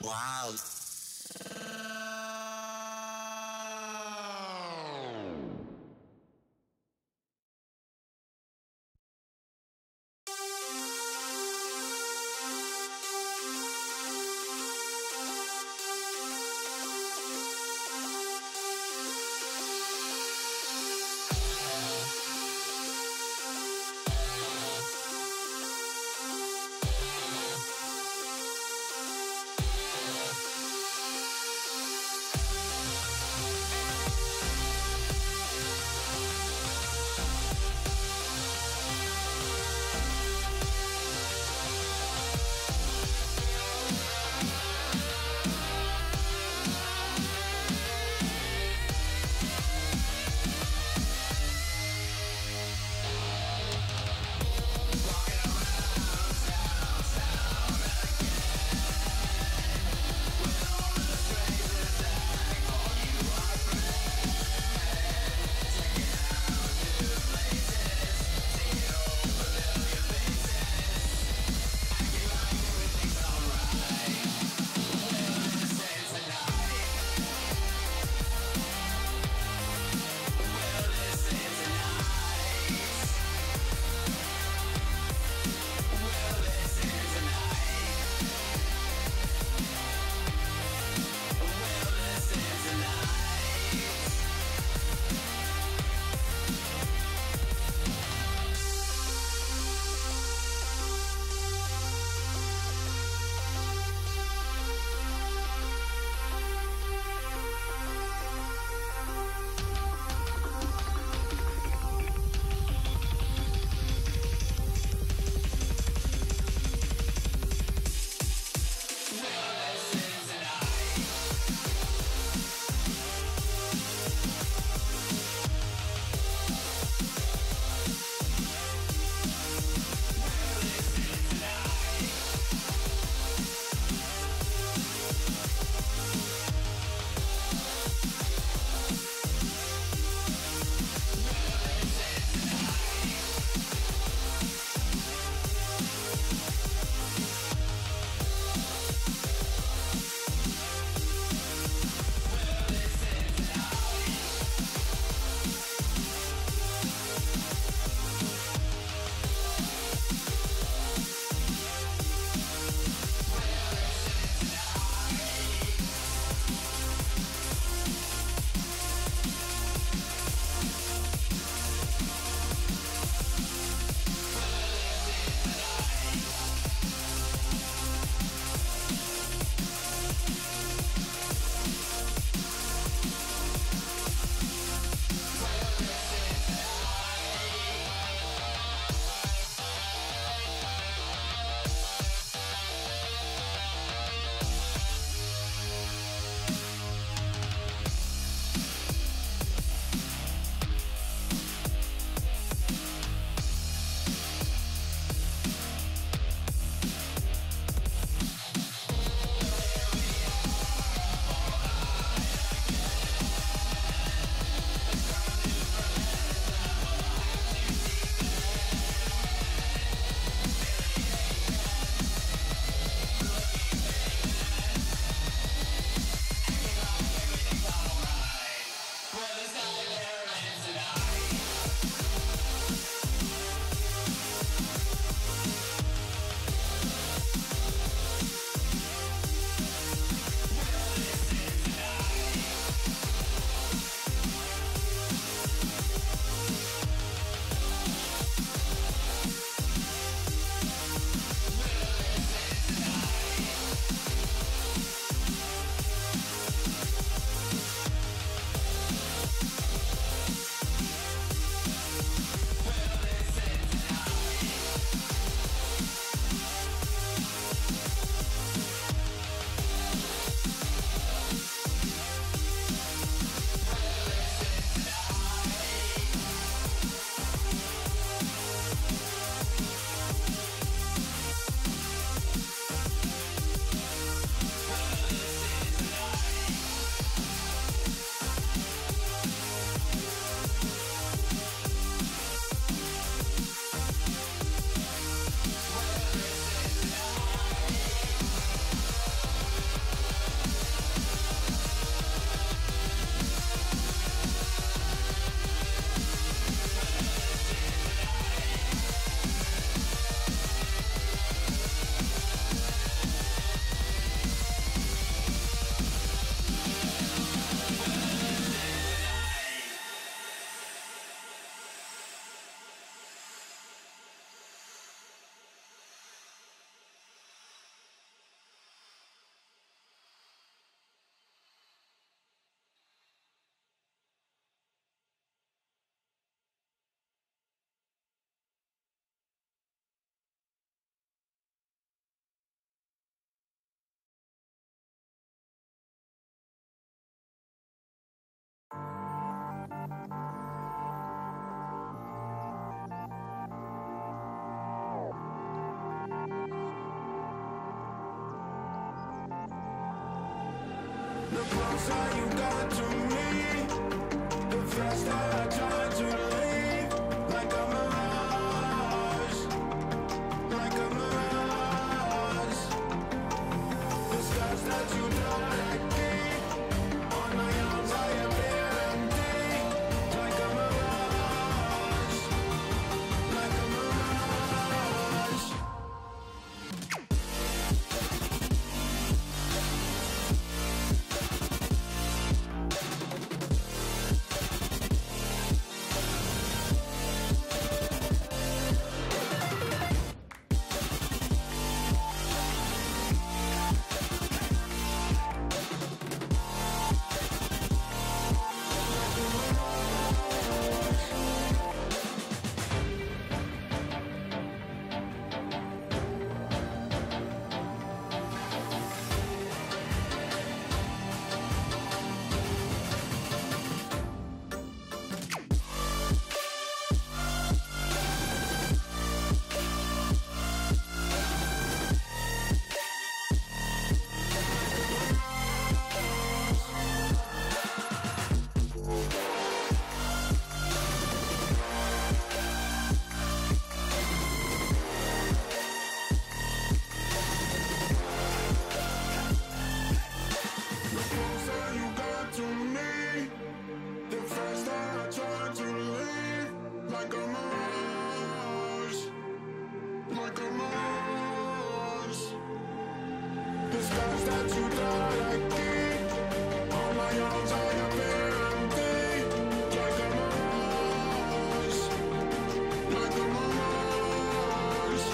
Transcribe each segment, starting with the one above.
Wow. closer you got to me, the faster I try to leave. Like a mirage, like a mirage. The scars that you don't keep on my arms, I appear empty. Like a mirage, like a mirage.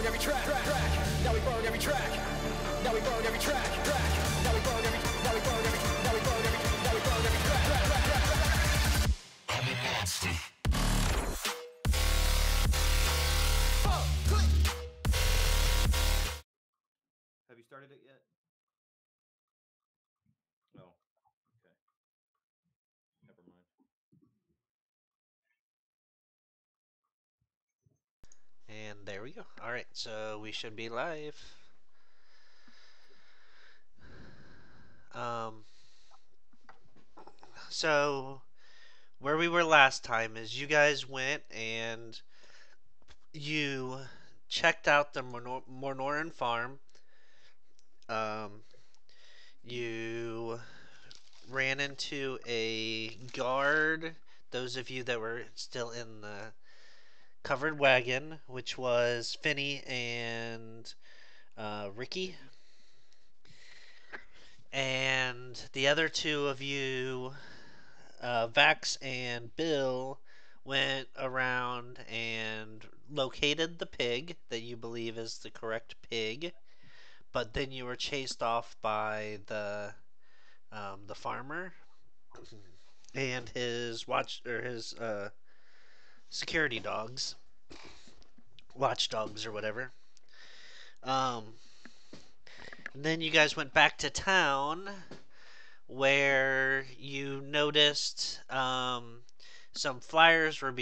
every track. Now we burn every track. Now we burn every track. Now we burn every. Now we burn every. Now we burn every. Now we burn every track. I'm a monster. Have you started it yet? No. Okay. Never mind. And there we go. All right, so we should be live. Um, so where we were last time is you guys went and you checked out the Mornoran farm. Um, you ran into a guard. Those of you that were still in the covered wagon, which was Finney and Ricky. Ricky. And the other two of you, Vax and Bill, went around and located the pig that you believe is the correct pig, but then you were chased off by the farmer and his security dogs, watchdogs or whatever. Um, and then you guys went back to town where you noticed some flyers were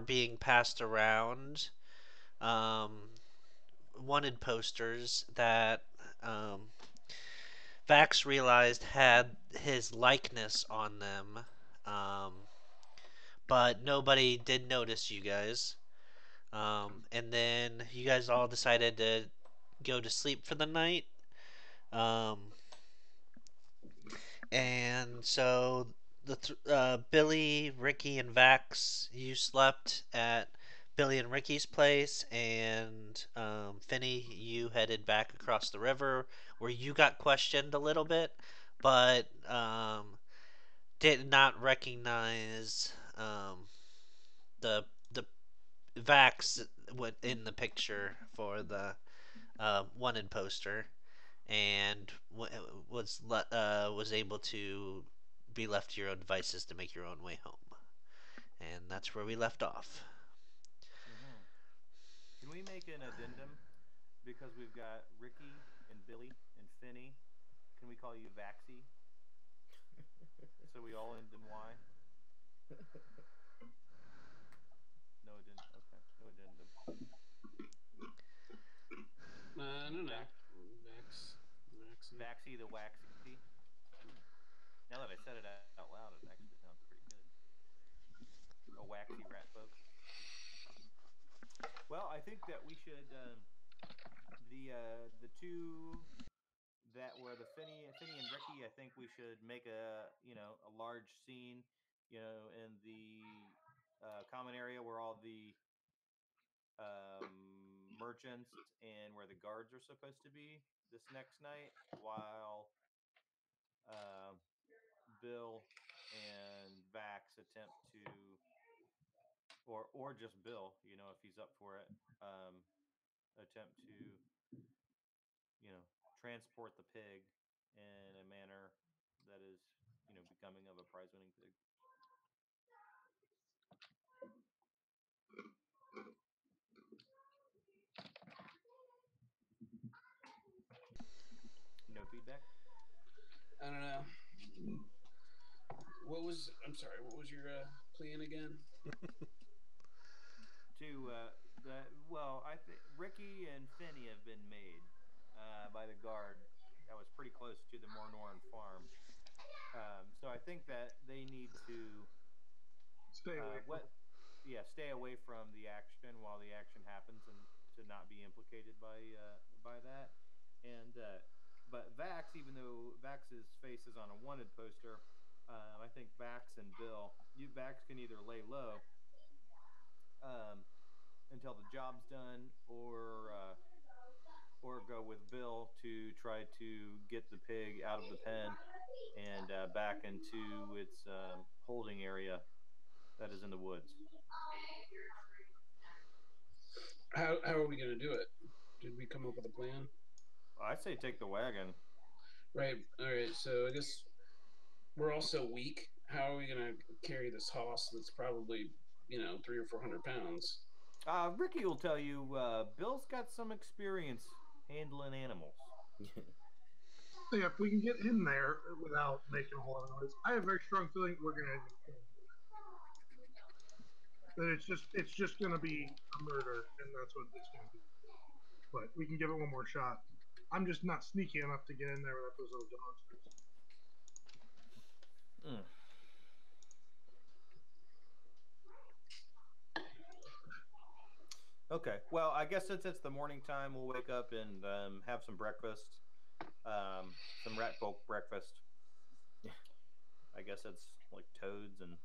being passed around, um, wanted posters that um, Vax realized had his likeness on them, um, but nobody did notice you guys. And then you guys all decided to go to sleep for the night. Um, And so Billy, Ricky, and Vax, you slept at Billy and Ricky's place, and Finney, you headed back across the river where you got questioned a little bit, but did not recognize the Vax in the picture for the wanted poster and was able to be left to your own devices to make your own way home. And that's where we left off. Mm-hmm. Can we make an addendum because we've got Ricky and Billy and Finney? Can we call you Vaxie? So we all end in Y. No addendum. Okay. No addendum. I don't know. Vax. Vaxie. Vaxie the Waxie. Ooh. Now that I said it out loud, it actually sounds pretty good. A waxy rat folk. Well, I think that we should the two that were the Finney and Ricky. I think we should make a large scene, in the common area where all the merchants and where the guards are supposed to be this next night, while uh, Bill and Vax attempt to, or just Bill, if he's up for it, attempt to transport the pig in a manner that is becoming of a prize winning pig. No feedback. I don't know. I'm sorry. What was your plan again? To I think Ricky and Finney have been made by the guard that was pretty close to the Mornoran farm. So I think that they need to Stay away from. what stay away from the action while the action happens, and to not be implicated by that. And but Vax, even though Vax's face is on a wanted poster, I think Vax and Bill, Vax can either lay low um, until the job's done, or go with Bill to try to get the pig out of the pen and back into its holding area that is in the woods. how are we gonna do it? Did we come up with a plan? I say take the wagon. Right. All right. So I guess we're also weak. How are we gonna carry this hoss that's probably 300 or 400 pounds? Ricky will tell you. Bill's got some experience handling animals. Yeah, if we can get in there without making a whole lot of noise, I have a very strong feeling we're gonna that it's just gonna be a murder, and that's what it's gonna be. But we can give it one more shot. I'm just not sneaky enough to get in there without those little monsters. Mm. Okay. Well, I guess since it's the morning time, we'll wake up and have some breakfast. Some rat folk breakfast. I guess it's like toads and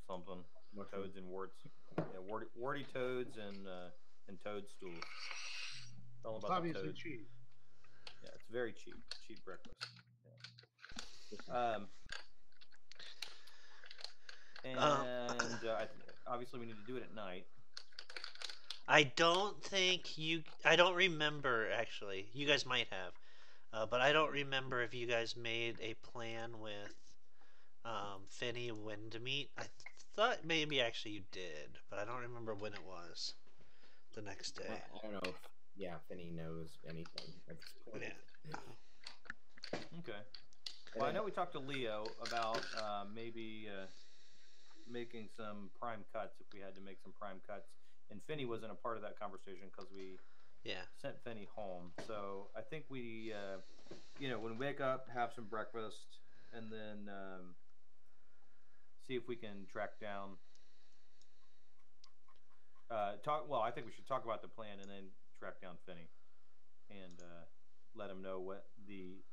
something. Mushroom. Toads and warts. Yeah, warty toads and toadstools. It's all It's about the obviously toads. cheap. Yeah, it's very cheap. Cheap breakfast. Yeah. Obviously we need to do it at night. I don't think you. I don't remember actually. You guys might have, but I don't remember if you guys made a plan with Finny when to meet. I thought maybe actually you did, but I don't remember when it was. The next day. I don't know if Finny knows anything at this point. Yeah. Okay. Well, I know we talked to Leo about maybe making some prime cuts if we had to make some prime cuts, and Finny wasn't a part of that conversation because we sent Finny home. So I think we, when we wake up, have some breakfast, and then see if we can track down. Well, I think we should talk about the plan and then track down Finny, and let him know what the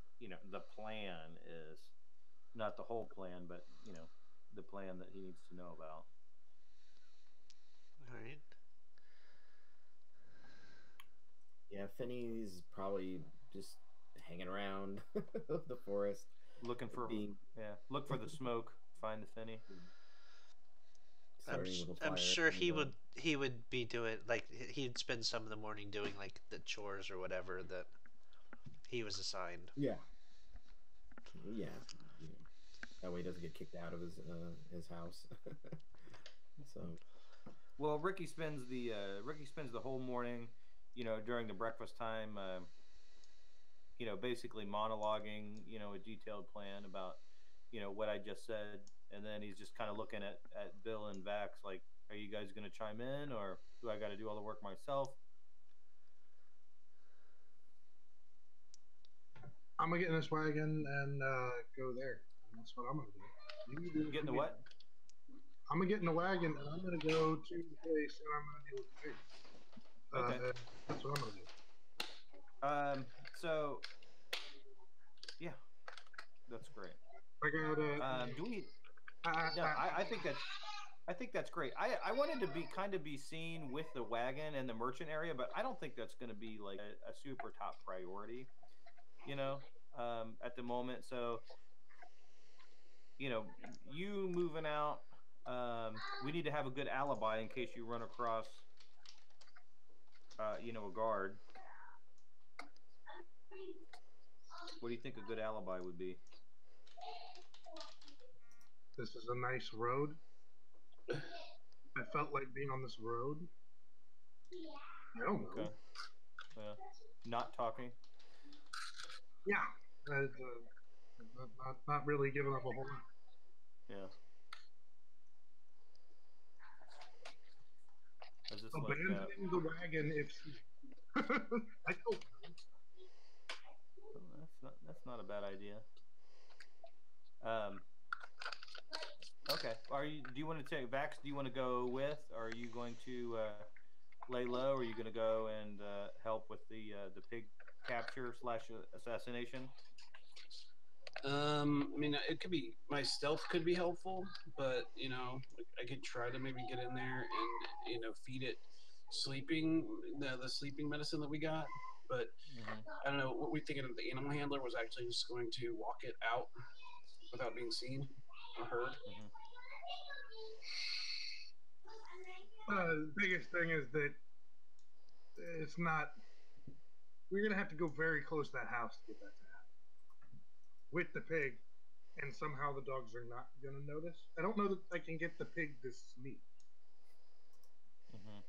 plan is. Not the whole plan, but the plan that he needs to know about. All right. Yeah, Finny's probably just hanging around the forest, looking for look for the smoke, find the Finny. I'm sure he would be doing like he'd spend some of the morning doing like the chores or whatever that he was assigned. Yeah. That way he doesn't get kicked out of his house. So. Well, Ricky spends the whole morning, during the breakfast time, basically monologuing, a detailed plan about, what I just said, and then he's just kind of looking at Bill and Vax like, are you guys going to chime in, or do I got to do all the work myself? I'm gonna get in this wagon and go there. And that's what I'm gonna do. You get in the what? I'm gonna get in the wagon and I'm gonna go to the place and I'm gonna deal with the pig. Okay. That's what I'm gonna do. So, yeah, that's great. I gotta. Do we? No, I think that's great. I wanted to be seen with the wagon and the merchant area, but I don't think that's going to be like a super top priority, at the moment. So, you moving out, we need to have a good alibi in case you run across, a guard. What do you think a good alibi would be? This is a nice road. I felt like being on this road. I don't know. Okay. Yeah. Not talking. Yeah. Not really giving up a whole lot. Yeah. Abandoning the wagon if I hope. That's not a bad idea. Okay. Do you want to take Vax? Do you want to go with? Or are you going to lay low? Or are you going to go and help with the pig capture / assassination? I mean, it could be my stealth could be helpful, but I could try to maybe get in there and feed it the sleeping medicine that we got. But I don't know. What we thinking of the animal handler was actually just going to walk it out without being seen or heard. The biggest thing is that it's not. We're gonna have to go very close to that house to get that to happen with the pig, and somehow the dogs are not gonna notice. I don't know that I can get the pig to sneak. Hmm.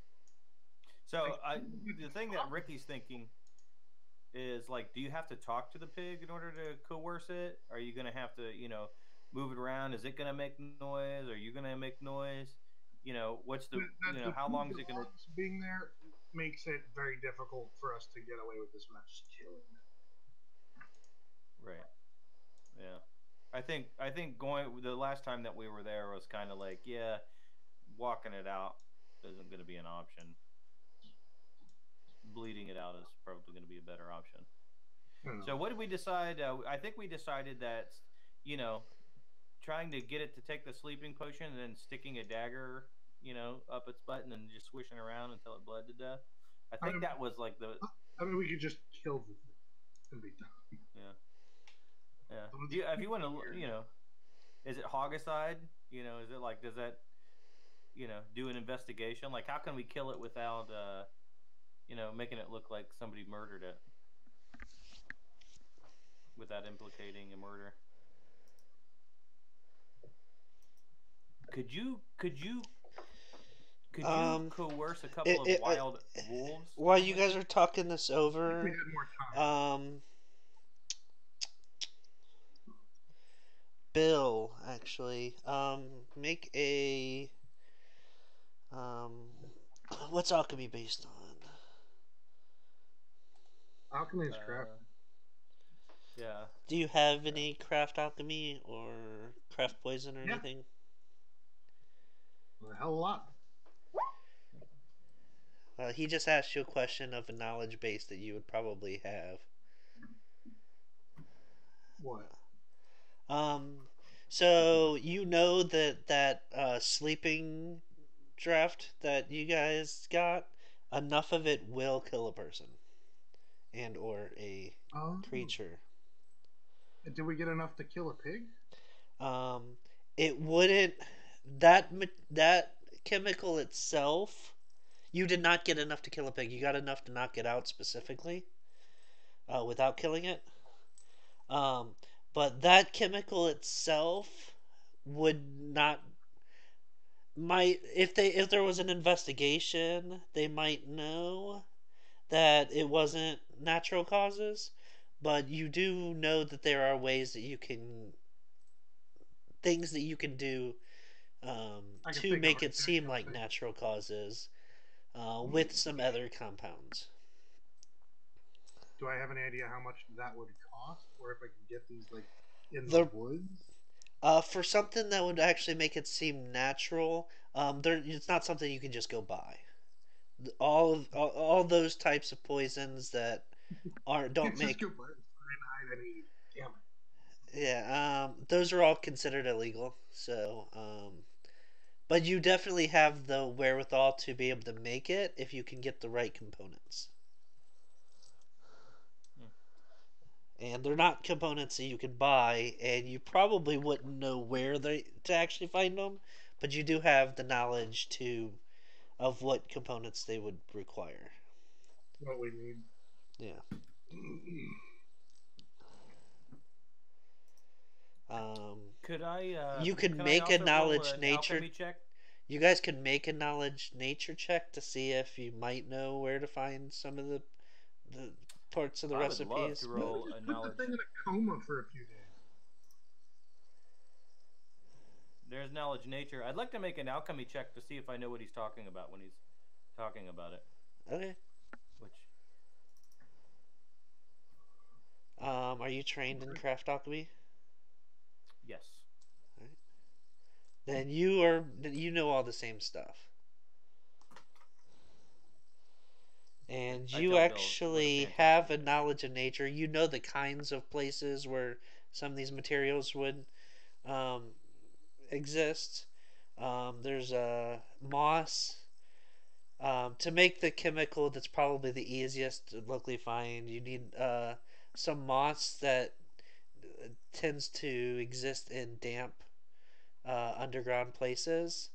I So I, can the thing that Ricky's thinking is like, do you have to talk to the pig in order to coerce it? Are you gonna have to, move it around? Is it gonna make noise? Are you gonna make noise? What's the, that the how two long is it gonna? dogs being there makes it very difficult for us to get away with this without just killing them. Right. Yeah. I think going the last time that we were there was kind of like, yeah, walking it out isn't going to be an option. Bleeding it out is probably going to be a better option. I don't So know. what did we decide? I think we decided that, you know, trying to get it to take the sleeping potion and then sticking a dagger, up its butt and then just swishing around until it bled to death. I I think mean, that was like the we could just kill the thing and be done. yeah yeah. So let's If keep you it want to, here. is it hogicide? Is it like does that do an investigation? Like how can we kill it without making it look like somebody murdered it without implicating a murder? Could you Um, coerce a it, couple of it, wild wolves to while come you with guys you? are talking this If we over, had more time. um, Bill, actually, make a, um, what's alchemy based on? Alchemy is crap. Uh, yeah. Do you have any craft alchemy or craft poison or Yeah, anything? a hell of a lot. He just asked you a question of a knowledge base that you would probably have. What? Um, so you know that sleeping draft that you guys got, enough of it will kill a person and or a Oh, creature. did we get enough to kill a pig? Um, it wouldn't that chemical itself. You did not get enough to kill a pig. You got enough to knock it out specifically, without killing it. Um, but that chemical itself would not might if there was an investigation, they might know that it wasn't natural causes, but you do know that there are ways that you can things that you can do, I can to fake a make heart it attack seem on a like pig. natural causes, with some other compounds. Do I have any idea how much that would cost, or if I could get these like in the The woods? For something that would actually make it seem natural, it's not something you can just go buy. All those types of poisons that aren't don't It's just make go buy cyanide and eat. Damn it. yeah, those are all considered illegal. So, but you definitely have the wherewithal to be able to make it if you can get the right components. Hmm. And they're not components that you can buy, and you probably wouldn't know where they to actually find them, but you do have the knowledge to of what components they would require. What we need. Yeah. Um, Could I you could could I make a also roll knowledge an nature. alchemy check? You guys could make a knowledge nature check to see if you might know where to find some of the parts of the I would love to recipes. Why don't we roll a just put the knowledge. thing in a coma for a few days? There's knowledge nature. I'd like to make an alchemy check to see if I know what he's talking about when he's talking about it. Okay. Which Are you trained in craft alchemy? yes, Right. Then you know all the same stuff. And I you tell Bill what a actually have fantastic a guy he is. knowledge of nature. You know the kinds of places where some of these materials would, um, exist. There's a moss. To make the chemical that's probably the easiest to locally find, you need, some moss that, tends to exist in damp, underground places.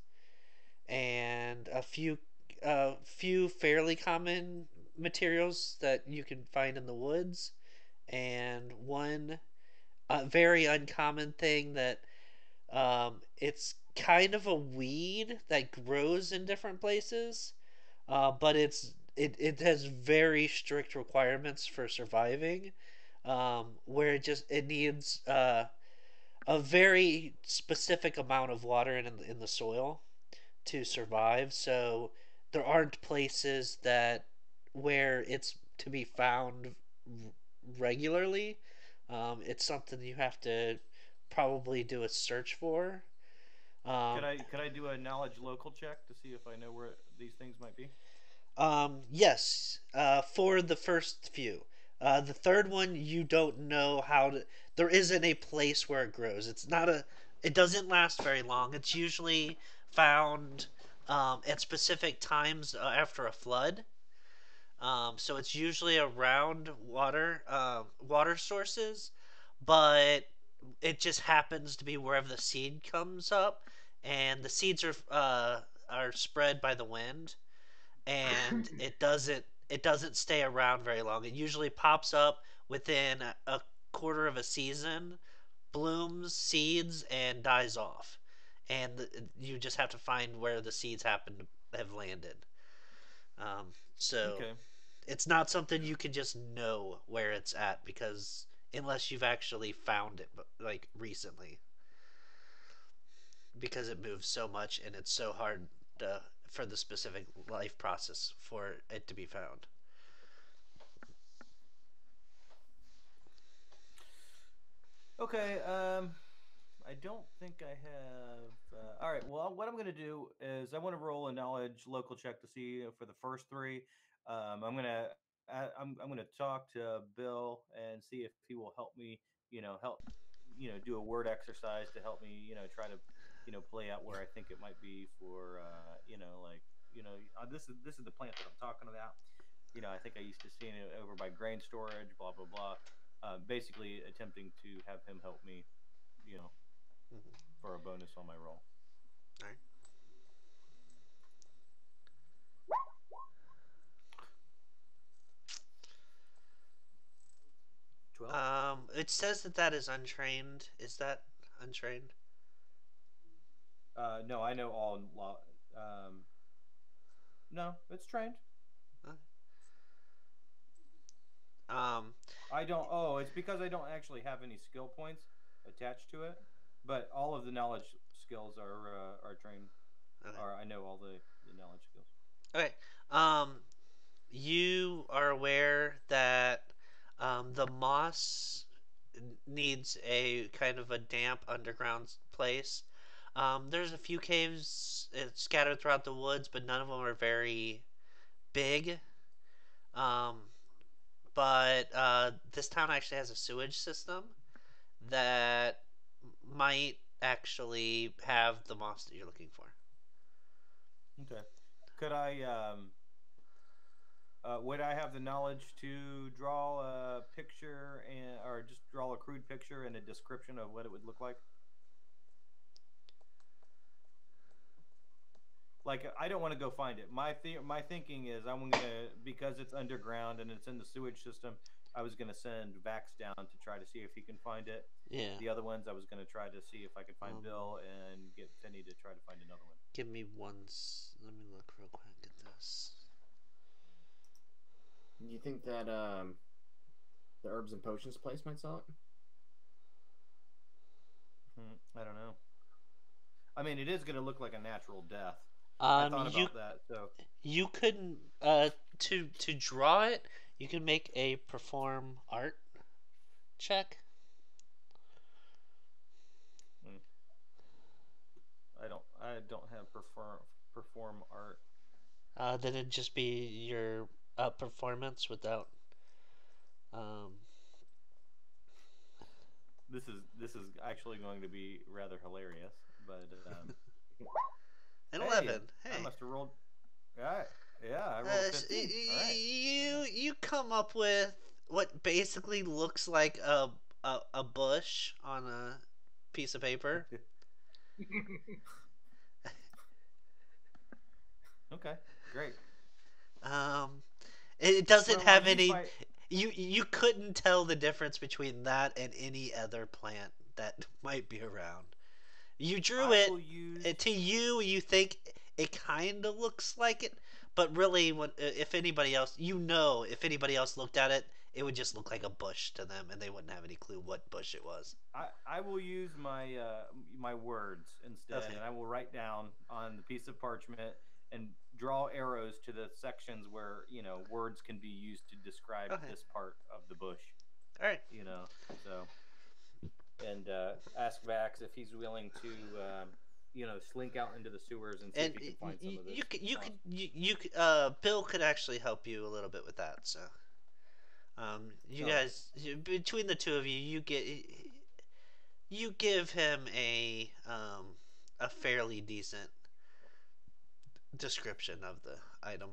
and a few fairly common materials that you can find in the woods, and one very uncommon thing that it's kind of a weed that grows in different places, but it has very strict requirements for surviving, where it needs a very specific amount of water in the soil to survive. So there aren't places that where it's to be found regularly. It's something you have to probably do a search for. Um, Could I do a knowledge local check to see if I know where these things might be? yes, for the first few. The third one, you don't know how to. There isn't a place where it grows. It's not a. It doesn't last very long. It's usually found at specific times after a flood. So it's usually around water sources, but it just happens to be wherever the seed comes up, and the seeds are spread by the wind, and it doesn't stay around very long. It usually pops up within a quarter of a season, blooms, seeds, and dies off. And you just have to find where the seeds happen to have landed. So Okay. it's not something you can just know where it's at because unless you've actually found it like recently, because it moves so much and it's so hard for the specific life process for it to be found. Okay. I don't think I have. All right. Well, what I'm going to do is I want to roll a knowledge local check to see for the first three. I'm gonna talk to Bill and see if he will help me. Help. Do a word exercise to help me. Try to play out where I think it might be for. Like this is the plant that I'm talking about. I think I used to see it over by grain storage. Blah blah blah. Basically attempting to have him help me. You know, Mm-hmm. for a bonus on my roll. All 12. right. It says that is untrained. Is that untrained? No, I know all law. Um, no, it's trained. Uh, Um. I don't. Oh, it's because I don't actually have any skill points attached to it. But all of the knowledge skills are trained. Okay. Or I know all the knowledge skills. Okay. Um. You are aware that the moss needs a kind of a damp underground place. There's a few caves scattered throughout the woods, but none of them are very big. Um, but this town actually has a sewage system that might actually have the moss that you're looking for. Okay. Could I? Would I have the knowledge to draw a picture or just draw a crude picture and a description of what it would look like? Like I don't want to go find it. My thinking is I'm gonna because it's underground and it's in the sewage system. I was gonna send Vax down to try to see if he can find it. Yeah. The other ones I was gonna try to see if I could find Um, Bill and get Finney to try to find another one. Give me once. Let me look real quick at this. Do you think that the herbs and potions place might sell it? I don't know. I mean, it is gonna look like a natural death. I thought You about that. So you could to draw it. You can make a perform art check. mm, I don't have perform art. Then it'd just be your performance without. Um, This is actually going to be rather hilarious, but an hey, 11. I Hey, must have rolled. Yeah, yeah, I rolled a 15. All right. you come up with what basically looks like a bush on a piece of paper. Okay, great. Um, it doesn't Well, I'll have use any. my. You couldn't tell the difference between that and any other plant that might be around. You drew I it. will use. To you, you think it kind of looks like it, but really, when if anybody else, if anybody else looked at it, it would just look like a bush to them, and they wouldn't have any clue what bush it was. I will use my words instead, Okay. and I will write down on the piece of parchment and draw arrows to the sections where words can be used to describe Okay. this part of the bush. All right. You know, so and ask Vax if he's willing to slink out into the sewers and see And if he can find some of this moss. Bill could actually help you a little bit with that. So, you Oh, guys, between the two of you, you give him a fairly decent description of the item.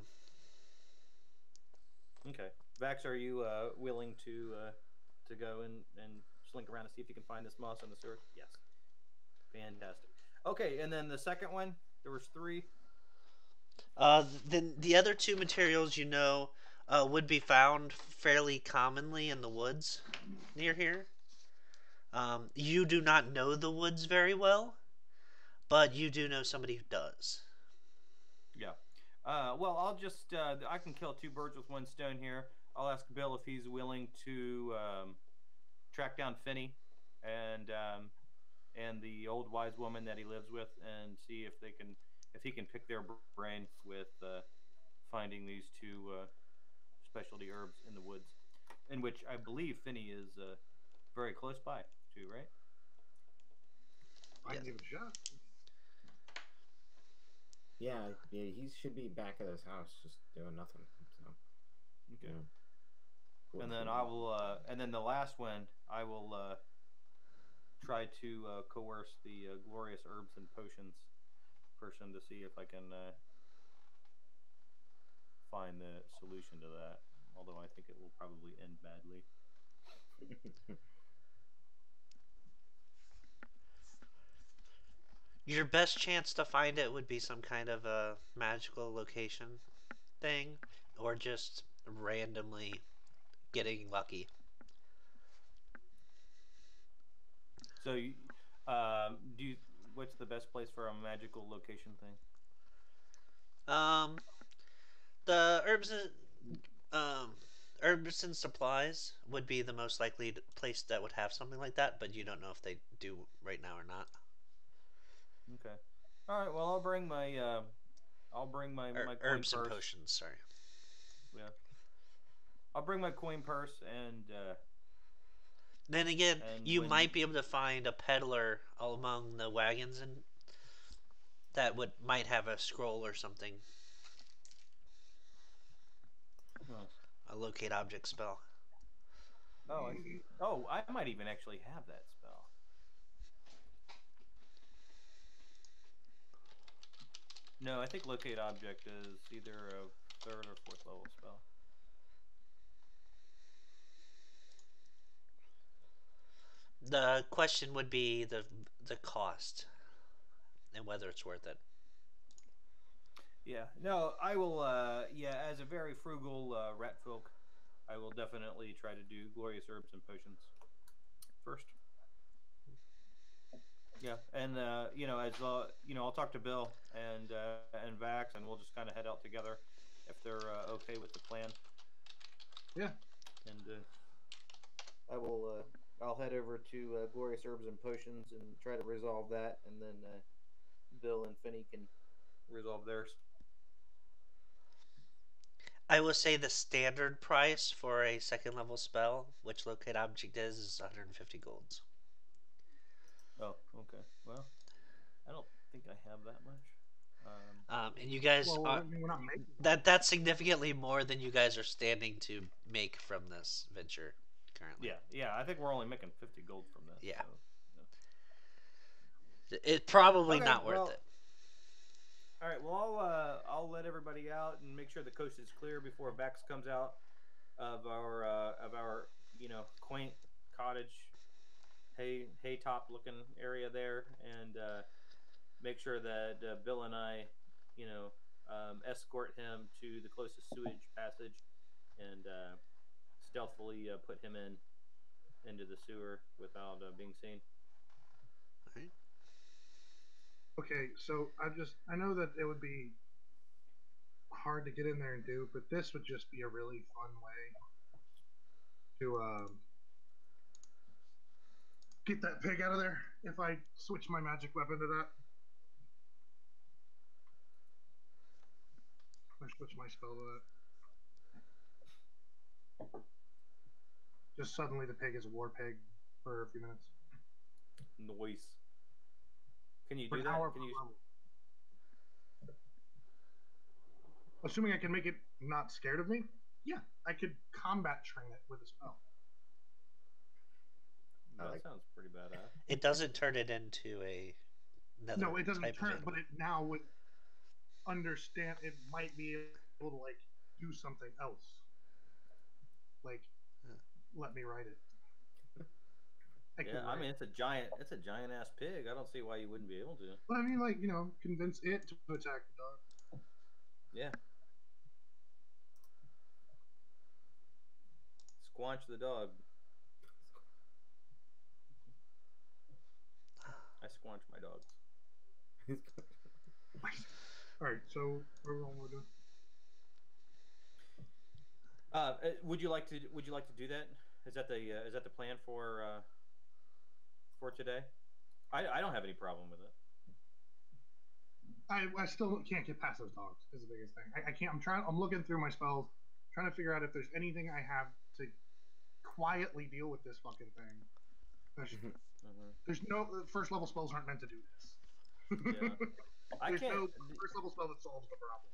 okay. Vax, are you willing to go and slink around and see if you can find this moss in the sewers? Yes. Fantastic. Okay, and then the second one, there was three. Then the other two materials would be found fairly commonly in the woods near here. You do not know the woods very well, but you do know somebody who does. Yeah. Well, I can kill two birds with one stone here. I'll ask Bill if he's willing to track down Finney and the old wise woman that he lives with, and see if he can pick their brain with finding these two specialty herbs in the woods, in which I believe Finney is very close by too, right? I Yes. can give it a shot. Yeah, yeah, he should be back at his house just doing nothing. So, Okay. yeah. And then and then the last one, I will try to coerce the glorious herbs and potions person to see if I can find the solution to that. Although I think it will probably end badly. Your best chance to find it would be some kind of a magical location thing, or just randomly getting lucky. So, do you? What's the best place for a magical location thing? Um, the um, herbs and supplies would be the most likely place that would have something like that, but you don't know if they do right now or not. Okay. All right. Well, I'll bring my coin Herbs and purse. potions. Sorry. Yeah. I'll bring my coin purse Then again, and you when might be able to find a peddler among the wagons and that would might have a scroll or something, oh, a locate object spell. oh, I see. Oh, I might even actually have that spell. No, I think locate object is either a third or fourth level spell. The question would be the cost and whether it's worth it. Yeah. No, I will. Yeah, as a very frugal rat folk, I will definitely try to do glorious herbs and potions first. Yeah, and I'll talk to Bill and Vax, and we'll just kind of head out together if they're okay with the plan. Yeah. And I will. I'll head over to Glorious Herbs and Potions and try to resolve that, and then Bill and Finney can resolve theirs. I will say the standard price for a second level spell, which locate object is 150 golds. Oh, okay. Well, I don't think I have that much. And you guys Well, are I mean, we're not making. that's significantly more than you guys are standing to make from this venture currently. Yeah. I think we're only making 50 gold from this. Yeah. So, It's probably okay. not worth Well, it. all right. Well, I'll let everybody out and make sure the coast is clear before Vax comes out of our quaint cottage hay top looking area there, and make sure that Bill and I escort him to the closest sewage passage, and stealthily put him into the sewer without being seen. Right. Okay, so I know that it would be hard to get in there and do, but this would just be a really fun way to get that pig out of there. If I switch my magic weapon to that, or switch my spell to that, just suddenly the pig is a war pig for a few minutes. Noise. Can you For do an that? hour Can per you? level. Assuming I can make it not scared of me, yeah, I could combat train it with a spell. That sounds pretty badass. It doesn't turn it into another No, it doesn't type turn of it, but animal. it now would understand. It might be able to like do something else. Like, let me write it. I Yeah, could I write mean it. it's a giant ass pig. I don't see why you wouldn't be able to. But I mean, like, convince it to attack the dog. Yeah, squanch the dog. I squanch my dogs. All right, so we're doing. Would you like to do that? Is that the plan for today? I don't have any problem with it. I still can't get past those dogs. Is the biggest thing. I can't. I'm looking through my spells, trying to figure out if there's anything I have to quietly deal with this fucking thing. There's no first level spells aren't meant to do this. Yeah, I There's can't. no first level spell that solves the problem.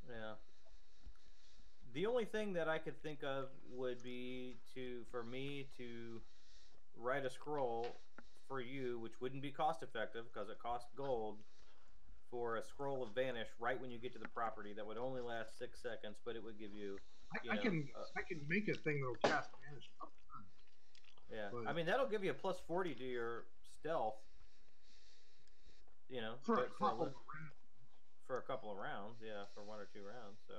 Yeah. The only thing that I could think of would be for me to write a scroll for you, which wouldn't be cost effective because it costs gold for a scroll of vanish right when you get to the property. That would only last 6 seconds, but it would give you, I can make a thing that'll cast vanish up time. Yeah, But I mean that'll give you a plus 40 to your stealth. for a but couple of for a couple of rounds, yeah, for 1 or 2 rounds. So,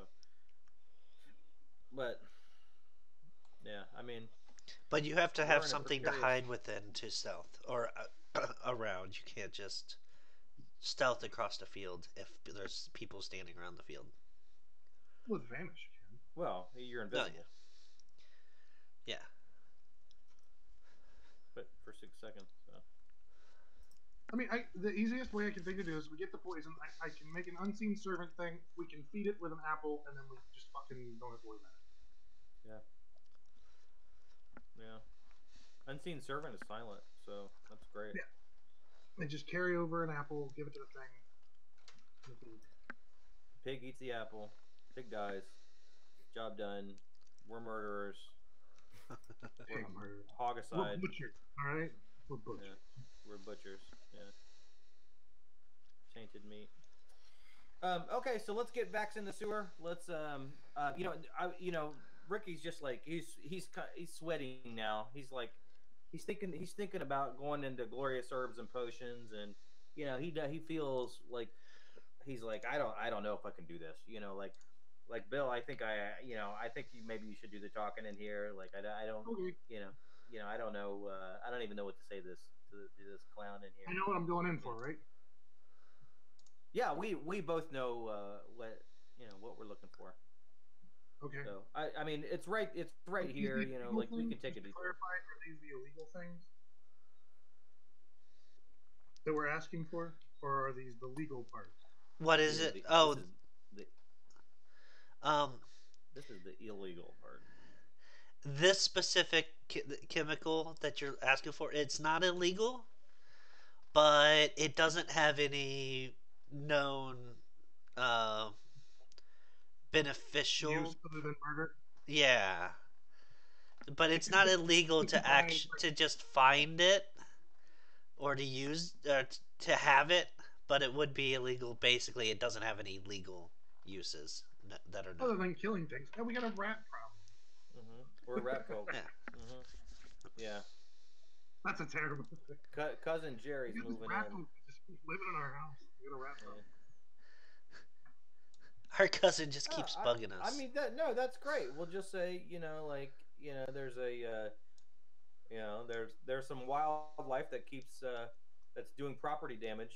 but yeah, I mean, But you have to we're have in a something to precarious. hide within to stealth or around. You can't just stealth across the field if there's people standing around the field. with vanish, you can. Well, you're No, invisible, yeah. but for 6 seconds. So. I mean, the easiest way I can think of it is we get the poison. I can make an unseen servant thing. We can feed it with an apple, and then we just fucking don't have to worry about it. Yeah. Yeah. Unseen servant is silent, so that's great. Yeah. They just carry over an apple, give it to the thing. Pig eats the apple. Pig dies. Job done. We're murderers. We're We're hogicide. butchers, all right? We're butchers. Yeah. We're butchers. Yeah. Tainted meat. Okay, so let's get Vax in the sewer. Let's Ricky's just like he's sweating now. He's thinking about going into glorious herbs and potions, and he feels like he's like I don't know if I can do this. Like Bill, I think I think maybe you should do the talking in here. Like I don't Okay. I don't know I don't even know what to say to this clown in here. I know what I'm going in for, right? Yeah, we both know what we're looking for. Okay. So I mean it's right here. Like we can take it. To clarify, are these the illegal things that we're asking for, or are these the legal parts? What is it? Um, This is the illegal part. this specific chemical that you're asking for, it's not illegal, but it doesn't have any known uh, beneficial. Use other than murder. Yeah, but it's not illegal to just find it or to use to have it, but it would be illegal. Basically, it doesn't have any legal uses that are Other known. than killing things. Oh, we got a rat problem. We're rat folk. Yeah. Yeah. That's a terrible thing. Cousin Jerry's moving rat in. just living in our house. We got a rat problem. Our cousin just Uh, keeps I bugging I us. mean that no, that's great. We'll just say like there's a there's some wildlife that keeps that's doing property damage,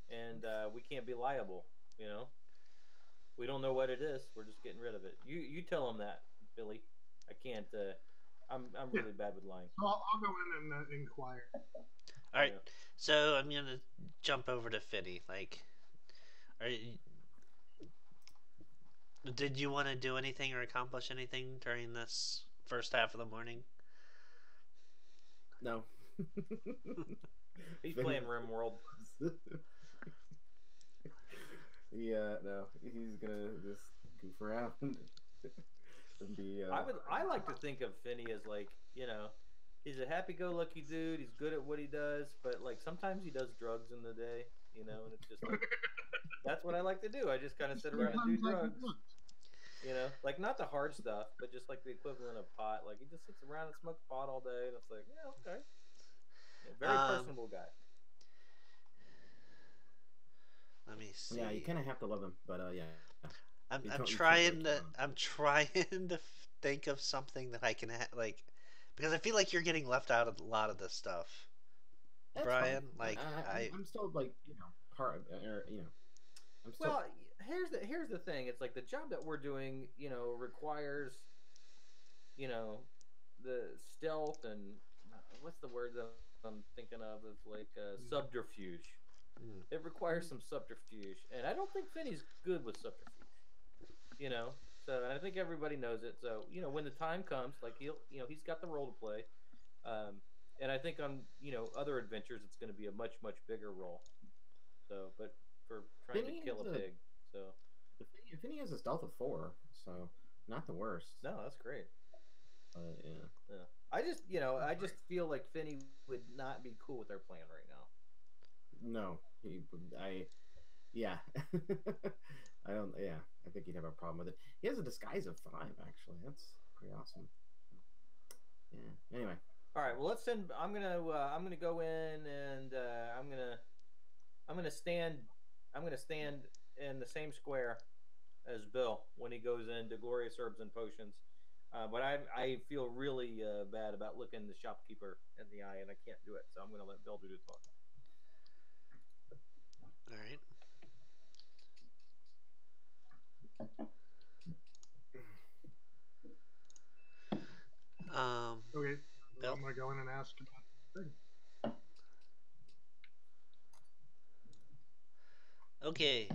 and we can't be liable. You know, we don't know what it is. We're just getting rid of it. You tell them that, Billy. I can't. I'm Yeah. really bad with lying. So I'll go in and inquire. All right, Yeah. so I'm gonna jump over to Finny. Like, are you, did you want to do anything or accomplish anything during this first half of the morning? No. He's Finn playing RimWorld. Yeah, no. He's gonna just goof around and be. I like to think of Finney as like he's a happy-go-lucky dude. He's good at what he does, but like sometimes he does drugs in the day, and it's just like that's what I like to do. I just kind of sit around and do Sometimes I can drugs, look. like not the hard stuff, but just like the equivalent of pot. Like he just sits around and smokes pot all day, and it's like, yeah, okay, yeah, very Um, personable guy. Let me Yeah, you see. kind of have to love him, but yeah, I'm you I'm don't. You can't really trying count to on him. I'm trying to think of something that I can like because I feel like you're getting left out of a lot of this stuff, That's fine. Brian. Like I I'm still like part or I'm still Well, here's the thing. It's like the job that we're doing, requires you know the stealth and what's the word that I'm thinking of is like subterfuge. mm, It requires some subterfuge, and I don't think Finney's good with subterfuge. You know, and I think everybody knows it. So when the time comes, like he's got the role to play, um, and I think on other adventures, it's going to be a much much bigger role. So, but for trying to Finny kill has a a pig, so Finny has a stealth of 4, so not the worst. no, that's great. But yeah, Yeah, I just feel like Finney would not be cool with our plan right now. no, yeah, I don't. Yeah, I think he'd have a problem with it. He has a disguise of 5, actually. That's pretty awesome. Yeah. Anyway, All right, well let's send. I'm gonna go in and I'm gonna stand. I'm gonna stand in the same square as Bill when he goes into Glorious Herbs and Potions. But I feel really bad about looking the shopkeeper in the eye, and I can't do it. So I'm gonna let Bill do the talk. all right. Okay. So Bill. I'm gonna go in and ask about the thing. Okay.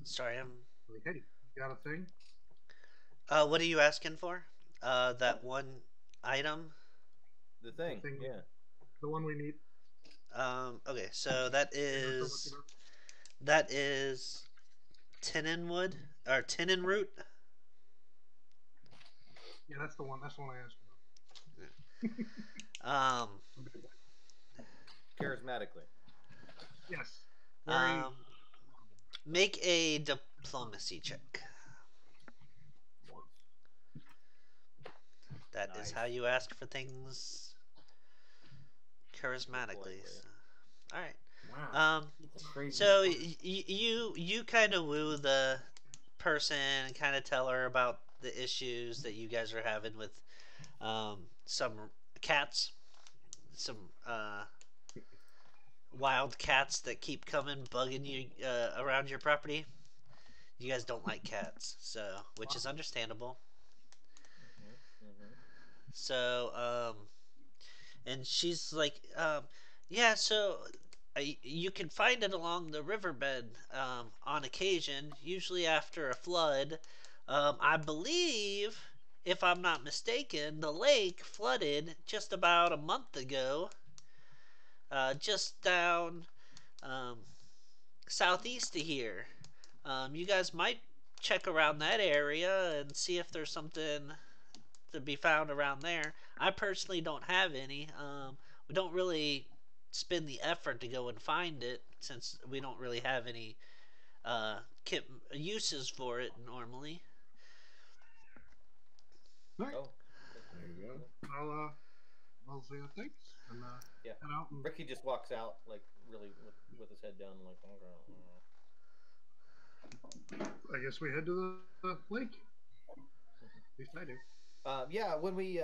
Sorry. I'm. Like, hey, you got a thing? What are you asking for? That one item. The The thing, thing, yeah. the one we need. Okay. So that You know, to look it is up. that is tenon wood or tenon root. Yeah, that's the one. That's the one I asked Um. about. Okay. Charismatically. Yes. Very. Um. Make a diplomacy check. That is Nice. how you ask for things charismatically. Politely. So. All right. wow, Um. that's crazy. So you kind of woo the person and kind of tell her about the issues that you guys are having with some cats, some wild cats that keep coming bugging you around your property. You guys don't like cats, so which is Wow. understandable. Hmm. So and she's like, yeah, so you can find it along the riverbed on occasion, usually after a flood. I believe, if I'm not mistaken, the lake flooded just about a month ago, just down um, southeast of here. You guys might check around that area and see if there's something to be found around there. I personally don't have any. We don't really spend the effort to go and find it since we don't really have any kit uses for it normally. All right. Oh, that's There you go. I'll say thanks and yeah. head out and Ricky just walks out like really with his head down, like okay. I guess we head to the lake. At least I do. Yeah, when we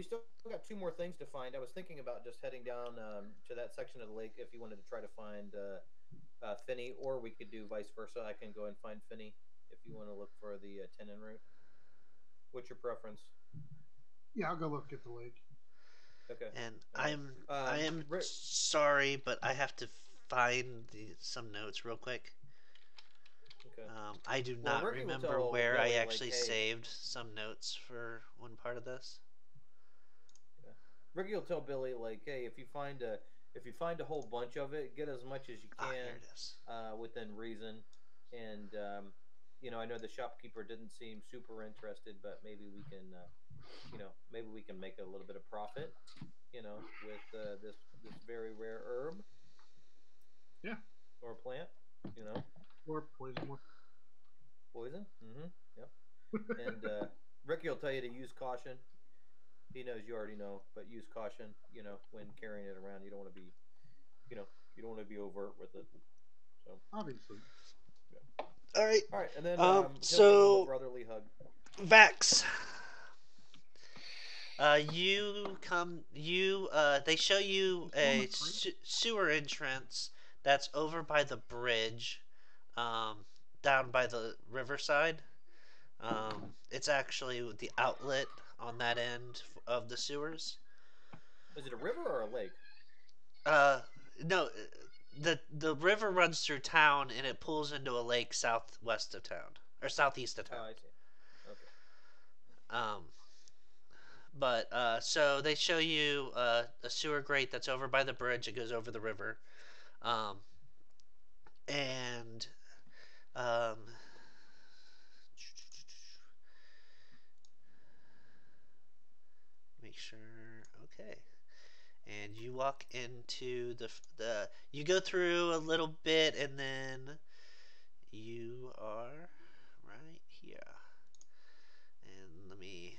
still got two more things to find. I was thinking about just heading down to that section of the lake if you wanted to try to find Finney, or we could do vice versa. I can go and find Finney if you want to look for the Tenon route. What's your preference? Yeah, I'll go look at the lake. Okay. And All right. I am Rick. sorry, but I have to find some notes real quick. Okay. I do Well, not Ricky will remember tell where I Billy like, actually hey. saved some notes for one part of this. Yeah. Ricky will tell Billy like, hey, if you find a whole bunch of it, get as much as you Ah, here can it is. within reason. And I know the shopkeeper didn't seem super interested, but maybe we can maybe we can make a little bit of profit. With this very rare herb Yeah, or plant. You know, or poison one. poison. Mm-hmm. Yep. And Ricky will tell you to use caution. He knows you already know, but use caution. When carrying it around, you don't want to be, you know, you don't want to be overt with it. So, Obviously. yeah. All right. All right, and then he'll give him a So brotherly hug. Vax, you come. They show you Is still in the a crate? sewer entrance that's over by the bridge, um, down by the riverside. It's actually the outlet on that end of the sewers. Is it a river or a lake? Uh, no, the river runs through town and it pulls into a lake southwest of town or southeast of Oh, town. I see. Okay. Um, but so they show you a sewer grate that's over by the bridge. It goes over the river, um, and um, make sure. Okay, and you walk into the. You go through a little bit, and then you are right here. And let me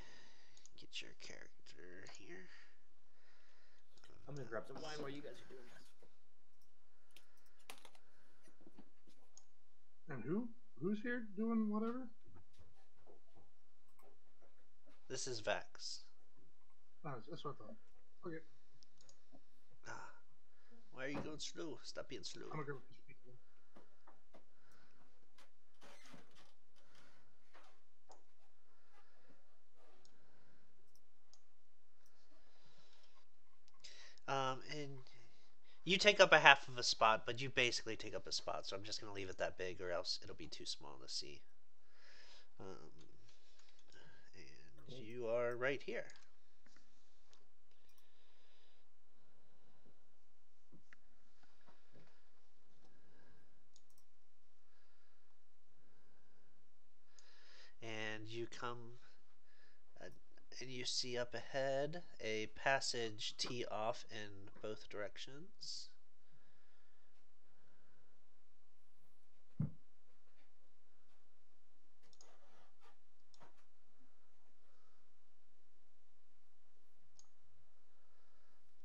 get your character here. I'm gonna grab some wine while you guys are doing this. And who's here doing whatever? This is Vex. Oh, that's what I thought. Okay, Ah, why are you going slow? Stop being slow. I'm gonna go with this people. And you take up a half of a spot, but you basically take up a spot, so I'm just going to leave it that big, or else it'll be too small to see. And you are right here. And you come and you see up ahead a passage tee off in both directions.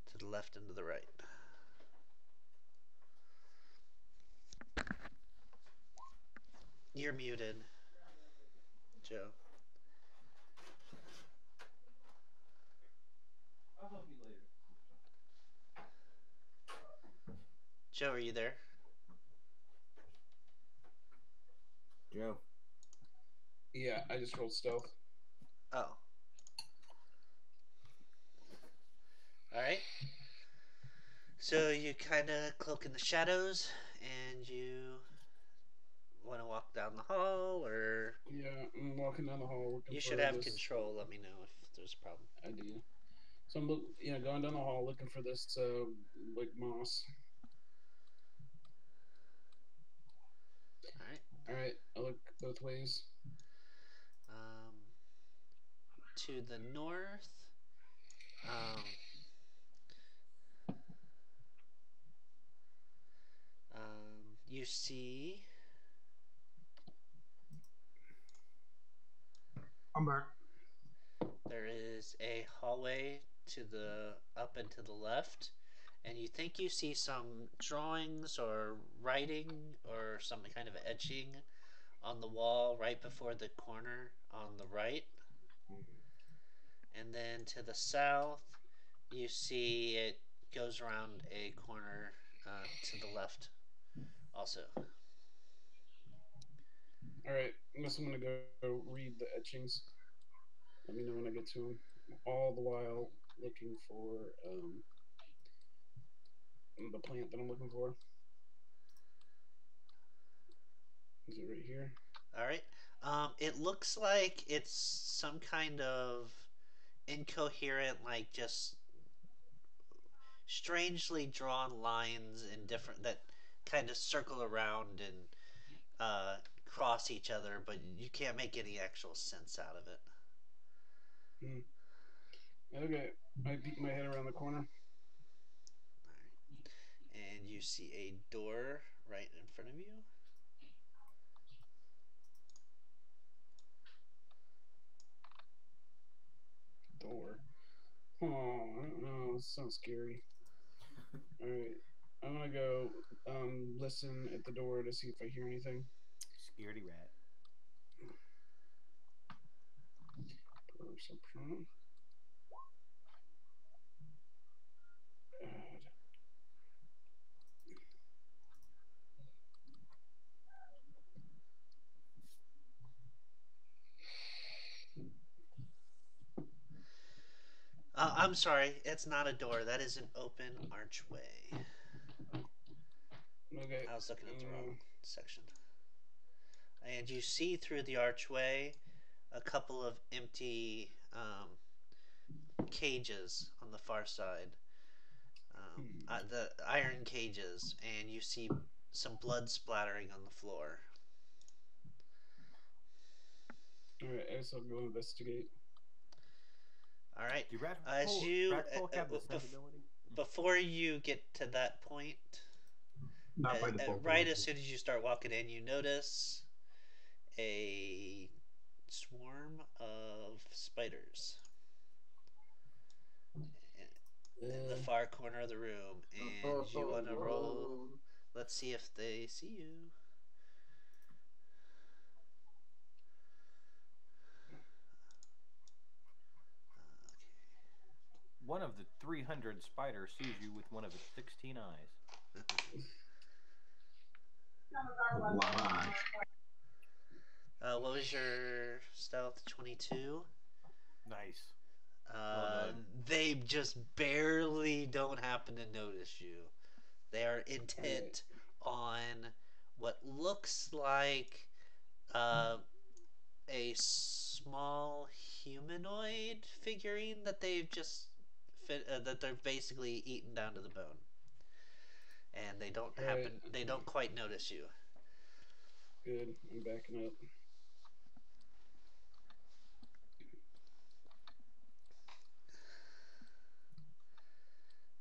To the left and to the right. You're muted, Joe. I'll help you later. Joe, are you there? Joe. Yeah, I just rolled stealth. Oh. Alright. So you kind of cloak in the shadows, and you want to walk down the hall, or Yeah, I'm walking down the hall looking you for should have this. control. Let me know if there's a problem. I do. So I'm going down the hall looking for this like moss. All right. All right, I look both ways. Um, to the north, um, you see I'm back. there is a hallway to the up and to the left, and you think you see some drawings or writing or some kind of etching on the wall right before the corner on the right. And then to the south, you see it goes around a corner to the left also. All right, I guess I'm gonna go read the etchings. Let me know when I get to them. All the while looking for the plant that I'm looking for. Is it right here? All right. It looks like it's some kind of incoherent, like just strangely drawn lines in different that kind of circle around and uh, cross each other, but you can't make any actual sense out of it. Hmm. Okay, I peek my head around the corner. And you see a door right in front of you. Door. Oh, I don't know. This sounds scary. All right, I'm gonna go listen at the door to see if I hear anything. Scaredy rat. Perception. Add. I'm sorry, it's not a door. That is an open archway. Okay. I was looking at the wrong section. And you see through the archway a couple of empty cages on the far side. The iron cages, and you see some blood splattering on the floor. All right, I guess I'll go investigate. All right. Do As you rat folk have the sensibility? before you get to that point, Not by the boat. right as soon as you start walking in, you notice a swarm of spiders in the far corner of the room, and you want to roll. Let's see if they see you. One of the 300 spiders sees you with one of its 16 eyes. What was your stealth? 22. Nice. Well done. They just barely don't happen to notice you. They are intent on what looks like uh, a small humanoid figurine that they've just that they're basically eaten down to the bone, and they don't happen. They don't quite notice you. Good. I'm backing up.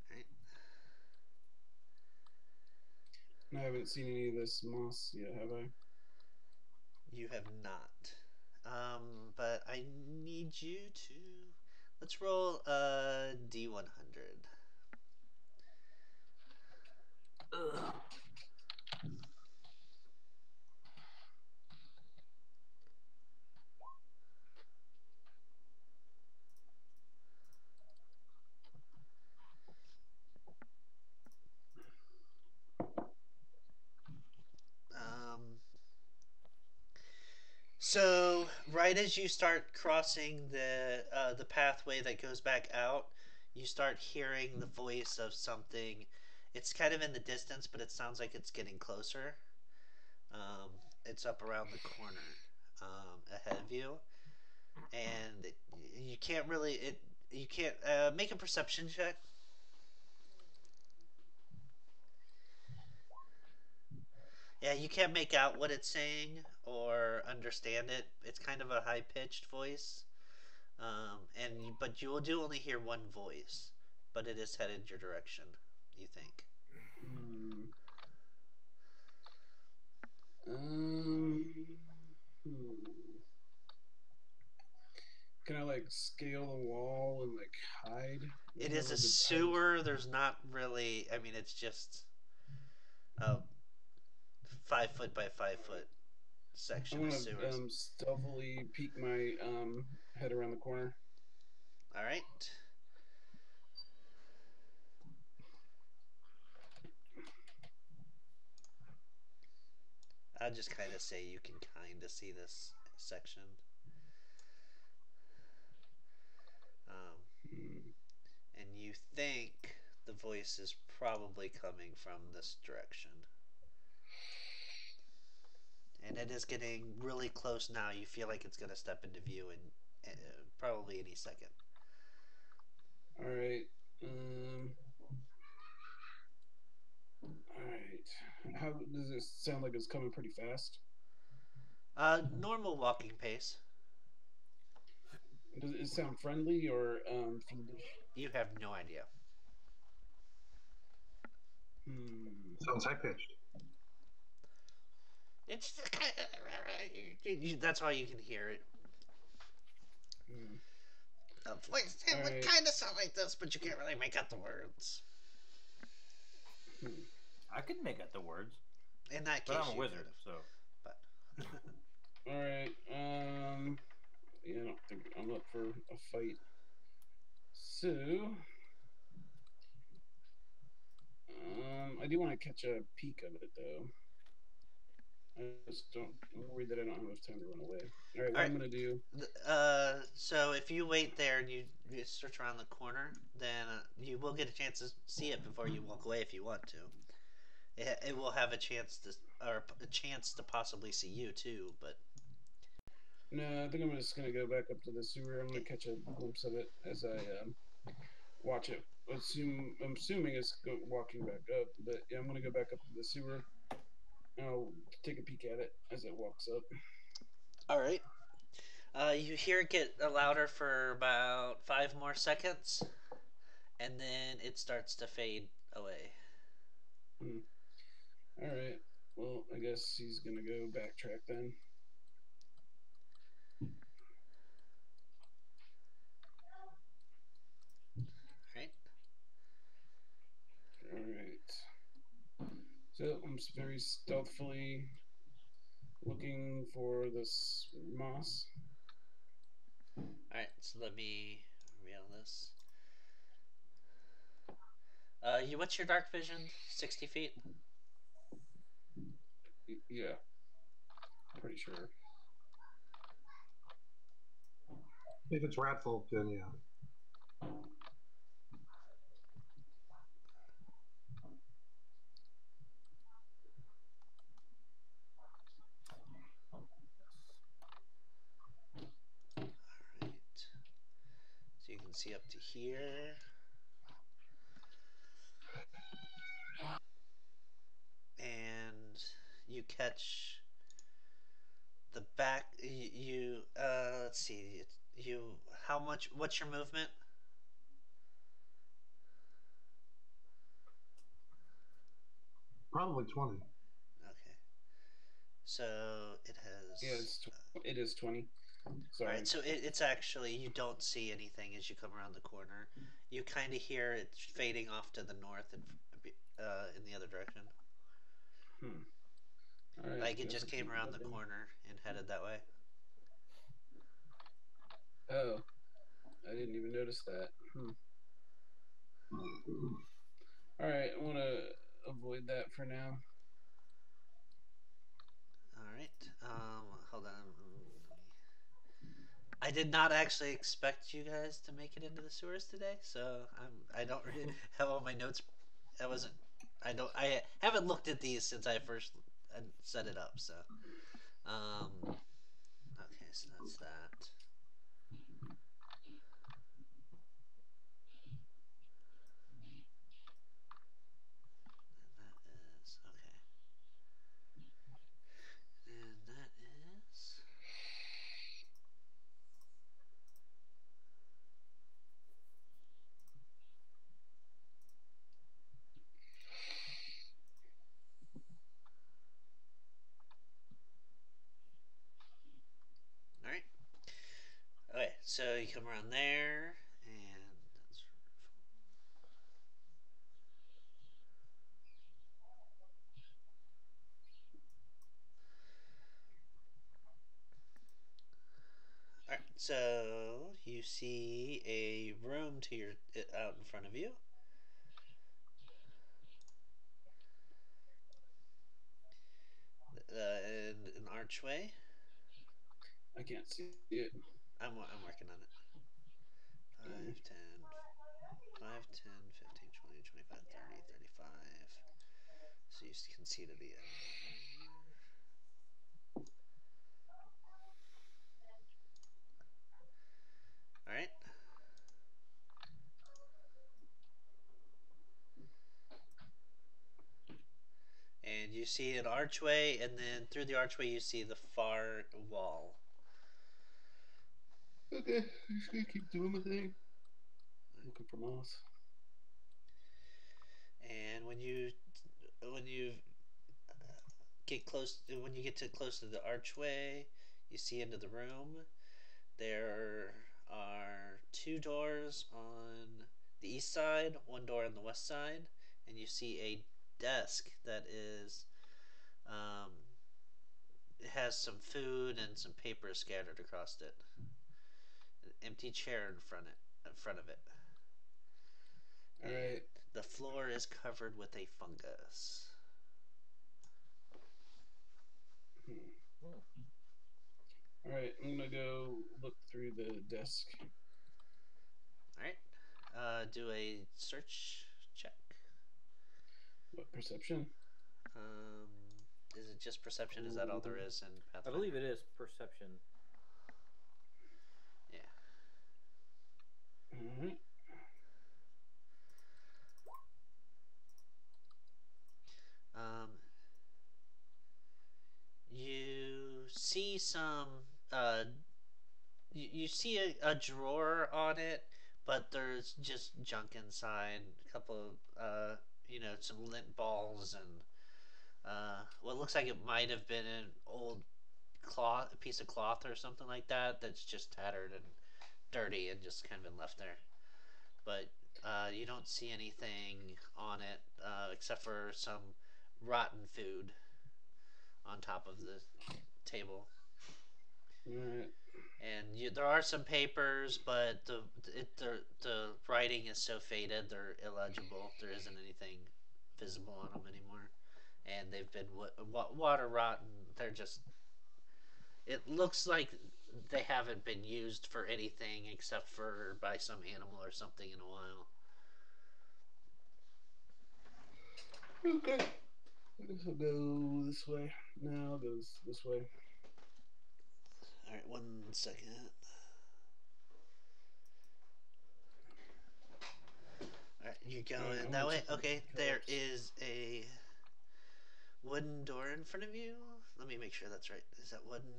Right? I haven't seen any of this moss yet, have I? You have not. But I need you to. Let's roll a D100. Ugh. Um, so right as you start crossing the pathway that goes back out, you start hearing the voice of something. It's kind of in the distance, but it sounds like it's getting closer. Um, it's up around the corner ahead of you, and you can't really it. You can't make a perception check. Yeah, you can't make out what it's saying or understand it. It's kind of a high pitched voice, but you will do only hear one voice, but it is headed your direction. You think? Hmm. Um. Hmm. can I like scale the wall and like hide? Is It there is a like a hiding? sewer. There's not really. I mean, it's just a 5 foot by five All right. foot I section of want to sewers. stealthily peek my head around the corner. All right. I'll just kind of say you can kind of see this section. Um, Hmm. and you think the voice is probably coming from this direction. And it is getting really close now. You feel like it's going to step into view in probably any second. All right. All right. How does this sound like it's coming pretty fast? Normal walking pace. Does it sound friendly or fiendish? You have no idea. Hmm. Sounds high pitched. It's just kind of, that's all you can hear. It. Hmm. A voice it All would right. kind of sound like this, but you can't really make out the words. Hmm. I could make out the words, In that case, but I'm a you wizard, could've, so but All right. Yeah, I don't think I'm up for a fight. So, I do want to catch a peek of it though. I just don't. I'm worried that I don't have enough time to run away. All right, all what right. I'm gonna do? So if you wait there and you search around the corner, then you will get a chance to see it before you walk away if you want to. It will have a chance to, or a chance to possibly see you too. But No, I think I'm just gonna go back up to the sewer. I'm gonna okay. catch a glimpse of it as I watch it. I'm assuming it's walking back up, but yeah, I'm gonna go back up to the sewer and I'll take a peek at it as it walks up. All right. You hear it get louder for about 5 more seconds, and then it starts to fade away. Hmm. All right. Well, I guess he's gonna go backtrack then. Right. All right. So I'm very stealthily looking for this moss. All right. So let me reveal this. You what's your dark vision? 60 feet. Yeah, pretty sure. If it's rat folk, then yeah. All right. So you can see up to here, and you catch the back. You let's see. You how much? What's your movement? Probably 20. Okay. So it Yeah, has. it is 20. All Sorry. right. So it's actually you don't see anything as you come around the corner. You kind of hear it fading off to the north and in the other direction. Hmm. All right. Like it Guess just I'll came keep around the looking. corner and headed that way. Oh, I didn't even notice that. Hmm. All right, I want to avoid that for now. All right. Hold on. I did not actually expect you guys to make it into the sewers today, so I don't really have all my notes. I wasn't. I haven't looked at these since I first set it up. So, okay, so that's that. And that is okay. And that is. All right. So you come around there, and all right. So you see a room to your out in front of you. And an archway. I can't see it. I'm working on it. 5, 10, 5, 10, 15, 20, 25, 30, 35. So you can see to the end there. All right. And you see an archway, and then through the archway you see the far wall. Okay, I'm just gonna keep doing my thing. Looking for moss. And when you get close, when you get to close to the archway, you see into the room. There are two doors on the east side, one door on the west side, and you see a desk that is um, it has some food and some paper scattered across it. An empty chair in front of it, All and right. the floor is covered with a fungus. Hmm. All right, I'm gonna go look through the desk. All right, do a search check. What perception? Um, is it just perception? Is that all there is in I Pathfinder? believe it is perception. Yeah. All right. Um, you see some. Uh, you see a drawer on it, but there's just junk inside. A couple of some lint balls and what looks like it might have been an old cloth, a piece of cloth or something like that. That's just tattered and dirty and just kind of been left there. But you don't see anything on it except for some rotten food on top of the table. All right. And there are some papers, but the writing is so faded they're illegible. There isn't anything visible on them anymore, and they've been water rotten. They're just. It looks like they haven't been used for anything except for by some animal or something in a while. Okay. I guess I'll go this way. No, I'll go this way. All right, 1 second. All right, you're going that way. Okay, there is a wooden door in front of you. Let me make sure that's right. Is that wooden?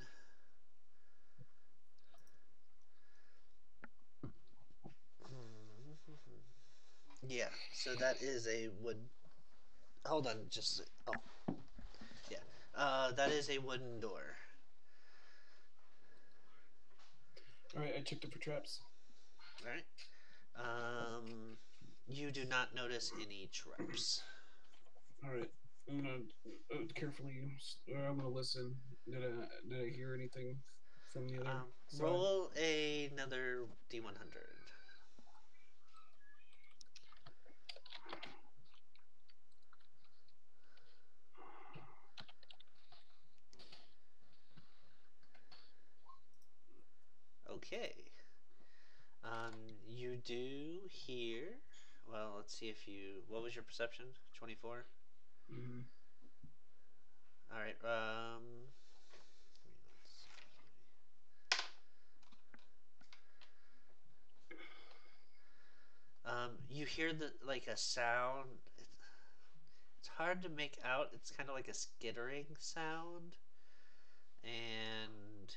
Yeah. So that is a wood. Hold on, just oh yeah. That is a wooden door. All right, I checked it for traps. All right. You do not notice any traps. All right. I'm gonna carefully. I'm gonna listen. Did I hear anything from the other side? Roll another D100. Okay. You do hear. Well, let's see if you. What was your perception? 24. Mm-hmm. All right. You hear like a sound. It's hard to make out. It's kind of like a skittering sound, and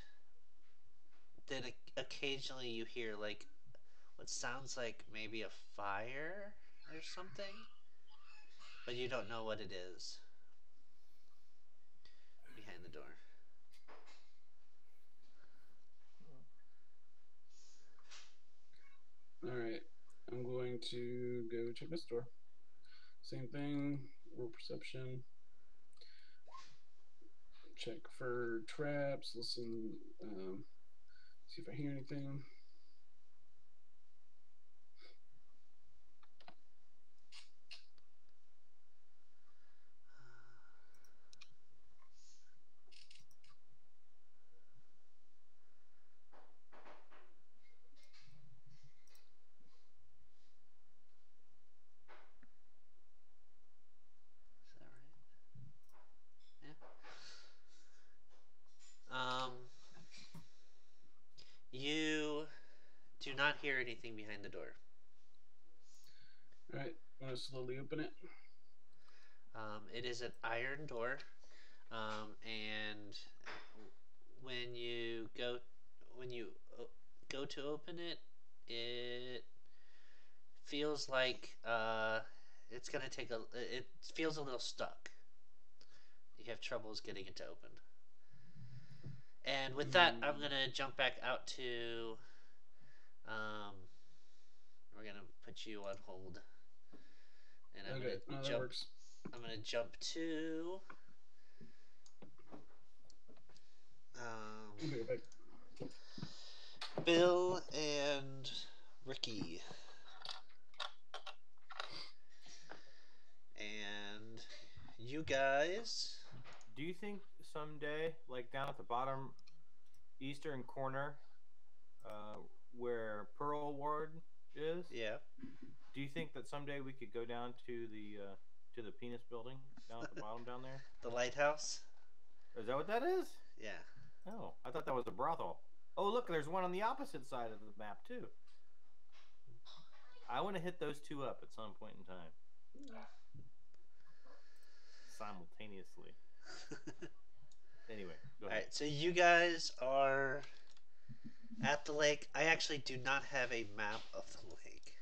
then occasionally you hear like what sounds like maybe a fire or something, but you don't know what it is behind the door. to go check this door. Same thing. Roll perception. Check for traps. Listen. See if I hear anything. Is that right? Yeah. You do not hear anything behind the door. All right. I'm gonna slowly open it. It is an iron door, and when you go when you go to open it, it feels like it's gonna take a. It feels a little stuck. You have troubles getting it to open. And with that, I'm gonna jump back out to. Um, we're gonna put you on hold, and I'm Okay, gonna no, that jump. works. I'm gonna jump to. I'll be right back. Bill and Ricky. And you guys. Do you think someday, like down at the bottom eastern corner, uh, where Pearl Ward is, Yeah. do you think that someday we could go down to the penis building down at the bottom down there? The lighthouse? Is that what that is? Yeah. Oh, I thought that was a brothel. Oh, look, there's one on the opposite side of the map too. I want to hit those two up at some point in time. Simultaneously. Anyway, go ahead. Alright, so you guys are at the lake. I actually do not have a map of the lake.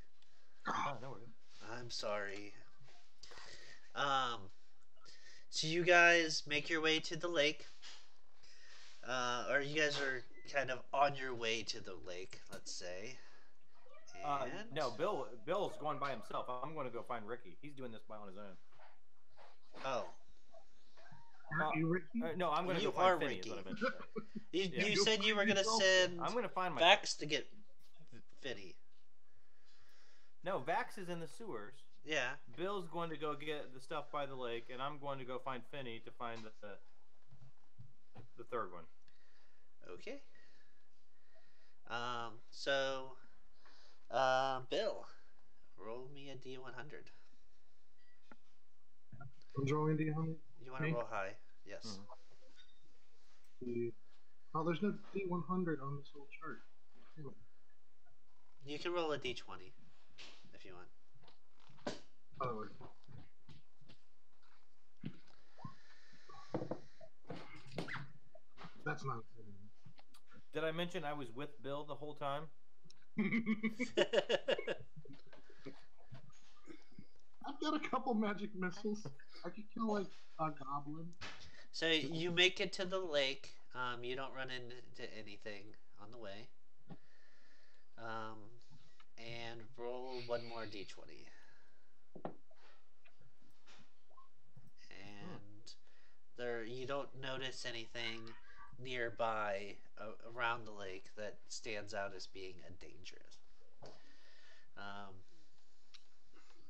Oh, no worries. I'm sorry. So you guys make your way to the lake. Or you guys are kind of on your way to the lake, let's say. And No, Bill's going by himself. I'm going to go find Ricky. He's doing this by on his own. oh, Aren't you Ricky? No, I'm going to You go find are Finney. Ricky. Is what I meant to say. you Yeah. said you were gonna send I'm going to find my. Vax to get Finny. No, Vax is in the sewers. Yeah. Bill's going to go get the stuff by the lake, and I'm going to go find Finney to find the third one. Okay. So, Bill, roll me a D100. I'm drawing D100. You want to roll high? Yes. Oh, there's no D100 on this whole chart. You can roll a D20 if you want. Oh, that's not Did I mention I was with Bill the whole time? I've got a couple magic missiles. I could kill like a goblin. So you make it to the lake. You don't run into anything on the way. And roll one more D20. And there, you don't notice anything nearby around the lake that stands out as being a danger.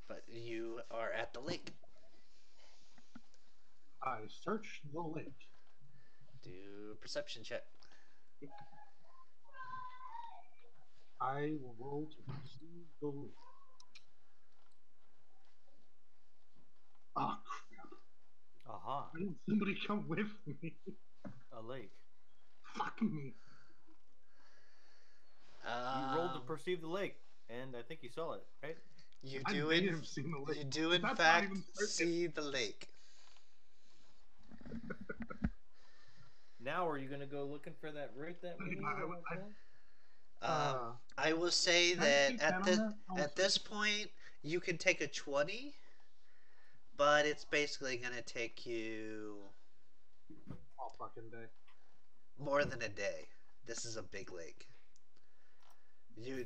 But you are at the lake. I search the lake. Do a perception check. I will roll to perceive the lake. Oh crap! Aha. Why didn't somebody come with me? A lake. Fuck me. You rolled to perceive the lake, and I think you saw it, right? You I do may in, have seen the lake. you do in That's not fact even certain. see the lake. Now, are you going to go looking for that root that we need? I will say Can I that keep at that this on that? at this point you can take a 20, but it's basically gonna take you All fucking day. more than a day. This is a big lake.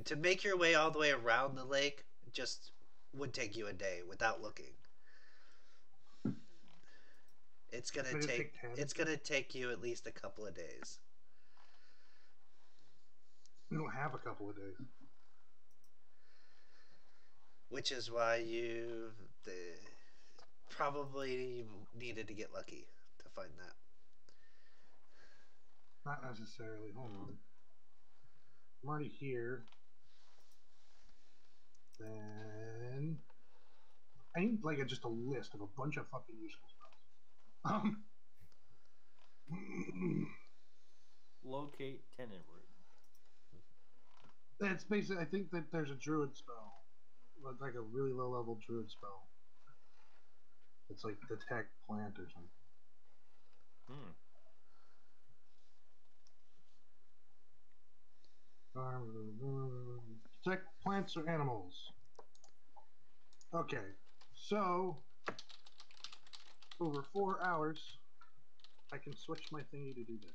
To make your way all the way around the lake just would take you a day without looking. It's gonna But it'd take take 10. it's gonna take you at least a couple of days, We don't have a couple of days. which is why you probably needed to get lucky to find that. Not necessarily. Hold on. I'm already here. Then I need like just a list of a bunch of fucking useful spells. Locate tenant room. That's basically. I think that there's a druid spell, like a really low level druid spell. It's like detect plant or something. Hmm. Detect plants or animals. Okay, so over 4 hours, I can switch my thingy to do that.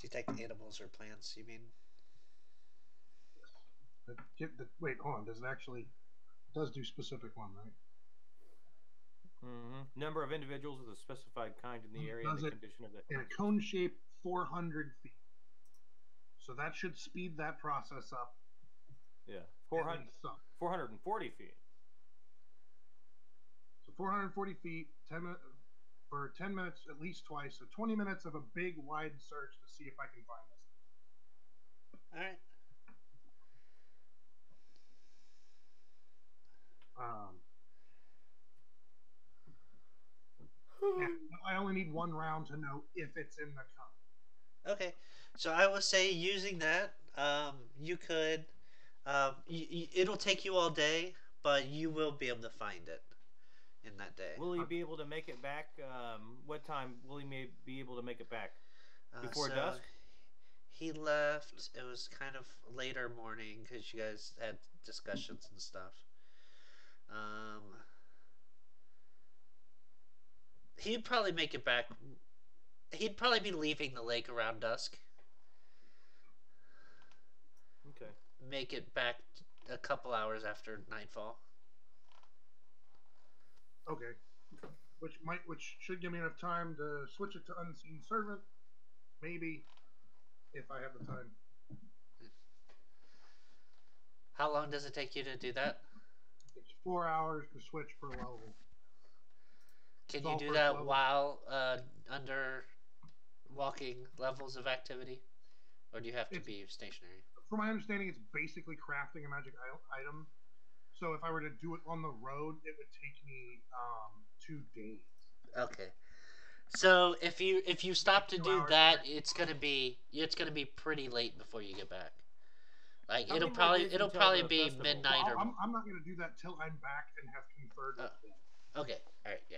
Detect animals or plants, you mean? Wait, hold on. Does it actually? It does do specific one, right? Mm-hmm. Number of individuals with a specified kind in the area and Does the it condition of the. in a cone shape 400 feet. So that should speed that process up. Yeah. At least some. 440 feet. So 440 feet, 10 minutes for 10 minutes at least twice. So 20 minutes of a big wide search to see if I can find this. All right. Um, and I only need one round to know if it's in the cone. Okay. So I will say using that, you could. It'll take you all day, but you will be able to find it in that day. Will he be able to make it back? What time will he be able to make it back? Before So dusk? he left. It was kind of later morning because you guys had discussions and stuff. Um, he'd probably make it back. He'd probably be leaving the lake around dusk. Okay. Make it back a couple hours after nightfall. Okay. Which should give me enough time to switch it to unseen servant. Maybe if I have the time. How long does it take you to do that? It's 4 hours to switch per level. Can It's you all do first that level. while under walking levels of activity? Or do you have to It's, be stationary? from my understanding, it's basically crafting a magic item. So if I were to do it on the road, it would take me 2 days. Okay. So if you stop Like to 2 do hours that, back. it's gonna be pretty late before you get back. Like How it'll many more probably days it'll until probably the be festival? midnight Well, or. I'm not going to do that till I'm back and have conferred Uh, with them. okay. All right. Yeah.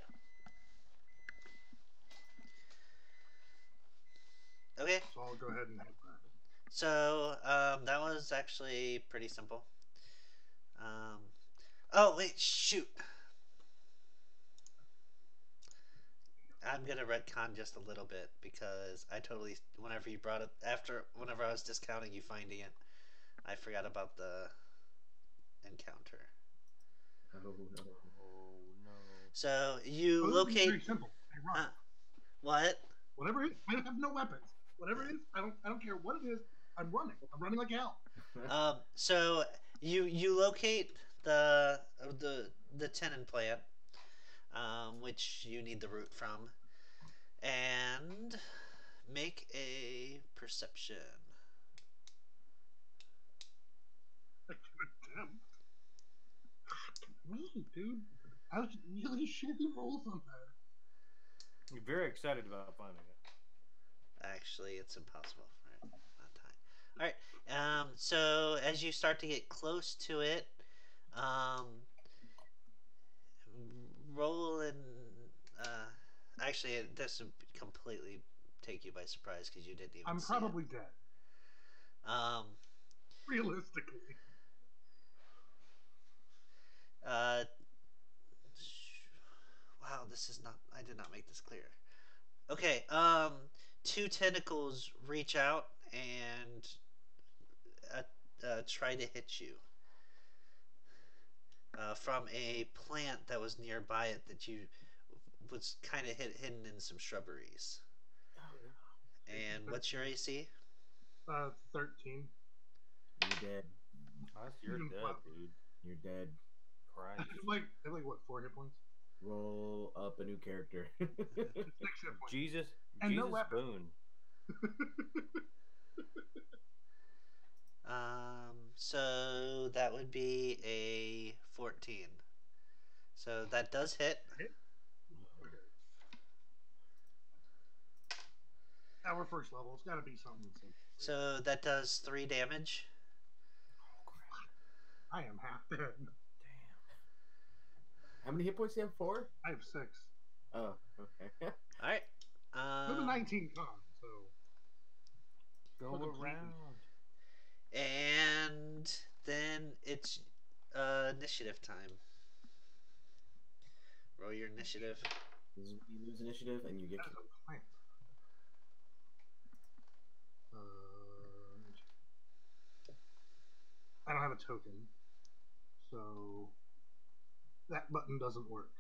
Okay. So I'll go ahead and head back. So that was actually pretty simple. Um, oh wait, shoot. I'm gonna retcon just a little bit because I totally whenever you brought it after whenever I was discounting you finding it, I forgot about the encounter. Oh no. Oh no. So you Oh, this is very locate simple. I run. what? Whatever it is, I have no weapons. Whatever it is, I don't care what it is. I'm running. I'm running like hell. So you locate the tenon plant, which you need the root from, and make a perception. I can attempt. Me, dude. I was really shitty rolls on that. You're very excited about finding it. Actually, it's impossible for that time. All right. So as you start to get close to it, um, roll and uh, actually this would completely take you by surprise because you didn't even I'm see it. probably dead. Um, Realistically. uh, wow, this is not. I did not make this clear. Okay. two tentacles reach out and try to hit you from a plant that was nearby it that you was kind of hidden in some shrubberies. And what's your AC? 13. You're dead. You're Even dead, flat. dude. You're dead. Christ. I have like what, 4 hit points? Roll up a new character. 6 hit points. Jesus. And no Jesus weapon. Boone. So that would be a 14. So that does hit. Hit? Okay. Our first level. It's got to be something simple. So that does 3 damage. I am half dead. Damn. How many hit points do you have? 4? I have 6. Oh, okay. All right. With a 19 con, so. Go For the plane. around. And then it's initiative time. Roll your initiative. You lose initiative and you get That is killed. a plan. I don't have a token, so that button doesn't work.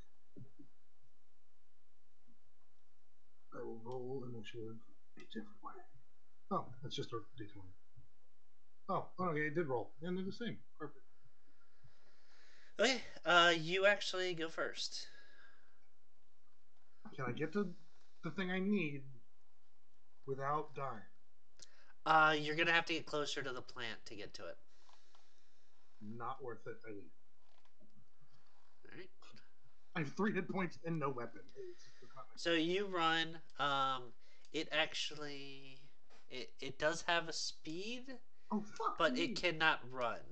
I will roll initiative a different way. Oh, that's just a d20. Oh, okay, it did roll, and they're the same. Perfect. Okay. You actually go first. Can I get to the thing I need without dying? You're gonna have to get closer to the plant to get to it. Not worth it. I leave. All right. I have 3 hit points and no weapon. It's not So you run. It actually, it does have a speed, oh fuck! but me. it cannot run.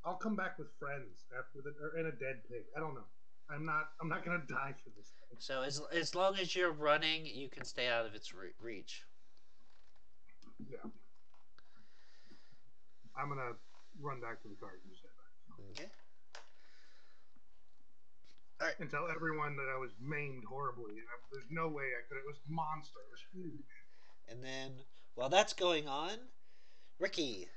I'll come back with friends after and a dead pig. I don't know. I'm not gonna die for this thing. So as long as you're running, you can stay out of its reach. Yeah. I'm gonna run back to the car and just head back. Okay. And tell everyone that I was maimed horribly. There's no way I could. It was a monster. It was huge. And then while that's going on, Ricky.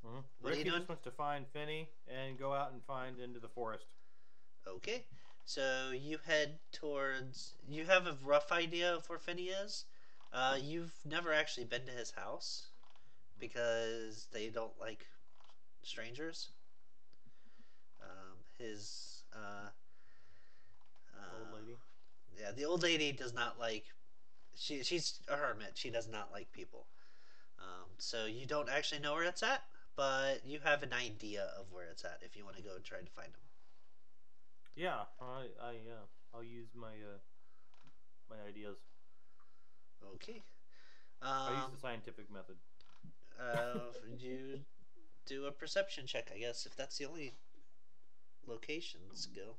Mm-hmm. What are you Ricky doing? just wants to find Finney and go out and find into the forest. Okay. So you head towards. You have a rough idea of where Finney is. You've never actually been to his house because they don't like strangers. His Old lady. yeah, the old lady does not like. She's a hermit. She does not like people. So you don't actually know where it's at, but you have an idea of where it's at if you want to go and try to find him. Yeah, I'll use my my ideas. Okay. I use the scientific method. You do a perception check, I guess, if that's the only locations go.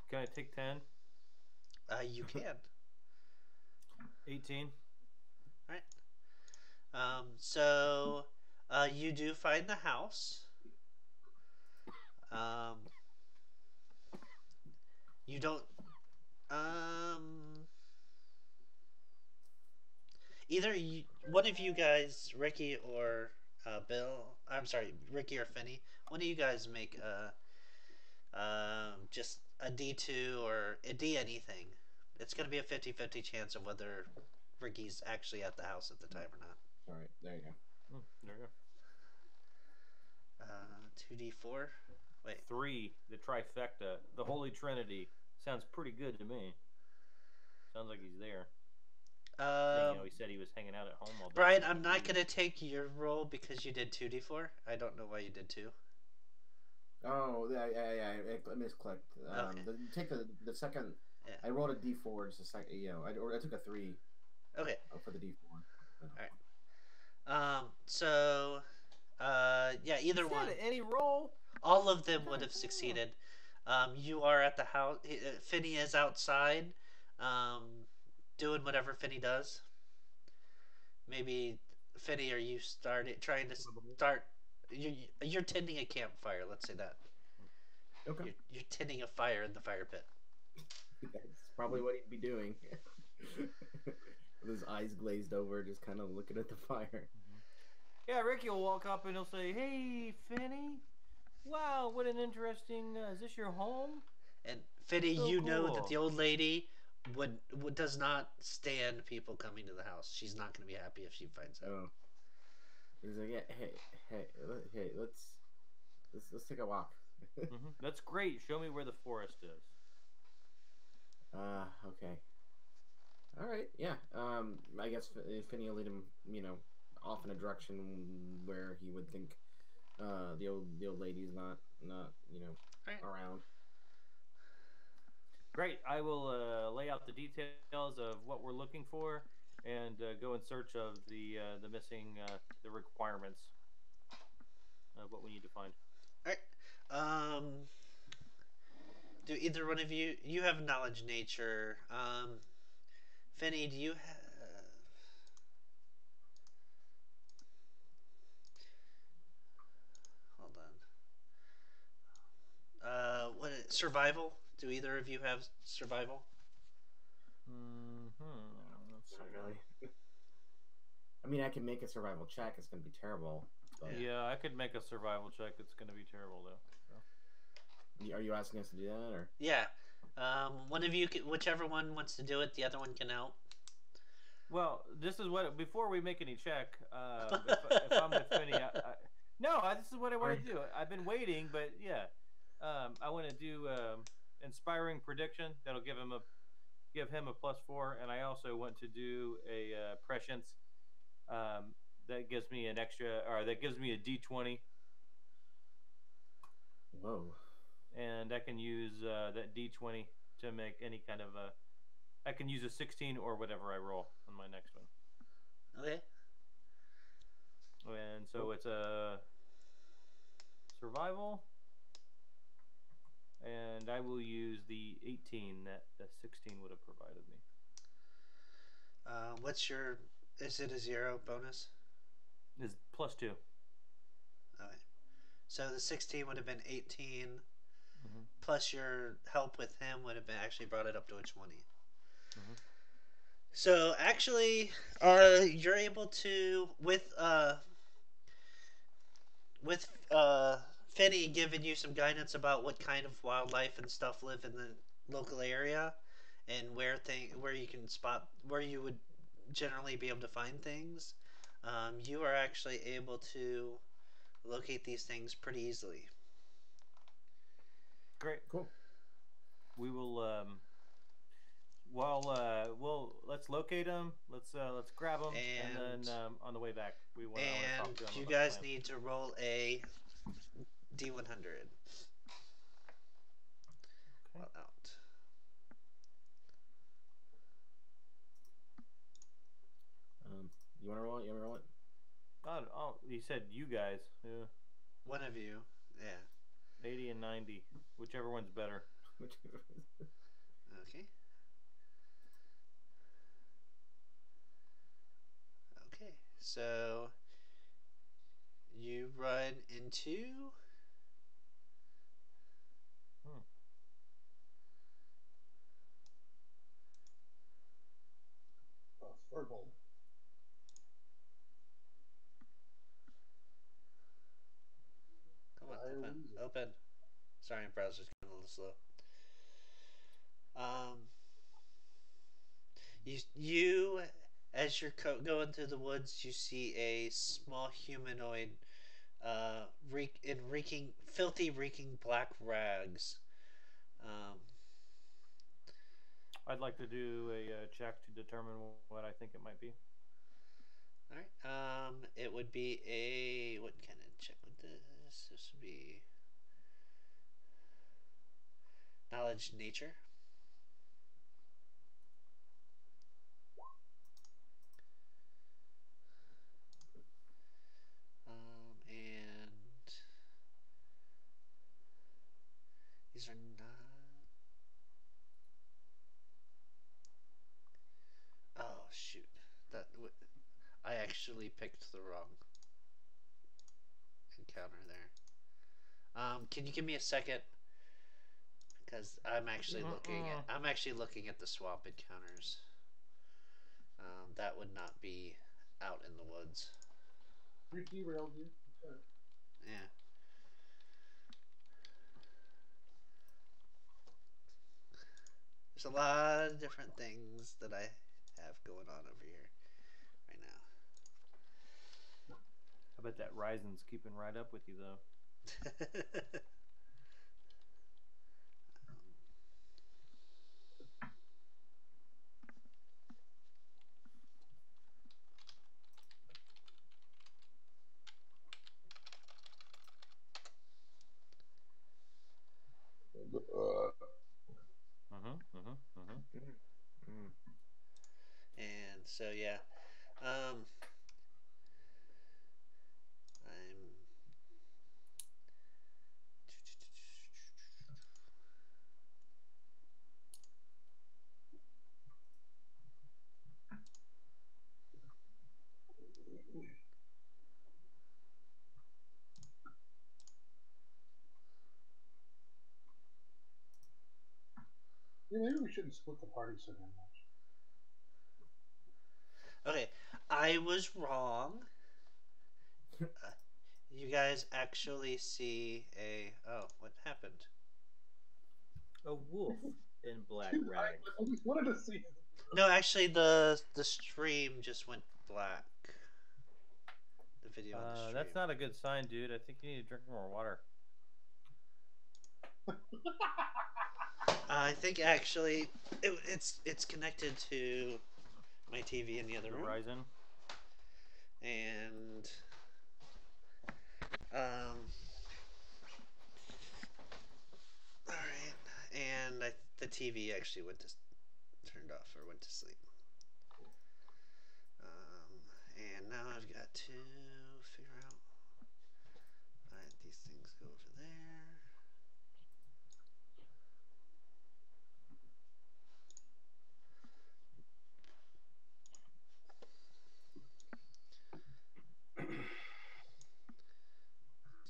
Can I take 10? You can. 18. So you do find the house. You don't. Either one of you guys, Ricky or Bill. I'm sorry, Ricky or Finney. One of you guys make just a D2 or a D anything. It's going to be a 50-50 chance of whether Ricky's actually at the house at the time or not. All right, there you go. There you go. 2D4. Wait. 3, the trifecta, the Holy Trinity. Sounds pretty good to me. Sounds like he's there. He said he was hanging out at home all day. Brian, I'm not going to take your roll because you did 2D4. I don't know why you did 2. Oh, yeah, I misclicked. Okay. Take the second. Yeah. I rolled a D4. Just a second. I took a 3. Okay. For the D4. Alright. Yeah, either one. Any roll? All of them would have succeeded. You are at the house. Finney is outside, doing whatever Finney does. Maybe Finney, are you trying to start? You're tending a campfire. Let's say that. Okay. You're tending a fire in the fire pit. That's probably what he'd be doing. With his eyes glazed over, just kind of looking at the fire. Yeah, Ricky will walk up and he'll say, "Hey, Finny. Wow, what an interesting. Is this your home? And Fiddy, So you know that cool." the old lady would does not stand people coming to the house. She's not going to be happy if she finds out. Oh, he's like, yeah, hey, let's take a walk. That's great. Show me where the forest is. Okay. All right, yeah. I guess Finney will lead him, off in a direction where he would think the old lady's not All right. around. Great. I will lay out the details of what we're looking for and go in search of the missing the requirements of what we need to find. All right. Do either one of you have knowledge nature? Finny, do you have? Hold on. What survival? Do either of you have survival? Let's Not see. really. I mean, I can make a survival check. It's gonna be terrible. But Yeah, I could make a survival check. It's going to be terrible though. So. are you asking us to do that or? Yeah. One of you, whichever one wants to do it, the other one can help. Well, this is what before we make any check. If I'm with Finny, this is what I want to do. I've been waiting, but yeah, I want to do inspiring prediction. That'll give him a +4, and I also want to do a prescience. That gives me an extra, or that gives me a D20, Whoa. and I can use that D20 to make any kind of a. I can use a 16 or whatever I roll on my next one. Okay. And so it's a survival, and I will use the 18 that the 16 would have provided me. What's your? Is it a 0 bonus? Is +2. Okay. So the 16 would have been 18, Mm-hmm. plus your help with him would have been actually brought it up to a 20. Mm-hmm. So actually, you're able to with Finney giving you some guidance about what kind of wildlife and stuff live in the local area, and where you can spot where you would generally be able to find things. You are actually able to locate these things pretty easily. Great. Cool. We will. Let's locate them. Let's grab them, and then on the way back, I want to talk to them. You about guys the plan. need to roll a D100. Okay. Out. You want to roll it? You want to roll it? Oh, you said you guys. Yeah. One of you, yeah. 80 and 90, whichever one's better. Okay. Okay, so you run into. Furball. Come on, open. Sorry, browser's getting a little slow. You as you're going through the woods, you see a small humanoid, filthy, reeking black rags. Um, I'd like to do a check to determine what I think it might be. all right. It would be a what kind of check would this? This would be knowledge nature. And these are not. Oh shoot! I actually picked the wrong encounter there. Can you give me a second? because I'm actually looking at the swap encounters. That would not be out in the woods. We derailed you. Yeah. There's a lot of different things that I have going on over here right now. I bet that Ryzen's keeping right up with you though. And so yeah, I'm. Yeah, maybe we shouldn't split the party so damn much. Okay, I was wrong. You guys actually see a. Oh, what happened? A wolf in black I rags. just wanted to see. No, actually, the stream just went black. The video on the stream. That's not a good sign, dude. I think you need to drink more water. I think actually it's connected to my TV in the other room. Ryzen. And all right, and the TV actually turned off or went to sleep. And now I've got to figure out. All right, these things go over there.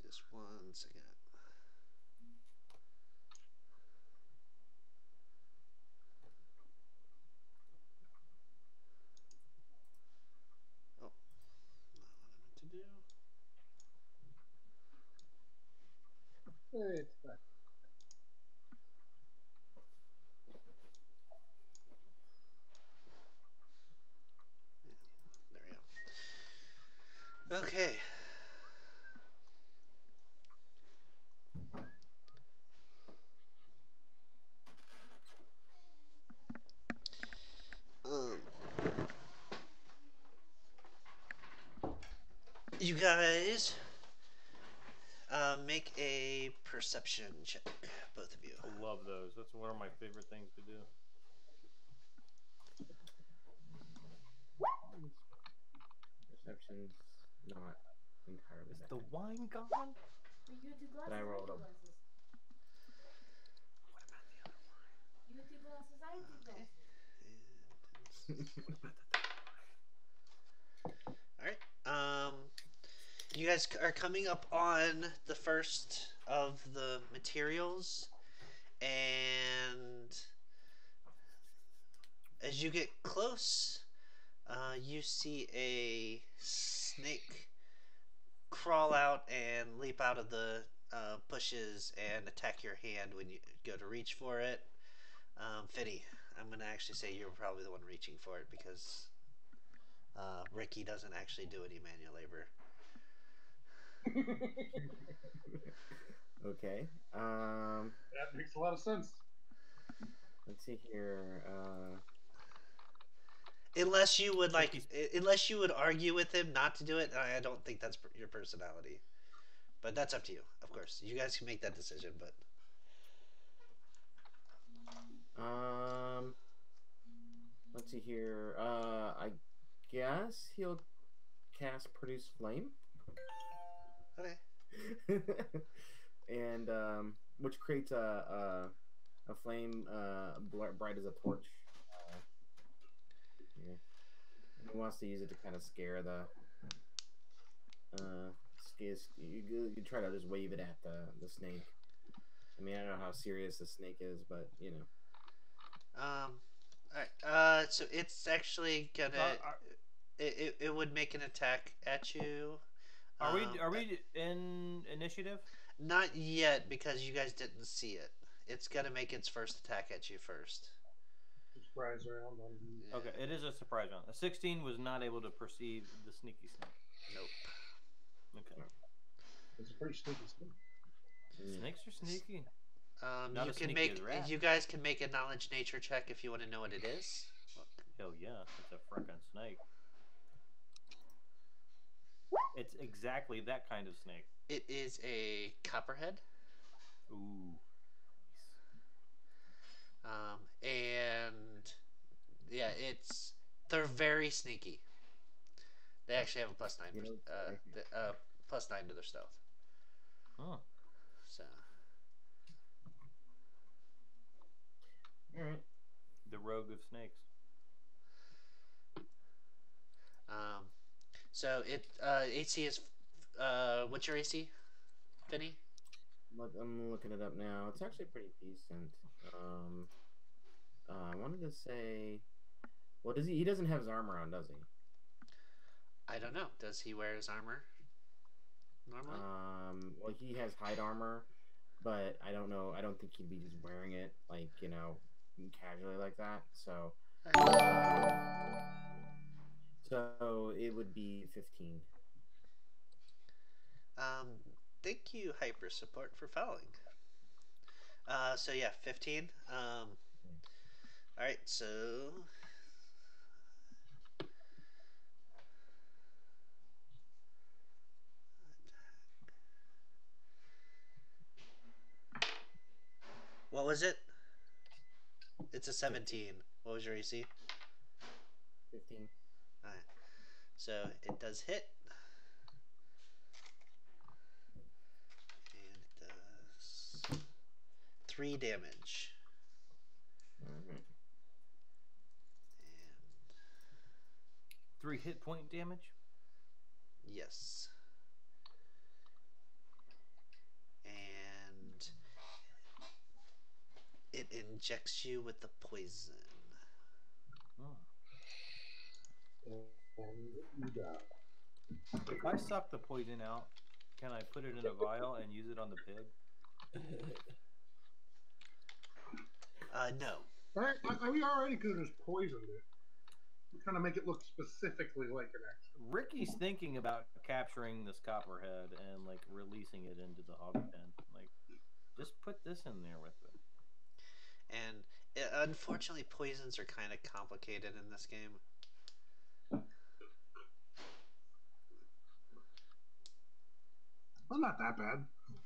Just 1 second. Oh, not what I meant to do. Hey, it's back. There we go. Okay. You guys make a perception check, both of you. I love those. That's one of my favorite things to do. Perception's not entirely Is bad. the wine gone? You two glasses. But I rolled two a- glasses. What about the other wine? You two glasses. I two glasses. All right. You guys are coming up on the first of the materials, and as you get close, you see a snake crawl out and leap out of the bushes and attack your hand when you go to reach for it. Fitty, I'm going to actually say you're probably the one reaching for it because Ricky doesn't actually do any manual labor. Okay. That makes a lot of sense. Let's see here. Unless you would argue with him not to do it, I don't think that's your personality. But that's up to you, of course. You guys can make that decision, but let's see here. I guess he'll cast Produce Flame. okay. And which creates a flame bright as a torch. Yeah. And he wants to use it to kind of scare the you try to just wave it at the snake. I mean, I don't know how serious the snake is, but you know. All right. So it's actually gonna. Are, It would make an attack at you. are we Um, are uh, we in initiative? Not yet because you guys didn't see it. It's gonna make its first attack at you first. Surprise around on Okay, it is a surprise round. A 16 was not able to perceive the sneaky snake. Nope. Okay. It's a pretty sneaky snake. Mm. Snakes are sneaky. Not You as can sneaky make. as rats. You guys can make a knowledge nature check if you want to know what it is. Hell yeah, it's a frickin' snake. It's exactly that kind of snake. It is a copperhead. Ooh. And yeah, they're very sneaky. They actually have a plus 9. You know, Plus 9 to their stealth. Huh. So all right. The rogue of snakes. um, so it AC is what's your AC, Vinny? Look, I'm looking it up now. It's actually pretty decent. I wanted to say, well, does he? He doesn't have his armor on, does he? I don't know. Does he wear his armor normally? Well, he has hide armor, but I don't know. I don't think he'd be just wearing it like casually like that. So, so it would be 15. Thank you, Hyper Support, for following. So yeah, 15. All right. So what was it? It's a 17. What was your AC? 15. All right. So it does hit. And it does 3 damage. All right. And 3 hit point damage. yes. And it injects you with the poison. And you die. If I suck the poison out, can I put it in a vial and use it on the pig? No. We already could have just poisoned it. Kind of make it look specifically like an X. Ricky's thinking about capturing this copperhead and like releasing it into the hog pen. Like, just put this in there with it. And unfortunately, poisons are kind of complicated in this game. Well, not that bad.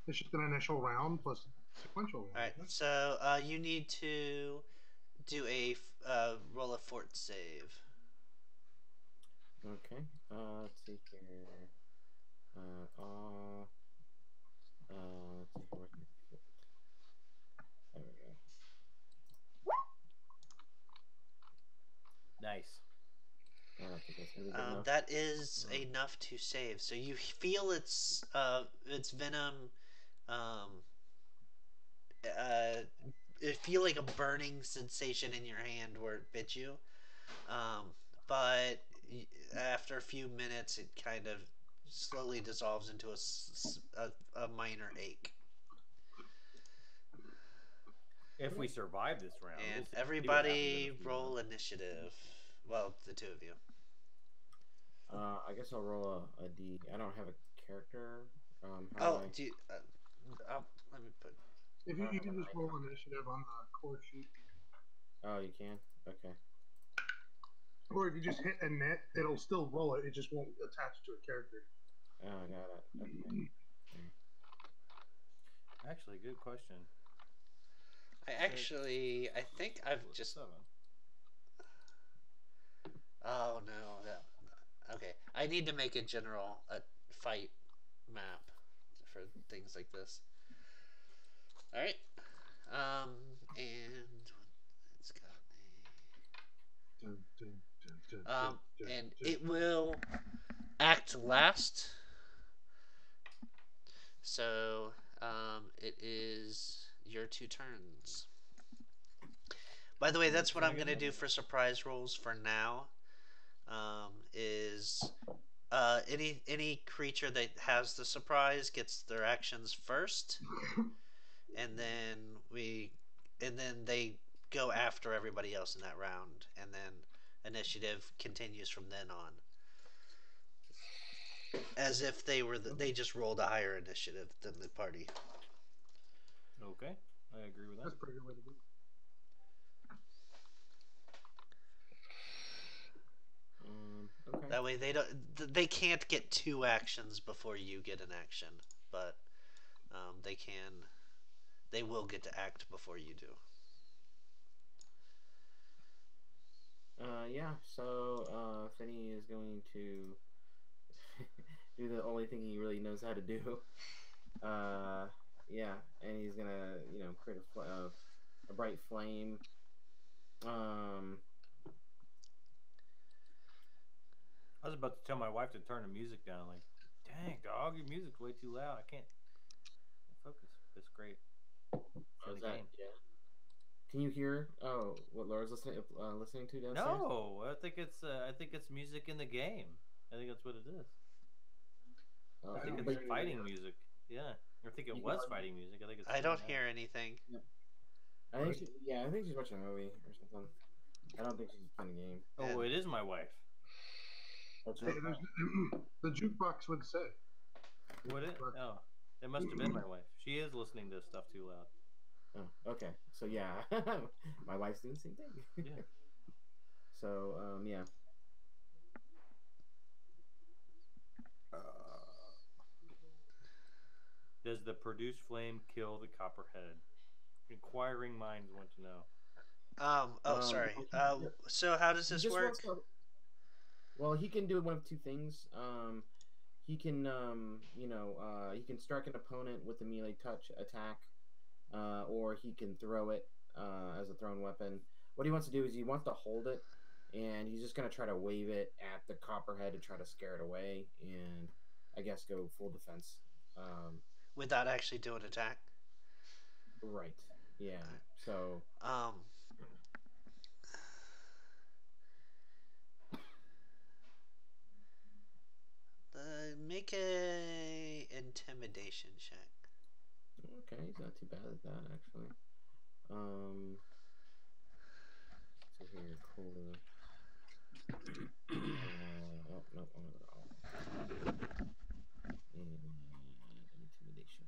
It's just an initial round plus sequential round. All right, so you need to do a roll a fort save. Okay. Let's see here. Let's see here. There we go. Nice. I don't think that's gonna be good enough. That is enough to save. So you feel its venom. It feel like a burning sensation in your hand where it bit you, but after a few minutes, it kind of slowly dissolves into a minor ache. If we survive this round, And we'll see what everybody happens in a few roll rounds. initiative. Well, the two of you. I guess I'll roll a D. I don't have a character. Oh, do you, let me put. If you can just roll initiative on the core sheet, Oh, you can. Okay. or if you just hit a net, it'll still roll it. It just won't attach to a character. Oh, I got it. Okay. Actually, good question. I think I've just. 7. Oh no. Okay, I need to make a general fight map for things like this. All right. And it's got and it will act last. So it is your two turns. By the way, that's what Can I I'm get gonna do another? for surprise rolls for now. Is any creature that has the surprise gets their actions first, and then we and then they go after everybody else in that round, and then initiative continues from then on, as if they just rolled a higher initiative than the party. Okay, I agree with that. That's a pretty good way to do it. Okay. That way they can't get two actions before you get an action, but they will get to act before you do. Yeah. So Finny is going to do the only thing he really knows how to do. Uh, yeah, and he's gonna create a bright flame. Um, I was about to tell my wife to turn the music down. Like, dang dog, your music's way too loud. I can't focus. It's great. It's in how's the that? game. Yeah. Can you hear? Oh, what Laura's listening to downstairs? No, I think it's music in the game. I think that's what it is. Oh, I think don't it's hear anything fighting either. music. Yeah, I think it You was can- fighting music. I think it's. I don't turned down. hear anything. I think I think she's watching a movie or something. I don't think she's playing a game. Oh, it is my wife. That's Hey, your the jukebox would say. Would it? Oh, it must have been my wife. She is listening to stuff too loud. Oh, okay. So yeah, my wife's doing the same thing. Yeah. So yeah. Does the produced flame kill the copperhead? Inquiring minds want to know. Sorry. So how does He this just work? wants to. Well, he can do one of two things. He can he can strike an opponent with a melee touch attack, or he can throw it as a thrown weapon. What he wants to do is he wants to hold it, and he's just gonna try to wave it at the copperhead to try to scare it away, and I guess go full defense. Without actually doing attack? Right. Yeah. So Um, make a intimidation check. okay, he's not too bad at that actually. So here, cool. Oh no, and intimidation.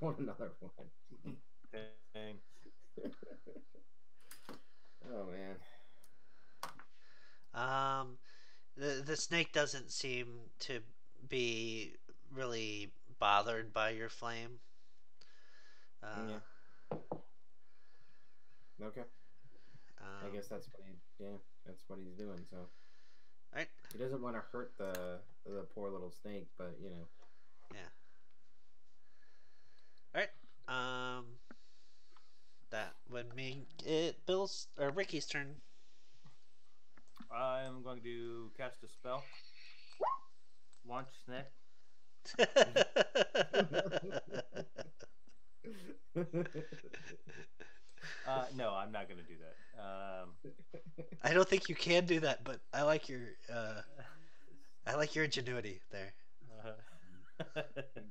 Want another one? Dang. Oh man. The snake doesn't seem to be really bothered by your flame. Yeah. Okay. I guess that's what that's what he's doing. So Right. he doesn't want to hurt the poor little snake, but Yeah. All right. That would make it Bill's or Ricky's turn. I'm going to cast a spell. Launch snake. No, I'm not going to do that. I don't think you can do that, but I like your ingenuity there.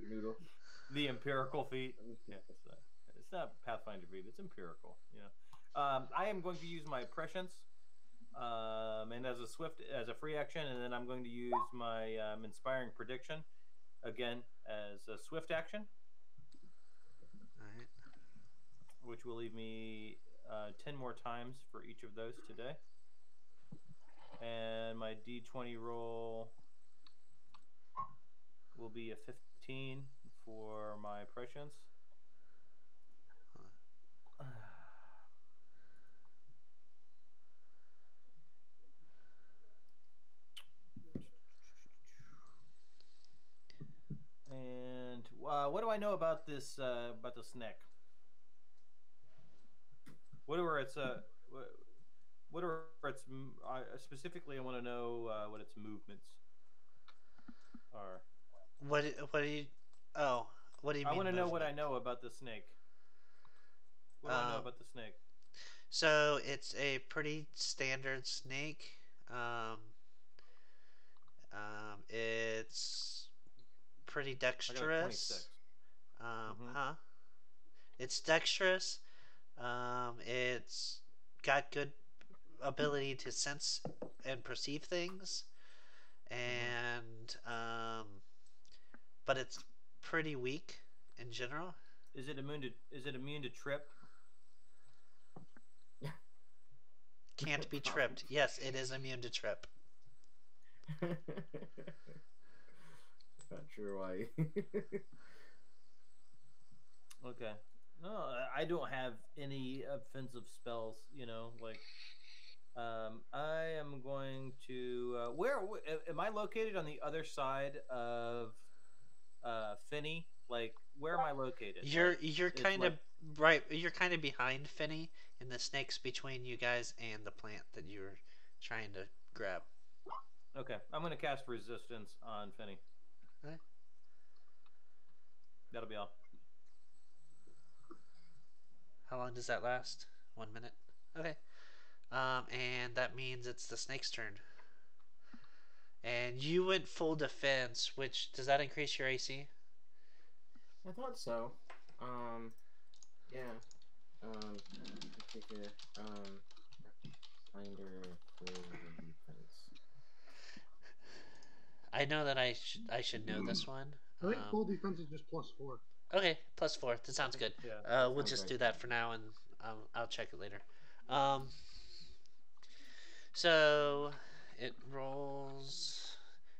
Noodle. The empirical feat. Yeah, it's not Pathfinder feat. It's empirical. I am going to use my prescience, and as a free action, and then I'm going to use my inspiring prediction again as a swift action, All right. which will leave me 10 more times for each of those today. And my D20 roll will be a 15 for my prescience. And what do I know about this about the snake? What are its specifically? I want to know what its movements are. What do you Oh, what do you I mean want to know what I movement? know about the snake. What do I know Um, about the snake? so it's a pretty standard snake. Um, it's pretty I got a 26. dexterous. Mm-hmm. Huh? It's dexterous. It's got good ability to sense and perceive things, Mm-hmm. and but it's pretty weak in general. Is it immune to trip? Can't be Probably. tripped. Yes, it is immune to trip. Not sure why. Okay. No, I don't have any offensive spells. You know, like I am going to am I located on the other side of Finney? Like, where am I located? You're Like, you're it's kind of like right. You're kind of behind Finney, and the snake's between you guys and the plant that you're trying to grab. okay. I'm gonna cast resistance on Finney. Okay. That'll be all. How long does that last? 1 minute. Okay. And that means it's the snake's turn. And you went full defense, which does that increase your AC? I thought so. Yeah. Let's see here. Finder full defense. I know that I should know this one. I think full defense is just +4. Okay, +4. That sounds good. Yeah. We'll Sounds just right. do that for now, and I'll check it later. Um, so it rolls,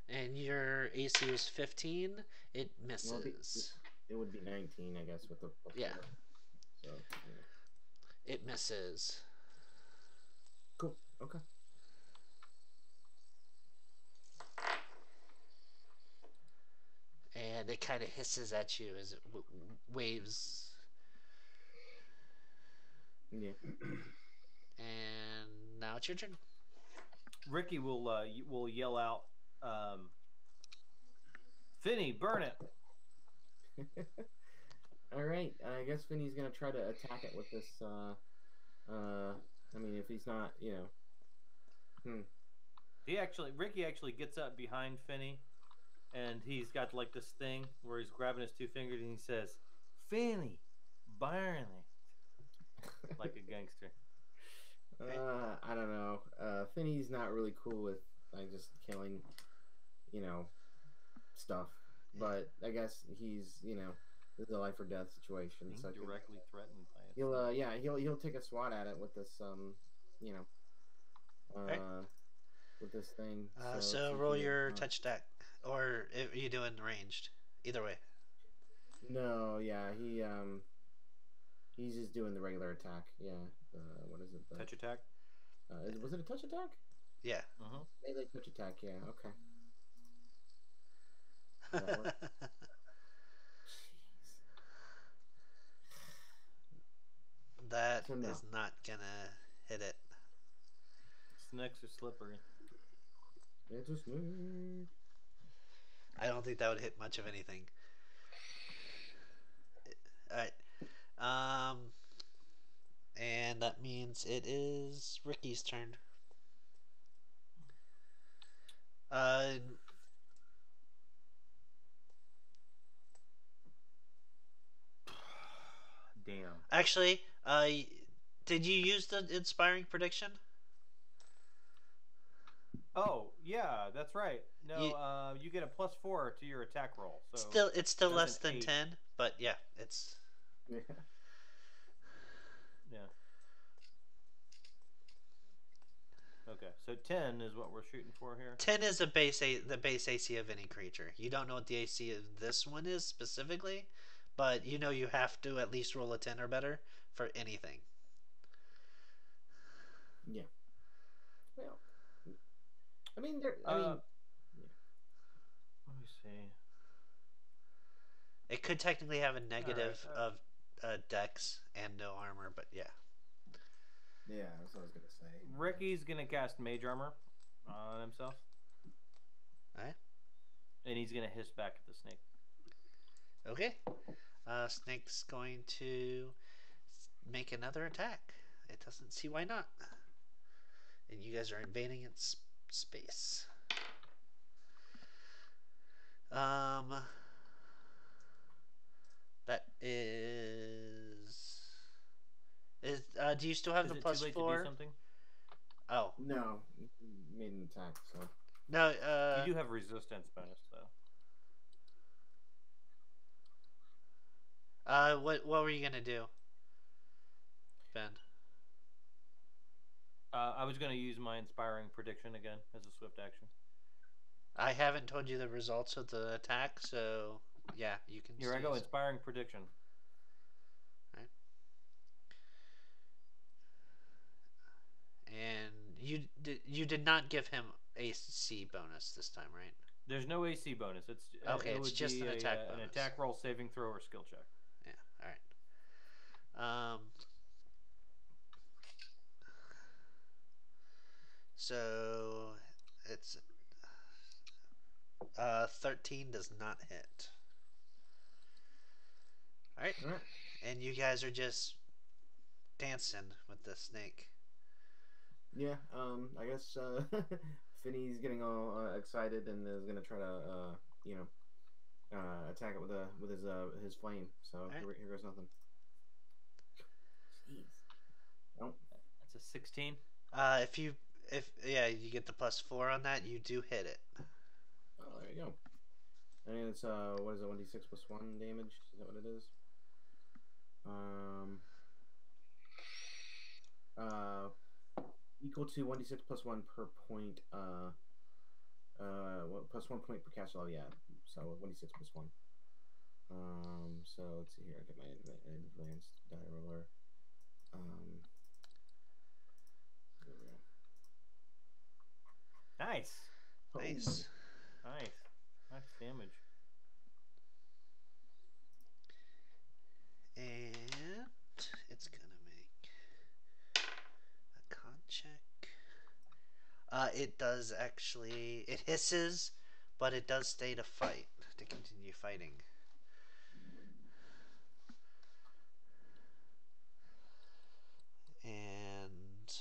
and your AC is 15. It Well, misses. it would be 19, I guess, with the Yeah, +4. So, yeah. it misses. Cool. Okay. And it kind of hisses at you as it waves. Yeah. And now it's your turn. Ricky will yell out, "Finney, burn it!" All right. I guess Vinny's gonna try to attack it with this. I mean, if he's not, Ricky actually gets up behind Finney, and he's got like this thing where he's grabbing his two fingers and he says, "Finney, burn it," like a gangster. I don't know. Finney's not really cool with like just killing, stuff. But I guess he's, this is a life or death situation. Being So I think directly threatened by it. he'll take a swat at it with this you know Right. with this thing. So see if roll he, your touch attack, or are you doing ranged? Either way. No, yeah, he's just doing the regular attack. Yeah, what is it? Touch attack. Was it a touch attack? Yeah. Uh-huh. Melee touch attack. Yeah. Okay. That work? Jeez. That So no. is not gonna hit it. Snakes are slippery. It's a snake. I don't think that would hit much of anything. Alright. And that means it is Ricky's turn. Uh, Damn. actually, did you use the inspiring prediction? Oh yeah, that's right. No, You- you get a +4 to your attack roll. So It's still that's less an than 8. 10, but yeah, it's Yeah. Yeah. Okay, so 10 is what we're shooting for here. 10 is the base AC of any creature. You don't know what the AC of this one is specifically, but you know you have to at least roll a 10 or better for anything. Yeah. Well, I mean, Let me see. It could technically have a negative Alright, of dex and no armor, but yeah. yeah, that's what I was gonna say. Ricky's gonna cast Mage Armor on himself, Alright. and he's gonna hiss back at the snake. Okay. Snake's going to make another attack. It doesn't see why not. And you guys are invading its space. That is. Do you still have Is the it too plus late to do 4? something? Oh No, he made an attack. So no. You do have resistance bonus though. What were you gonna do, Ben? I was going to use my inspiring prediction again as a swift action. I haven't told you the results of the attack, so yeah, you can. Here I go, inspiring prediction. Right. And you did not give him AC bonus this time, right? There's no AC bonus. Okay, it it's would just be an attack an bonus. attack roll, saving throw, or skill check. Yeah. All right. So it's 13 does not hit. All right. all right. And you guys are just dancing with the snake. Yeah. I guess Finney's getting all excited and is gonna try to you know attack it with his flame. So right. here goes nothing. Jeez. Oh. That's a 16. If you get the plus 4 on that, you do hit it. Oh, there you go. And it's what is it? 1d6 plus 1 damage. Is that what it is? Equal to 1d6 plus 1 per point. Plus 1 point per cast level. Yeah. So 1d6 plus 1. So let's see here. I get my advanced die roller. There we go. Nice. Nice. Nice damage. And it's gonna make a con check. It does actually. It hisses, but it does stay to fight to continue fighting. And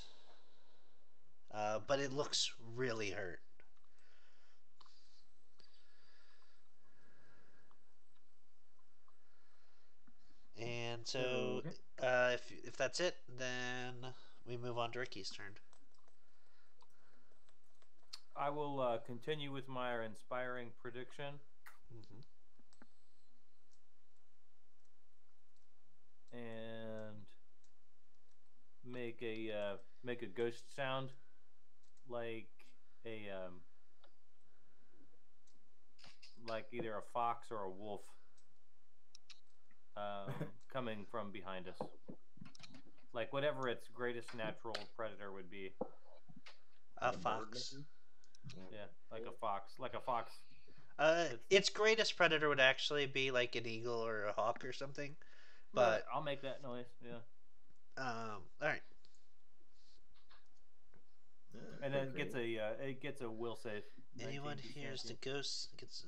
but it looks really hurt. And so, Okay. if that's it, then we move on to Ricky's turn. I will continue with my inspiring prediction. Mm-hmm. And make a ghost sound like like either a fox or a wolf coming from behind us, like whatever its greatest natural predator would be. A fox. Yeah, like a fox. Its greatest predator would actually be like an eagle or a hawk or something. But I'll make that noise. Yeah. All right. And then it gets a will save. Anyone 19 hears the DC. ghost gets.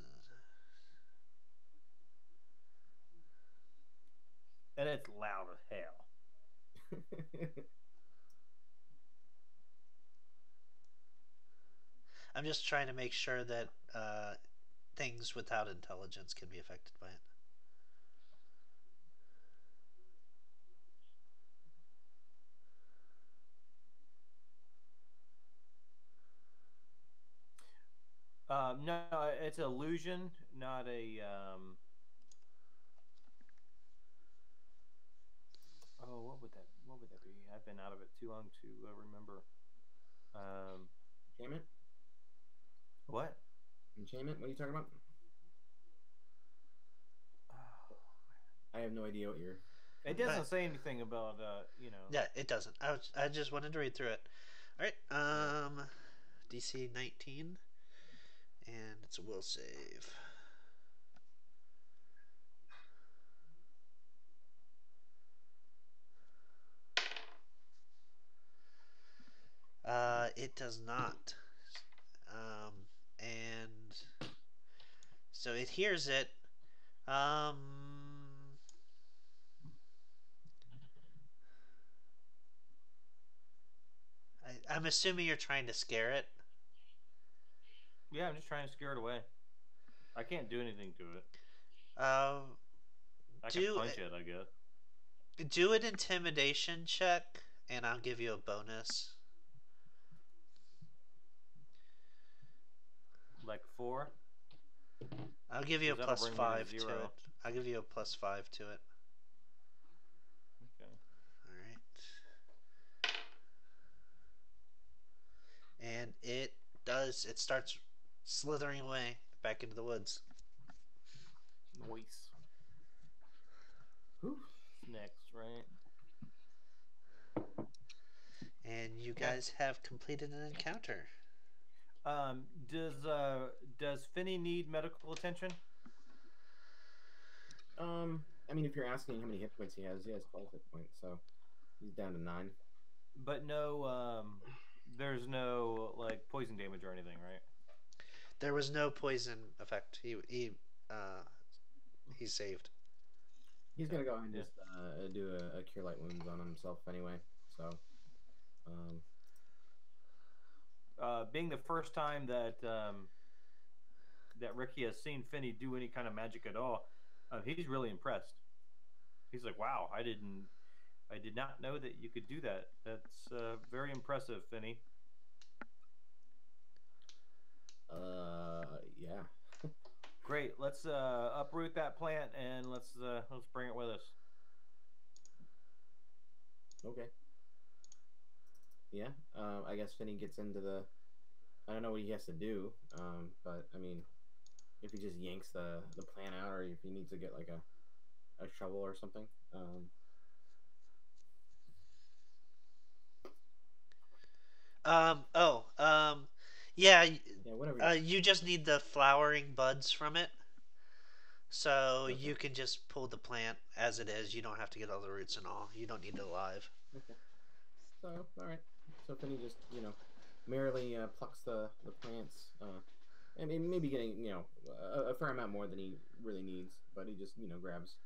And it's loud as hell. I'm just trying to make sure that things without intelligence can be affected by it. No, it's illusion, not a. Oh, what would that be? I've been out of it too long to remember. Enchantment? What? Enchantment? What are you talking about? I have no idea what you're. It doesn't say anything about Yeah, it doesn't. I just wanted to read through it. All right. DC 19, and it's a will save. It does not. And so it hears it. I'm assuming you're trying to scare it. Yeah, I'm just trying to scare it away. I can't do anything to it. Uh, I can do punch it, I guess. do an intimidation check, and I'll give you a bonus. Like 4, I'll give you a because that'll plus bring me to 5 to it. 0. I'll give you a plus 5 to it. Okay. All right. And it does. It starts slithering away back into the woods. Noise. Whew. Next, right? And you Okay. guys have completed an encounter. Does Finney need medical attention? I mean, if you're asking how many hit points he has 12 hit points, so he's down to 9. But no, there's no like poison damage or anything, right? There was no poison effect. Uh, he saved. He's Okay. gonna go ahead and Yeah. just do a cure light wounds on himself anyway. So, um, Being the first time that that Ricky has seen Finney do any kind of magic at all, he's really impressed. He's like, "Wow, I did not know that you could do that. That's very impressive, Finney." yeah. Great. Let's uproot that plant and let's bring it with us. Okay. Yeah. I guess Finney gets into the. I don't know what he has to do. But I mean, if he just yanks the plant out, or if he needs to get like a shovel or something. Oh. Yeah. Yeah. Whatever. You just need the flowering buds from it. So Okay. you can just pull the plant as it is. You don't have to get all the roots and all. You don't need it alive. Okay. So all right. So Finney just merrily plucks the plants. I mean, maybe getting a fair amount more than he really needs, but he just grabs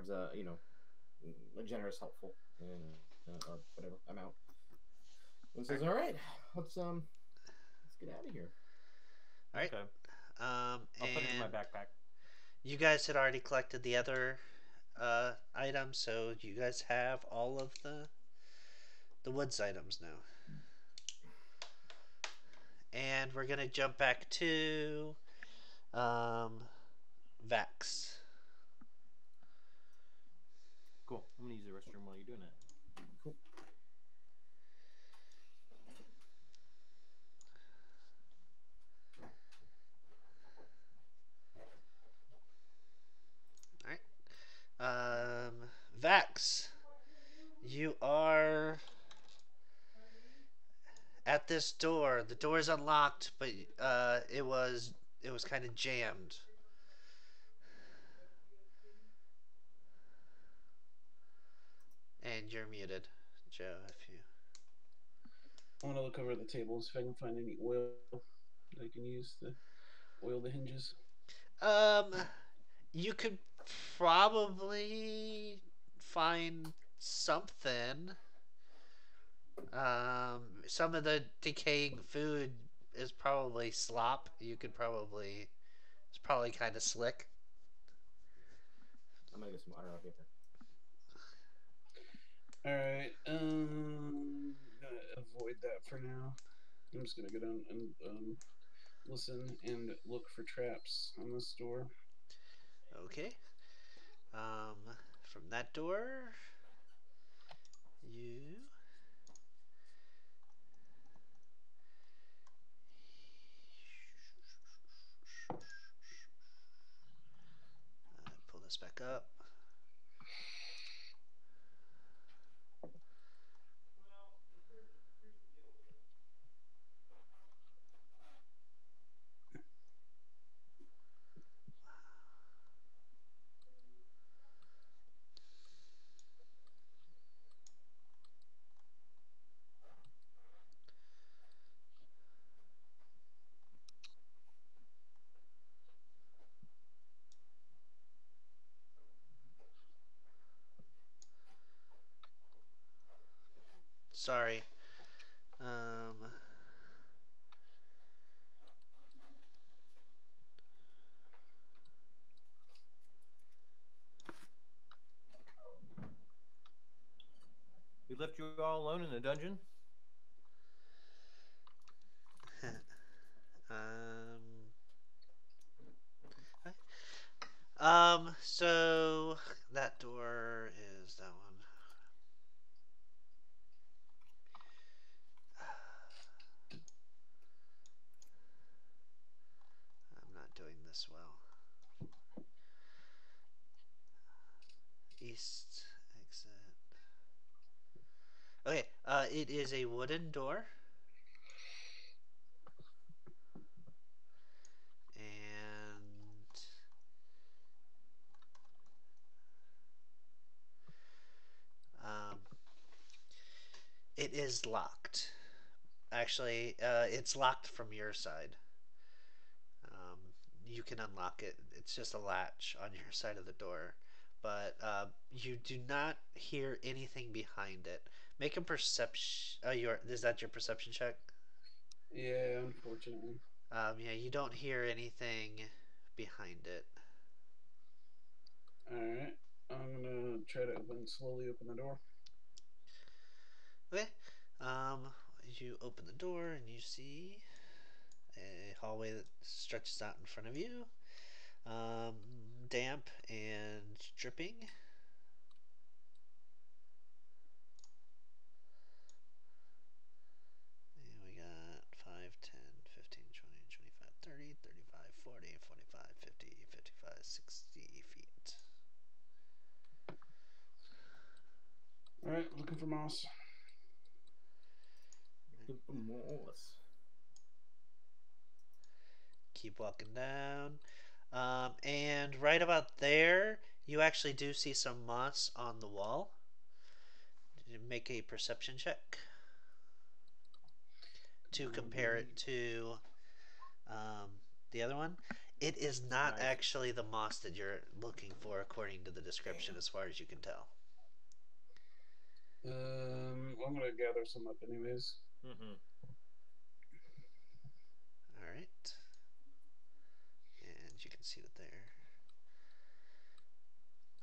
a generous helpful or whatever amount and says, "All right, let's get out of here." All right. Okay. I'll put it in my And backpack. you guys had already collected the other items, so you guys have all of the woods items now. And we're gonna jump back to Vax. Cool. I'm gonna use the restroom while you're doing that. Cool. All right. Vax, you are at this door. The door is unlocked, but it was kind of jammed. And you're muted, Joe. If you I want to look over the tables if I can find any oil that I can use to oil the hinges. um, you could probably find something. Some of the decaying food is probably slop. You could probably it's probably kind of slick. I'm gonna get some water. I'll get there. All right. Gonna avoid that for now. I'm just gonna go down and listen and look for traps on this door. Okay. From that door, you pull this back up. Sorry. Um, We left you all alone in the dungeon. um, so that door is that one. I'm not doing this well. East exit. Okay, it is a wooden door. And um, it is locked. Actually, it's locked from your side. Um, you can unlock it. It's just a latch on your side of the door, but you do not hear anything behind it. Make a perception. Your is that your perception check? Yeah, unfortunately. Yeah, you don't hear anything behind it. All right. I'm gonna try to slowly open the door. Okay. You open the door and you see a hallway that stretches out in front of you. Um, Damp and dripping. And we got 5, 10, 15, 20, 25, 30, 35, 40, 45, 50, 55, 60 feet. All right, looking for moss. Looking for moss. Keep walking down. And right about there, you actually do see some moss on the wall. Make a perception check to compare it to um, the other one. It is not Nice. actually the moss that you're looking for, according to the description, as far as you can tell. I'm gonna gather some up anyways. Mm-hmm. All right. And you can see it there.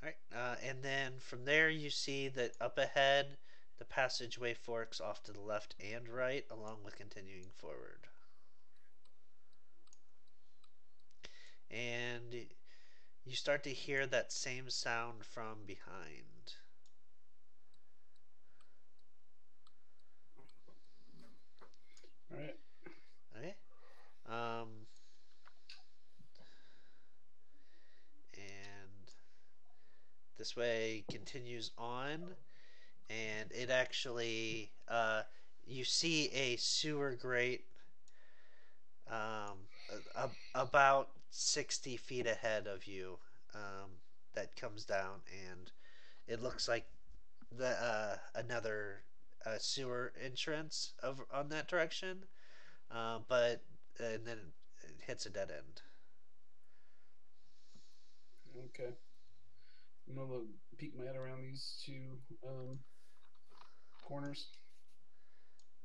All right. And then from there, you see that up ahead, the passageway forks off to the left and right, along with continuing forward. And you start to hear that same sound from behind. All right. Okay. And this way continues on, and it actually you see a sewer grate about 60 feet ahead of you that comes down, and it looks like the another sewer entrance over on that direction, but and then it hits a dead end. Okay. I'm gonna peek my head around these two corners.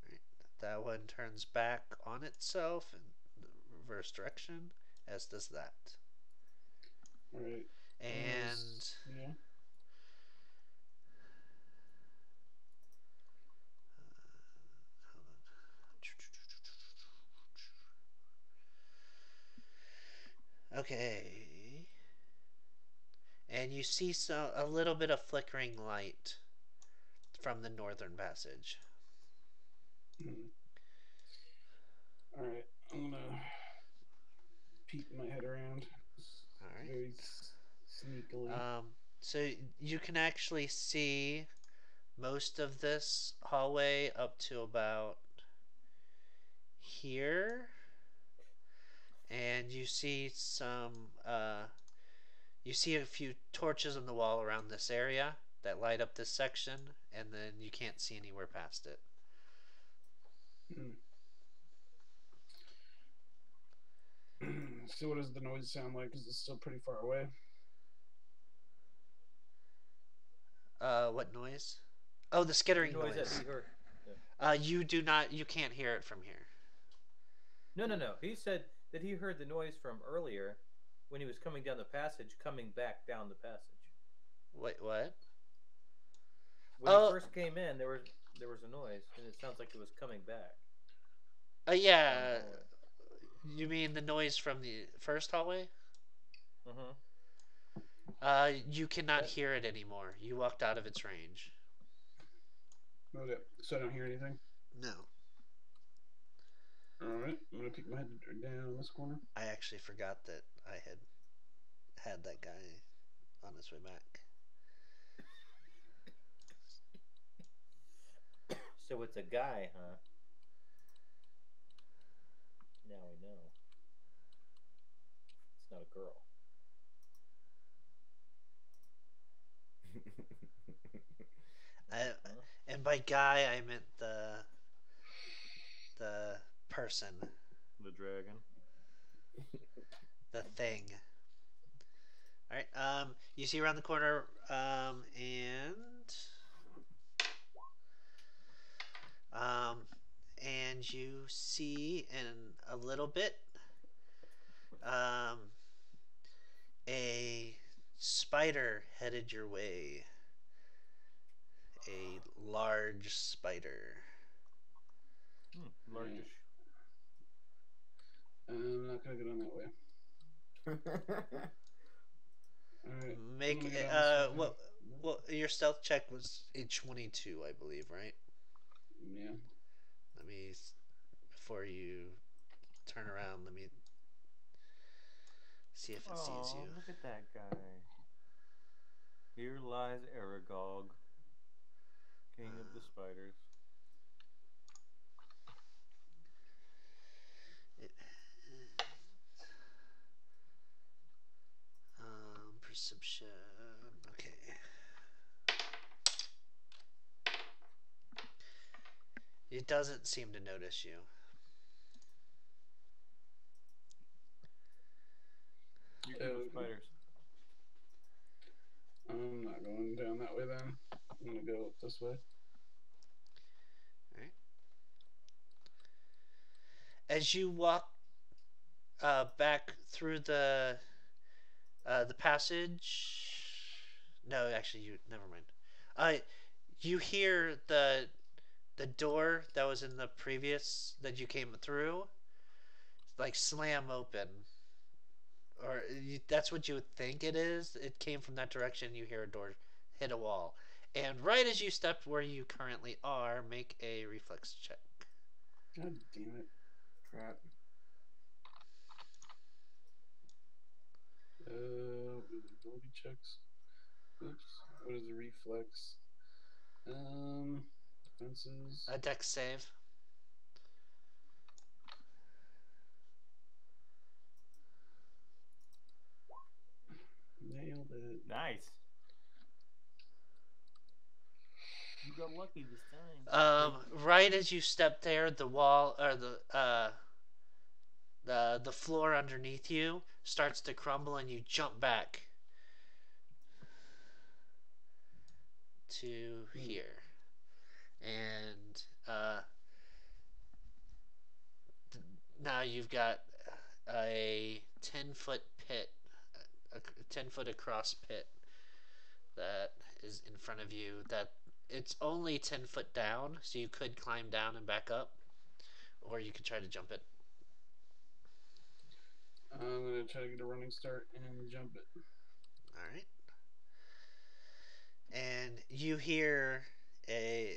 Right. That one turns back on itself in the reverse direction, as does that. All right. And Yeah. okay, and you see a little bit of flickering light from the northern passage. Hmm. All right. I'm gonna peek my head around All very right. sneakily. So you can actually see most of this hallway up to about here, and you see you see a few torches on the wall around this area that light up this section, and then you can't see anywhere past it. So what does the noise sound like? Is it still pretty far away? What noise? Oh, the skittering Noise that noise. we heard. You do not. You can't hear it from here. No, no, no. He said that he heard the noise from earlier when he was coming down the passage, coming back down the passage. Wait, what? When he Oh, first came in, there was a noise, and it sounds like it was coming back down the yeah. hallway. You mean the noise from the first hallway? Mm-hmm. You cannot hear it anymore. You walked out of its range. Okay, so I don't hear anything. No, All right, I'm gonna peek my head down in this corner. I actually forgot that I had that guy on his way back. So it's a guy, huh? Now we know. It's not a girl. I, Huh? and by guy, I meant the person, The dragon. the thing. All right. You see around the corner, um, and you see in a little bit, um, a spider headed your way. A large spider. Largish. I'm not gonna go down that way. All right, I'm Make gonna go down this way. what your stealth check was a 22, I believe, right? Yeah. Let me before you turn around, let me see if it sees Oh, you. look at that guy. Here lies Aragog, king of the spiders. It, perception. Okay. It doesn't seem to notice you. You're good with spiders. I'm not going down that way then. I'm gonna go up this way. All right. As you walk back through the passage. No, actually, you never mind. You hear the door that was in the previous that you came through, like slam open, or that's what you would think it is. It came from that direction. You hear a door hit a wall, and right as you step where you currently are, make a reflex check. God damn it. Crap. Ability checks. Oops. What is the reflex? Defenses. A dex save. Nailed it. Nice. You got lucky this time. Right as you step there, the wall or the floor underneath you starts to crumble, and you jump back to here, and now you've got a 10-foot pit, a 10-foot across pit that is in front of you. That it's only 10 foot down, so you could climb down and back up, or you could try to jump it. I'm gonna try to get a running start and jump it. All right. And you hear a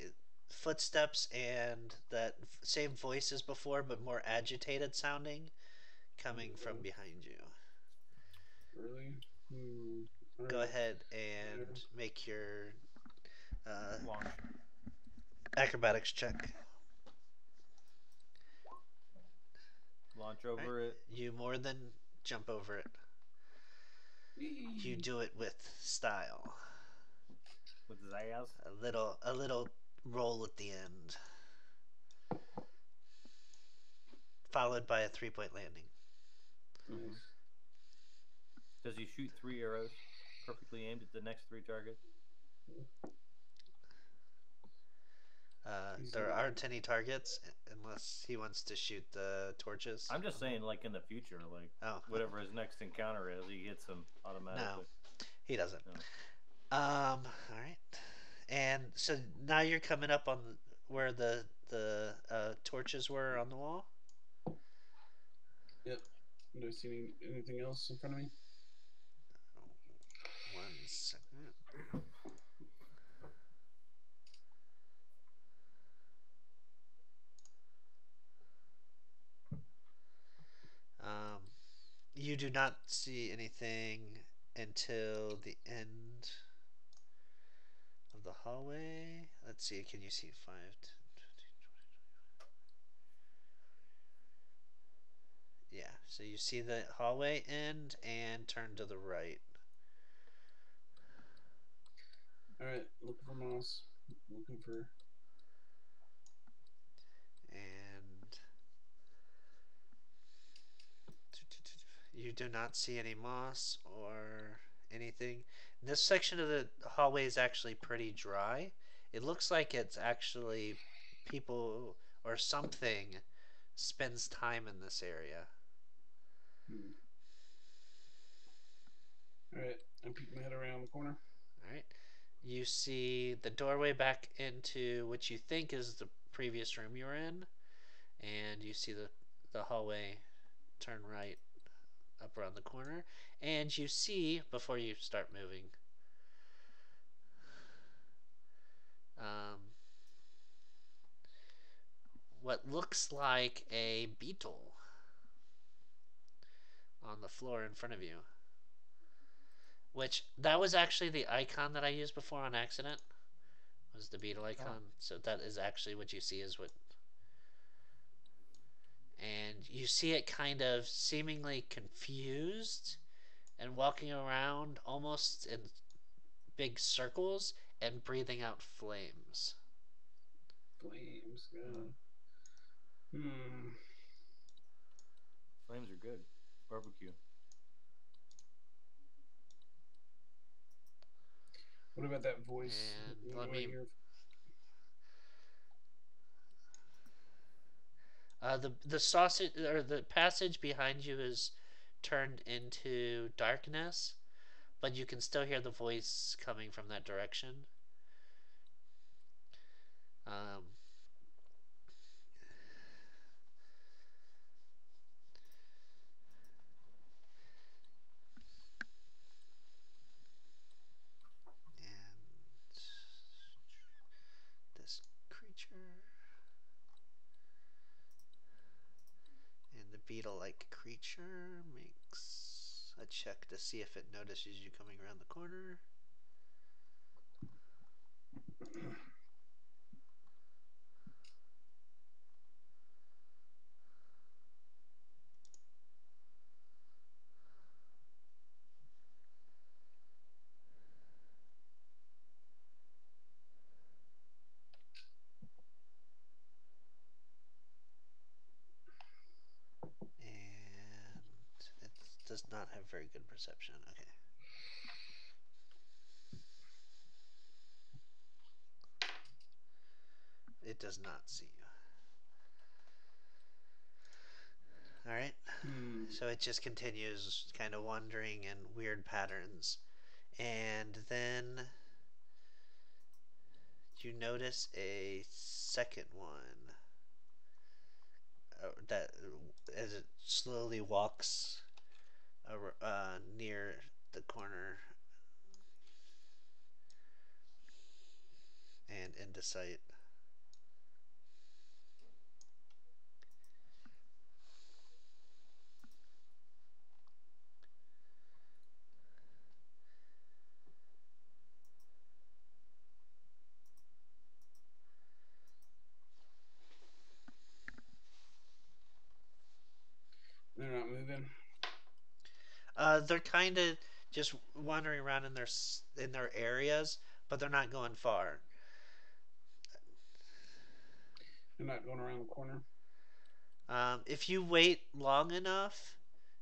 footsteps and that same voice as before, but more agitated sounding, coming from behind you. Really? Go Right. ahead and make your Launch. acrobatics check. Launch over Right. it. You more than jump over it. You do it with style. With Zaz. A little roll at the end, followed by a 3-point landing. Nice. Does he shoot 3 arrows perfectly aimed at the next 3 targets? He's There not. aren't any targets unless he wants to shoot the torches. I'm just saying, like in the future, like Oh, whatever his next encounter is, he hits him no, automatically. he doesn't. No. All right. And so now you're coming up on where the torches were on the wall. Yep. Do I see anything else in front of me? 1 second. Um, you do not see anything until the end of the hallway. Let's see. Can you see 5, 10, 15, 20? Yeah. So you see the hallway end and turn to the right. All right. Looking for moss. Looking for. And you do not see any moss or anything. This section of the hallway is actually pretty dry. It looks like it's actually people or something spends time in this area. Hmm. All right. I'm peeking my head around the corner. All right. You see the doorway back into what you think is the previous room you were in, and you see the hallway turn right up around the corner, and you see before you start moving um, what looks like a beetle on the floor in front of you. Which that was actually the icon that I used before on accident. Was the beetle icon? Oh. So that is actually what you see is what. And you see it kind of seemingly confused and walking around almost in big circles and breathing out flames. Flames. God. Hmm. Flames are good. Barbecue. What about that voice? And What let do I me. hear? The sausage or the passage behind you is turned into darkness, but you can still hear the voice coming from that direction. Um, and this creature and the beetle-like creature makes a check to see if it notices you coming around the corner. And it does not have very good perception. Okay. It does not see you. All right. Hmm. So it just continues kind of wandering in weird patterns. And then you notice a second one that as it slowly walks near the corner and into sight. They're not moving. They're kind of just wandering around in their areas, but they're not going far. They're not going around the corner. If you wait long enough,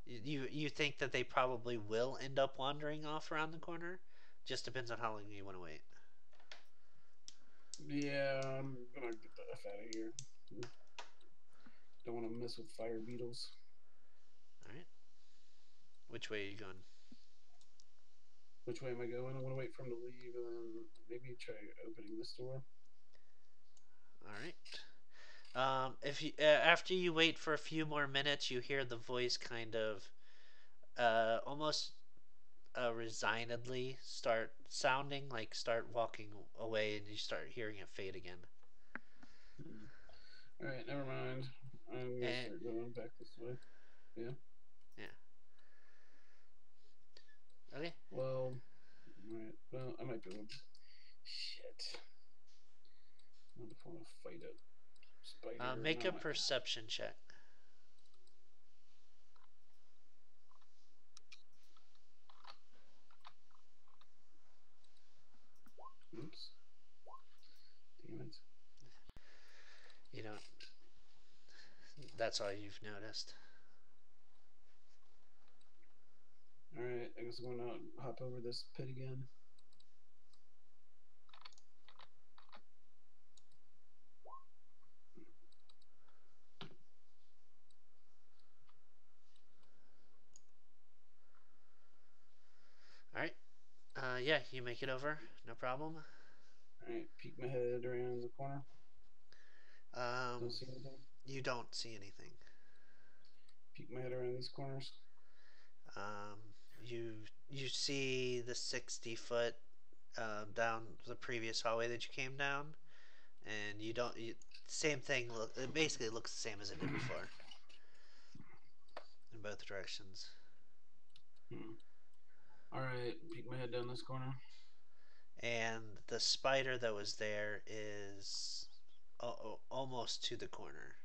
you think that they probably will end up wandering off around the corner. Just depends on how long you want to wait. Yeah, I'm gonna get the F out of here. Don't want to mess with fire beetles. All right. Which way are you going? Which way am I going? I want to wait for him to leave and then maybe try opening this door. All right. If you after you wait for a few more minutes, you hear the voice kind of almost resignedly start sounding, like start walking away, and you start hearing it fade again. Hmm. All right, never mind. I'm gonna And start going back this way. Yeah. yeah, okay. Well, all right. Well, I might be able. Shit. I don't know if I want to fight a spider or Make a not. perception check. Oops. Damn it. You don't. That's all you've noticed. All right. I guess I'm gonna hop over this pit again. All right. Yeah, you make it over. No problem. All right. Peek my head around the corner. Don't Um, see anything. you don't see anything. Peek my head around these corners. Um, you you see the 60 foot down the previous hallway that you came down, and you don't. Same thing. It basically looks the same as it did before in both directions. Hmm. All right. Peek my head down this corner. And the spider that was there is almost to the corner.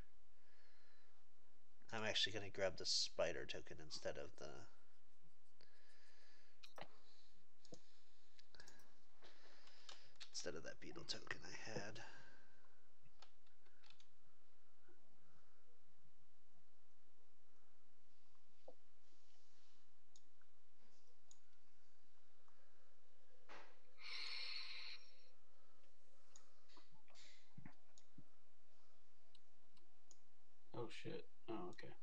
I'm actually going to grab the spider token instead of that beetle token I had. Oh shit. Oh okay.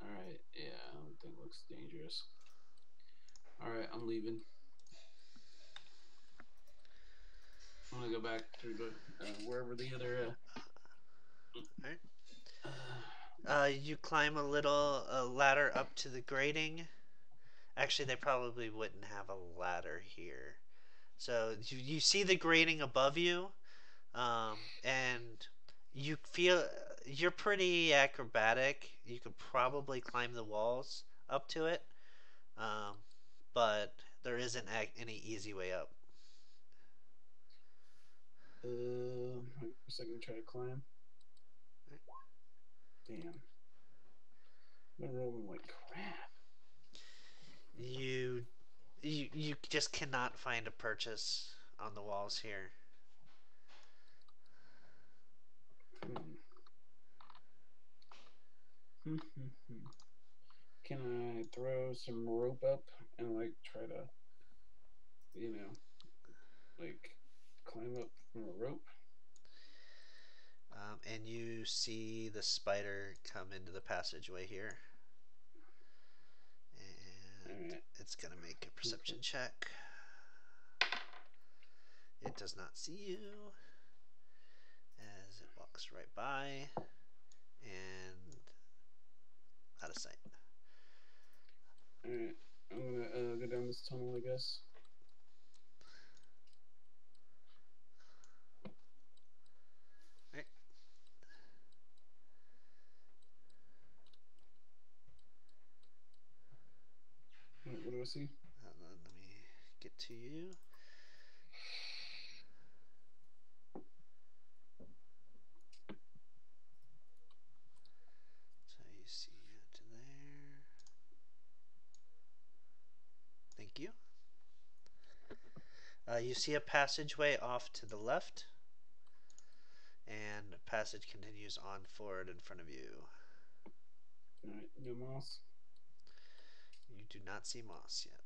All right. Yeah, I don't think it looks dangerous. All right, I'm leaving. I'm gonna go back through the wherever the other. All right. Uh, You climb a little ladder up to the grating. Actually, they probably wouldn't have a ladder here. So you see the grating above you, and you feel you're pretty acrobatic. You could probably climb the walls up to it, um, but there isn't any easy way up. I guess I can try to climb. Damn. I'm rolling like crap. You you just cannot find a purchase on the walls here. Hmm. Can I throw some rope up and like try to, you know, like climb up from a rope? And you see the spider come into the passageway here. All And right. it's going to make a perception check. It does not see you as it walks right by and out of sight. All right. I'm gonna go down this tunnel, I guess. Right. What do I see? Let me get to you. So you see it there. Thank you. You see a passageway off to the left, and the passage continues on forward in front of you. All right. No moss. You do not see moss yet.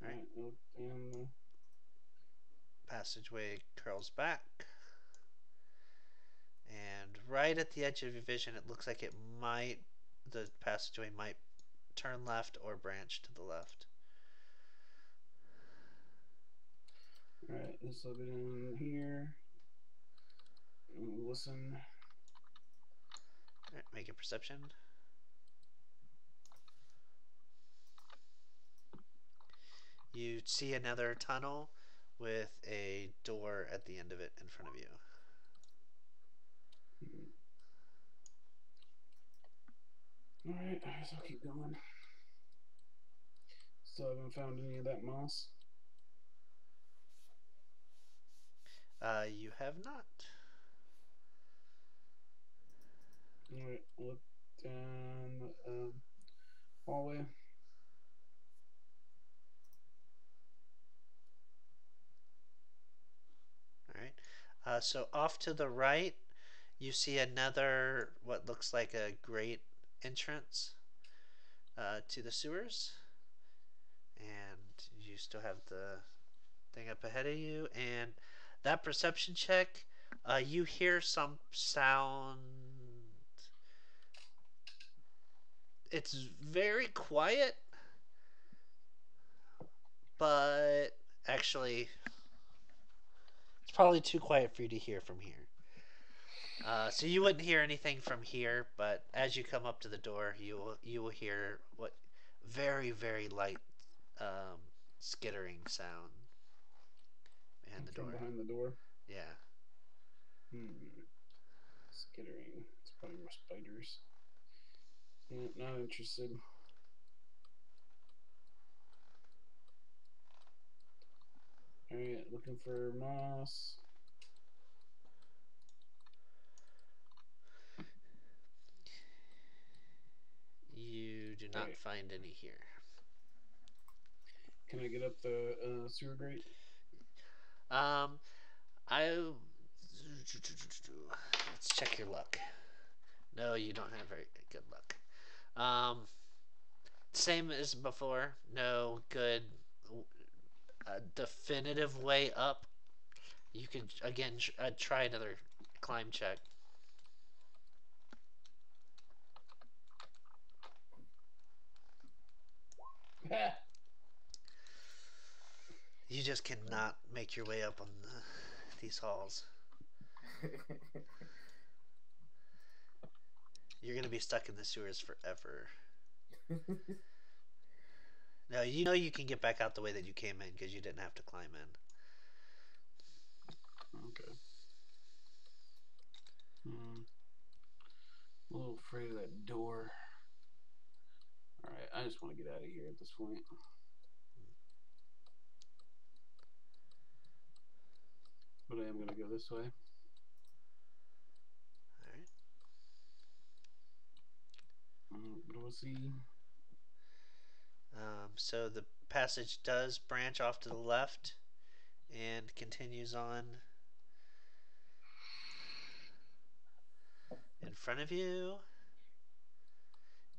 All right. Look down passageway curls back. And right at the edge of your vision, it looks like the passageway might turn left or branch to the left. Alright, let's look it in here. Listen. All right, make a perception. You see another tunnel with a door at the end of it in front of you. Alright, I guess I'll keep going. Still haven't found any of that moss. You have not. Alright, look down the hallway. All right. So off to the right, you see another what looks like a great entrance to the sewers, and you still have the thing up ahead of you. And that perception check, you hear some sound. It's very quiet, but actually, it's probably too quiet for you to hear from here. So you wouldn't hear anything from here, but as you come up to the door, you will hear what very light skittering sound behind the From door. behind the door. Yeah. Skittering. It's probably more spiders. Yeah, not interested. Alright, looking for moss. You do not Right. find any here. Can I get up the sewer grate? Um, I let's check your luck. No, you don't have very good luck. Same as before. No good definitive way up. You could again try another climb check. You just cannot make your way up on these halls. You're gonna be stuck in the sewers forever. No, you know you can get back out the way that you came in because you didn't have to climb in. Okay. I'm a little afraid of that door. Alright, I just want to get out of here at this point. But I am going to go this way. Alright. What do I see? So the passage does branch off to the left and continues on in front of you.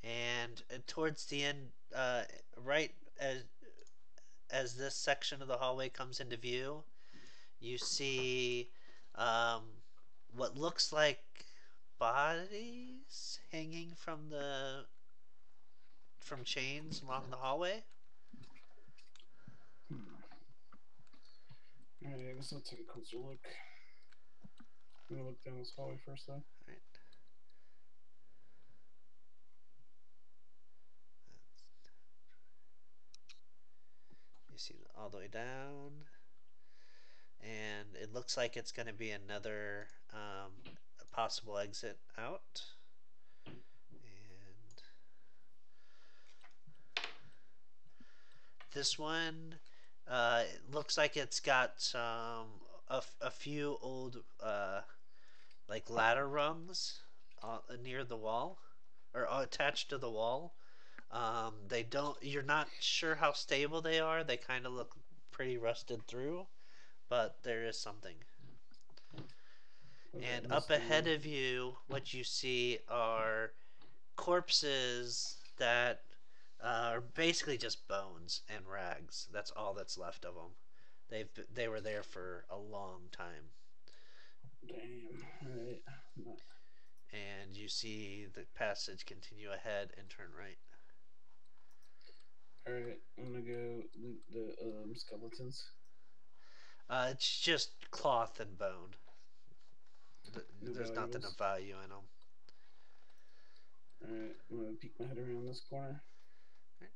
And towards the end, right as this section of the hallway comes into view, you see what looks like bodies hanging from chains along the hallway. Alright, I guess I'll take a closer look. I'm going to look down this hallway first, though. Right. You see all the way down, and it looks like it's going to be another possible exit out. And this one, it looks like it's got a few old like ladder rungs near the wall or attached to the wall. They don't. You're not sure how stable they are. They kind of look pretty rusted through, but there is something. Okay, And up ahead of you, what you see are corpses that are basically just bones and rags. That's all that's left of them. They were there for a long time. Damn. All right. And you see the passage continue ahead and turn right. All right. I'm gonna go loot the skeletons. It's just cloth and bone. No There's nothing of valuables. value in them. All right. I'm gonna peek my head around this corner. Right.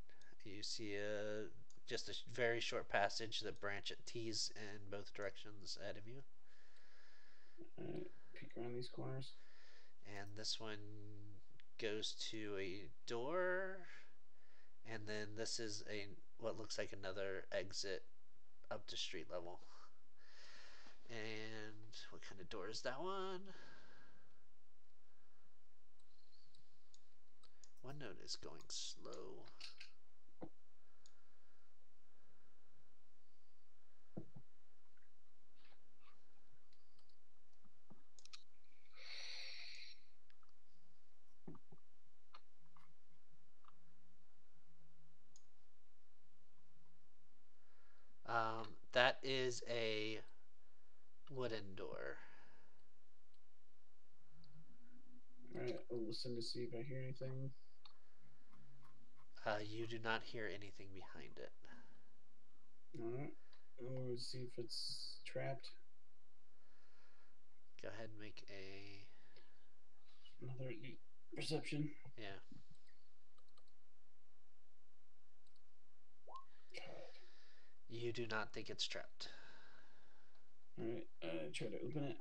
You see just a very short passage that branch at T's in both directions ahead of you. All right. Peek around these corners. And this one goes to a door, and then this is a what looks like another exit up to street level. And what kind of door is that one? OneNote is going slow. That is a wooden door. All right. I'll listen to see if I hear anything. You do not hear anything behind it. All right. We'll see if it's trapped. Go ahead and make a Another perception. yeah. You do not think it's trapped. All right. Try to open it.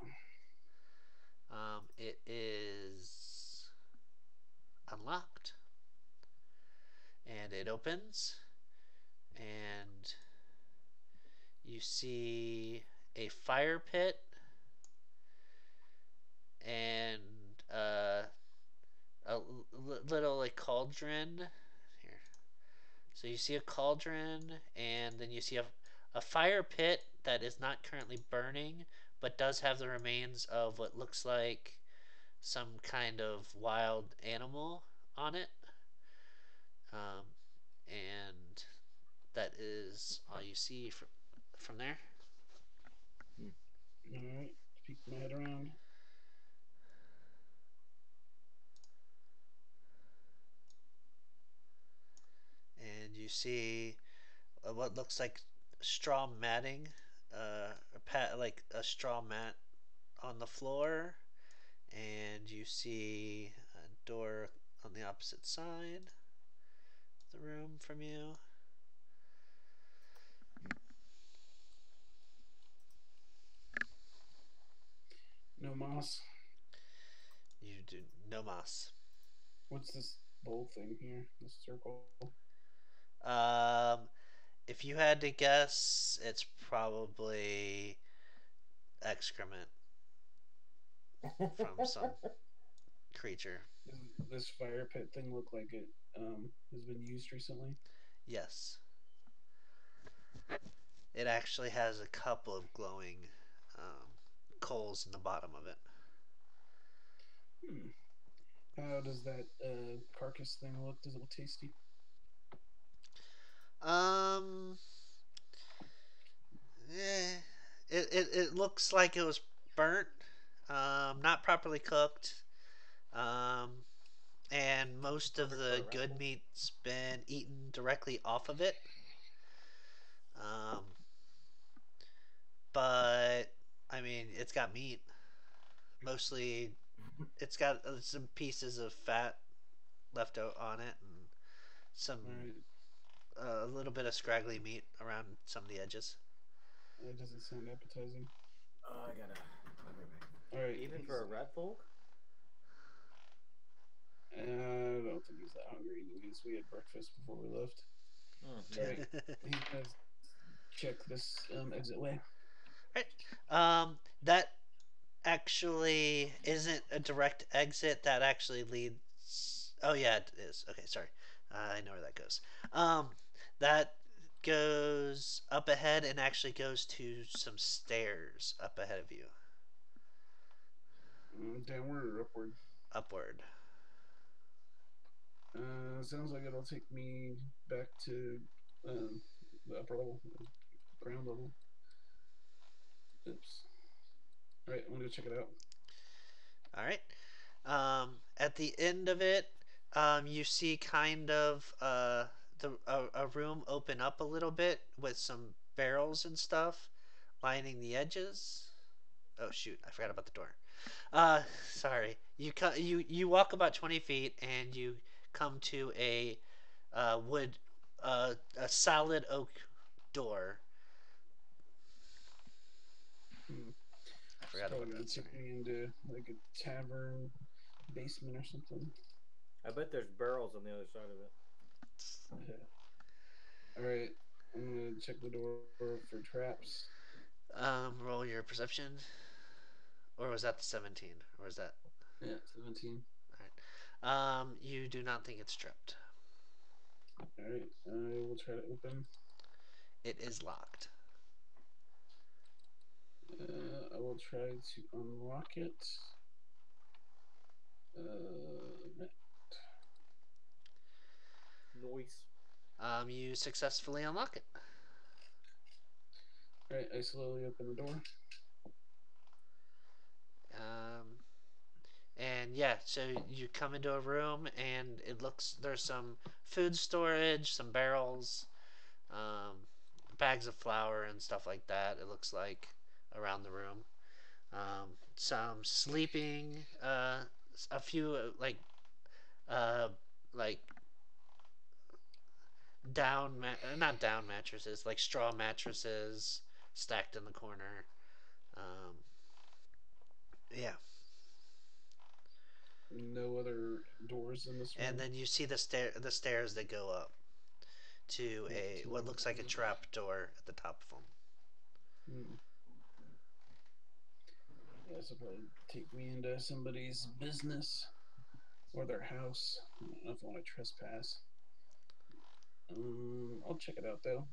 It is unlocked, and it opens, and you see a fire pit and uh, a little like cauldron here. So you see a cauldron, and then you see a fire pit that is not currently burning, but does have the remains of what looks like some kind of wild animal on it. Um, and that is all you see from there. All right. Peek my head around. And you see what looks like straw matting, like a straw mat on the floor, and you see a door on the opposite side of the room from you. No moss. You do no moss. What's this bowl thing here? This circle. Um, if you had to guess, it's probably excrement from some creature. Does this fire pit thing look like it has been used recently? Yes. It actually has a couple of glowing coals in the bottom of it. Hmm. How does that carcass thing look? Does it look tasty? Um, eh, it looks like it was burnt, not properly cooked, um, and most of the good meat's been eaten directly off of it. Um, but I mean, it's got meat. Mostly, it's got some pieces of fat left out on it, and some All right. a little bit of scraggly meat around some of the edges. That doesn't sound appetizing. I gotta. I'll be back. All right. Even for a red folk? I don't think he's that hungry. Anyways, we had breakfast before we left. All right. He's gonna check this exit way. Right. That actually isn't a direct exit. That actually leads. Oh yeah, it is. Okay, sorry. I know where that goes. That goes up ahead and actually goes to some stairs up ahead of you. Downward or upward? Upward. Sounds like it'll take me back to the upper level, ground level. Oops. All right, I'm gonna go check it out. All right. At the end of it, you see kind of a room open up a little bit with some barrels and stuff lining the edges. Oh shoot, I forgot about the door. Uh, Sorry. You walk about 20 feet and you come to a wood a solid oak door. Hmm. I It's forgot probably about gonna that. Sorry. take me into like a tavern basement or something. I bet there's barrels on the other side of it. All right, I'm gonna check the door for traps. Roll your perception, or was that the 17? Or was that? Yeah, 17. All right. You do not think it's trapped. All right, I will try to open. It is locked. I will try to unlock it. Uh, Noise. You successfully unlock it. all right, I slowly open the door. Um, and yeah, so you come into a room and it looks there's some food storage, some barrels, um, bags of flour and stuff like that. It looks like around the room. Some sleeping, a few uh, like not down mattresses, like straw mattresses stacked in the corner. Um, yeah, No other doors in this and room. then you see the stairs that go up to Up a to what looks like a the. trap door at the top of them. Hmm. Yeah, this will probably take me into somebody's business or their house. I don't know if I want to trespass. I'll check it out though.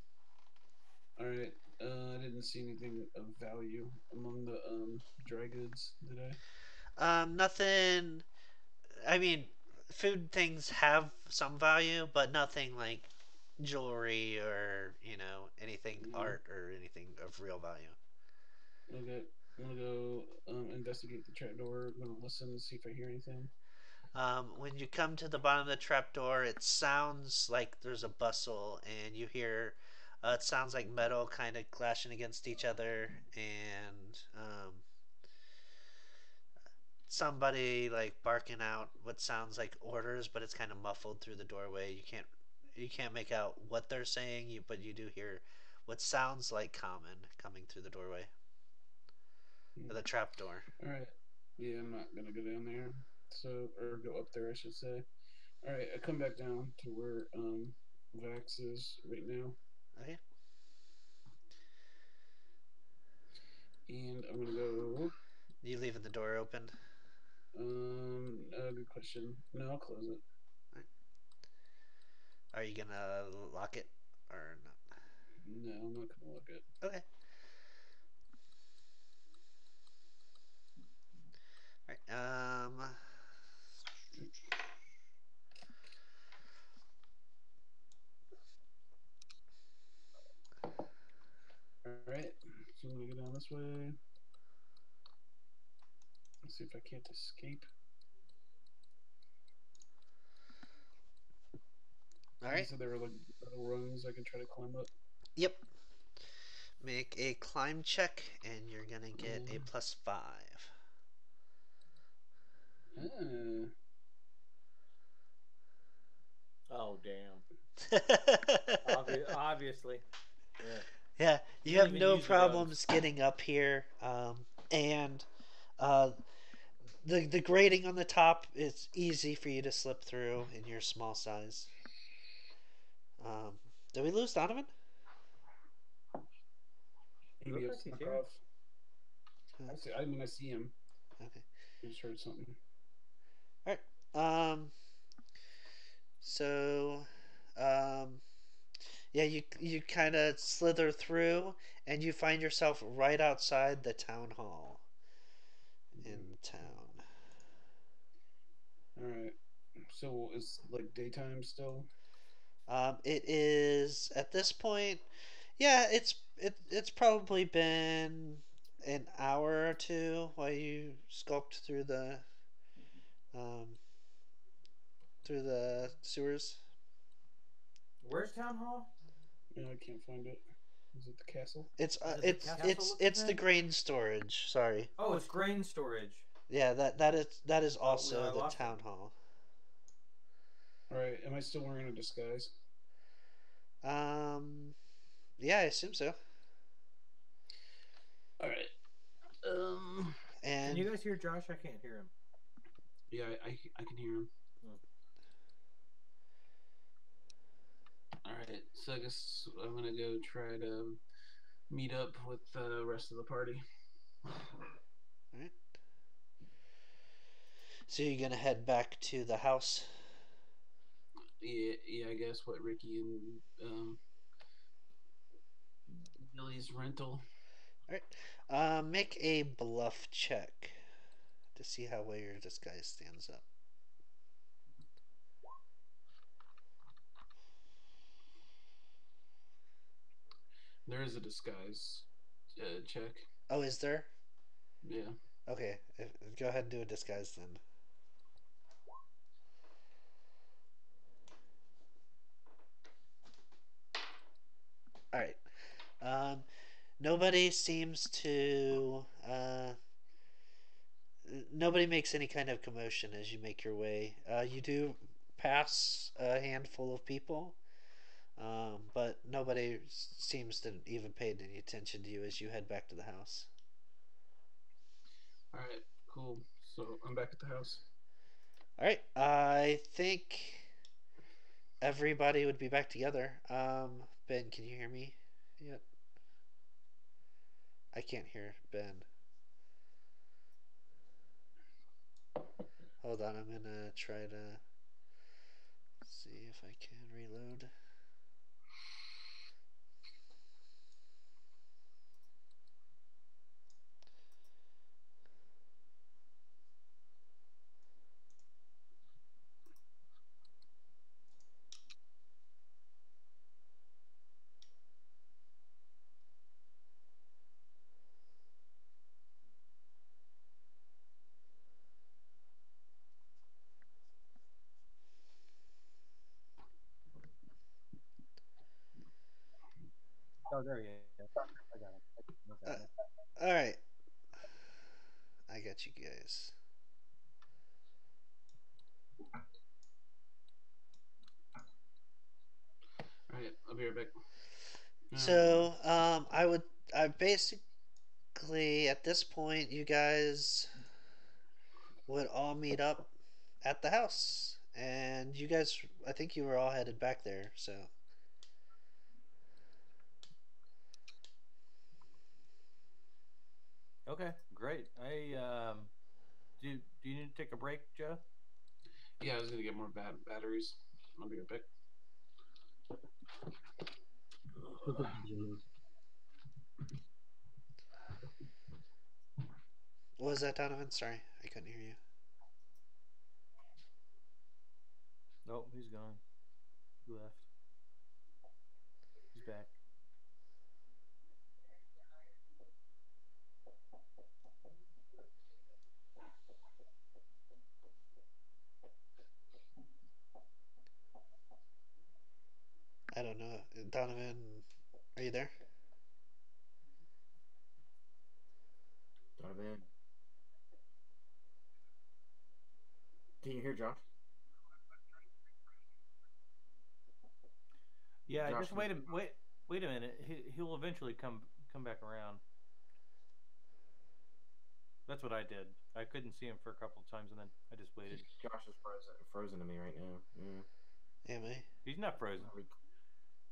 All right. I didn't see anything of value among the dry goods, did I? Nothing. I mean, food things have some value, but nothing like jewelry or anything Yeah. art or anything of real value. Okay. I'm gonna go investigate the trapdoor. I'm gonna listen and see if I hear anything. When you come to the bottom of the trapdoor, it sounds like there's a bustle, and you hear it sounds like metal kind of clashing against each other, and somebody like barking out what sounds like orders, but it's kind of muffled through the doorway. You can't make out what they're saying, but you do hear what sounds like common coming through the doorway Hmm. or the trapdoor. All right. Yeah, I'm not gonna go down there. So, or go up there, I should say. All right. I come back down to where Vax is right now, Okay, and I'm gonna go. you leaving the door open? Good question. No, I'll close it. Right. Are you gonna lock it or not? No, I'm not gonna look it. Okay. All right. All right. So I'm gonna go down this way. Let's see if I can't escape. All You right. said there were like little rungs I can try to climb up. Yep. Make a climb check, and you're gonna get a Uh, +5. ah, Oh damn. Obviously. Yeah. Yeah, You you don't have even no use the rugs. problems getting up here, and uh, the grating on the top is easy for you to slip through in your small size. Um, did we lose Donovan? It maybe looks I've like he's snuck here. off. Huh, I see. I mean, I see him. okay. I just heard something. All right. So, um, yeah, you kind of slither through, and you find yourself right outside the town hall in town. All right. So it's like daytime still. It is at this point. Yeah, it's probably been an hour or two while you sculpt um, through the sewers. Where's town hall? No, I can't find it. Is it the castle? It's Is it the castle looking it's the thing? grain storage. Sorry. Oh, it's grain storage. Yeah, that is Oh no, also I the lost town him. hall. All right. Am I still wearing a disguise? Um, yeah, I assume so. All right. Can And you guys hear Josh? I can't hear him. Yeah, I can hear him. Hmm. All right. So I guess I'm gonna go try to meet up with the rest of the party. Alright. So you're gonna head back to the house. Yeah. I guess what Ricky and Billy's rental. Alright. Make a bluff check to see how well your disguise stands up. There is a disguise check. Oh, is there? Yeah. Okay, go ahead and do a disguise then. Alright. Um, nobody seems to. Nobody makes any kind of commotion as you make your way. You do pass a handful of people, but nobody seems to even pay any attention to you as you head back to the house. All right. Cool. So I'm back at the house. All right, I think everybody would be back together. Ben, can you hear me yet? I can't hear Ben. Hold on, I'm gonna try to see if I can reload. Oh, there he is. I got him. I got him. All right, I got you guys. All right. I'll be right back. So, I basically at this point, you guys would all meet up at the house, and you guys, I think you were all headed back there. So, Okay, great. Do you need to take a break, Joe? Yeah, I was gonna get more batteries. I'll be right back. what was that, Donovan? Sorry, I couldn't hear you. Nope, he's gone. He left. He's back. I don't know, Donovan. Are you there? Donovan. Can you hear Josh? Yeah, Josh, just wait a minute. He'll eventually come back around. That's what I did. I couldn't see him for a couple of times, and then I just waited. Josh is frozen to me right now. Yeah. Am I? He's not frozen.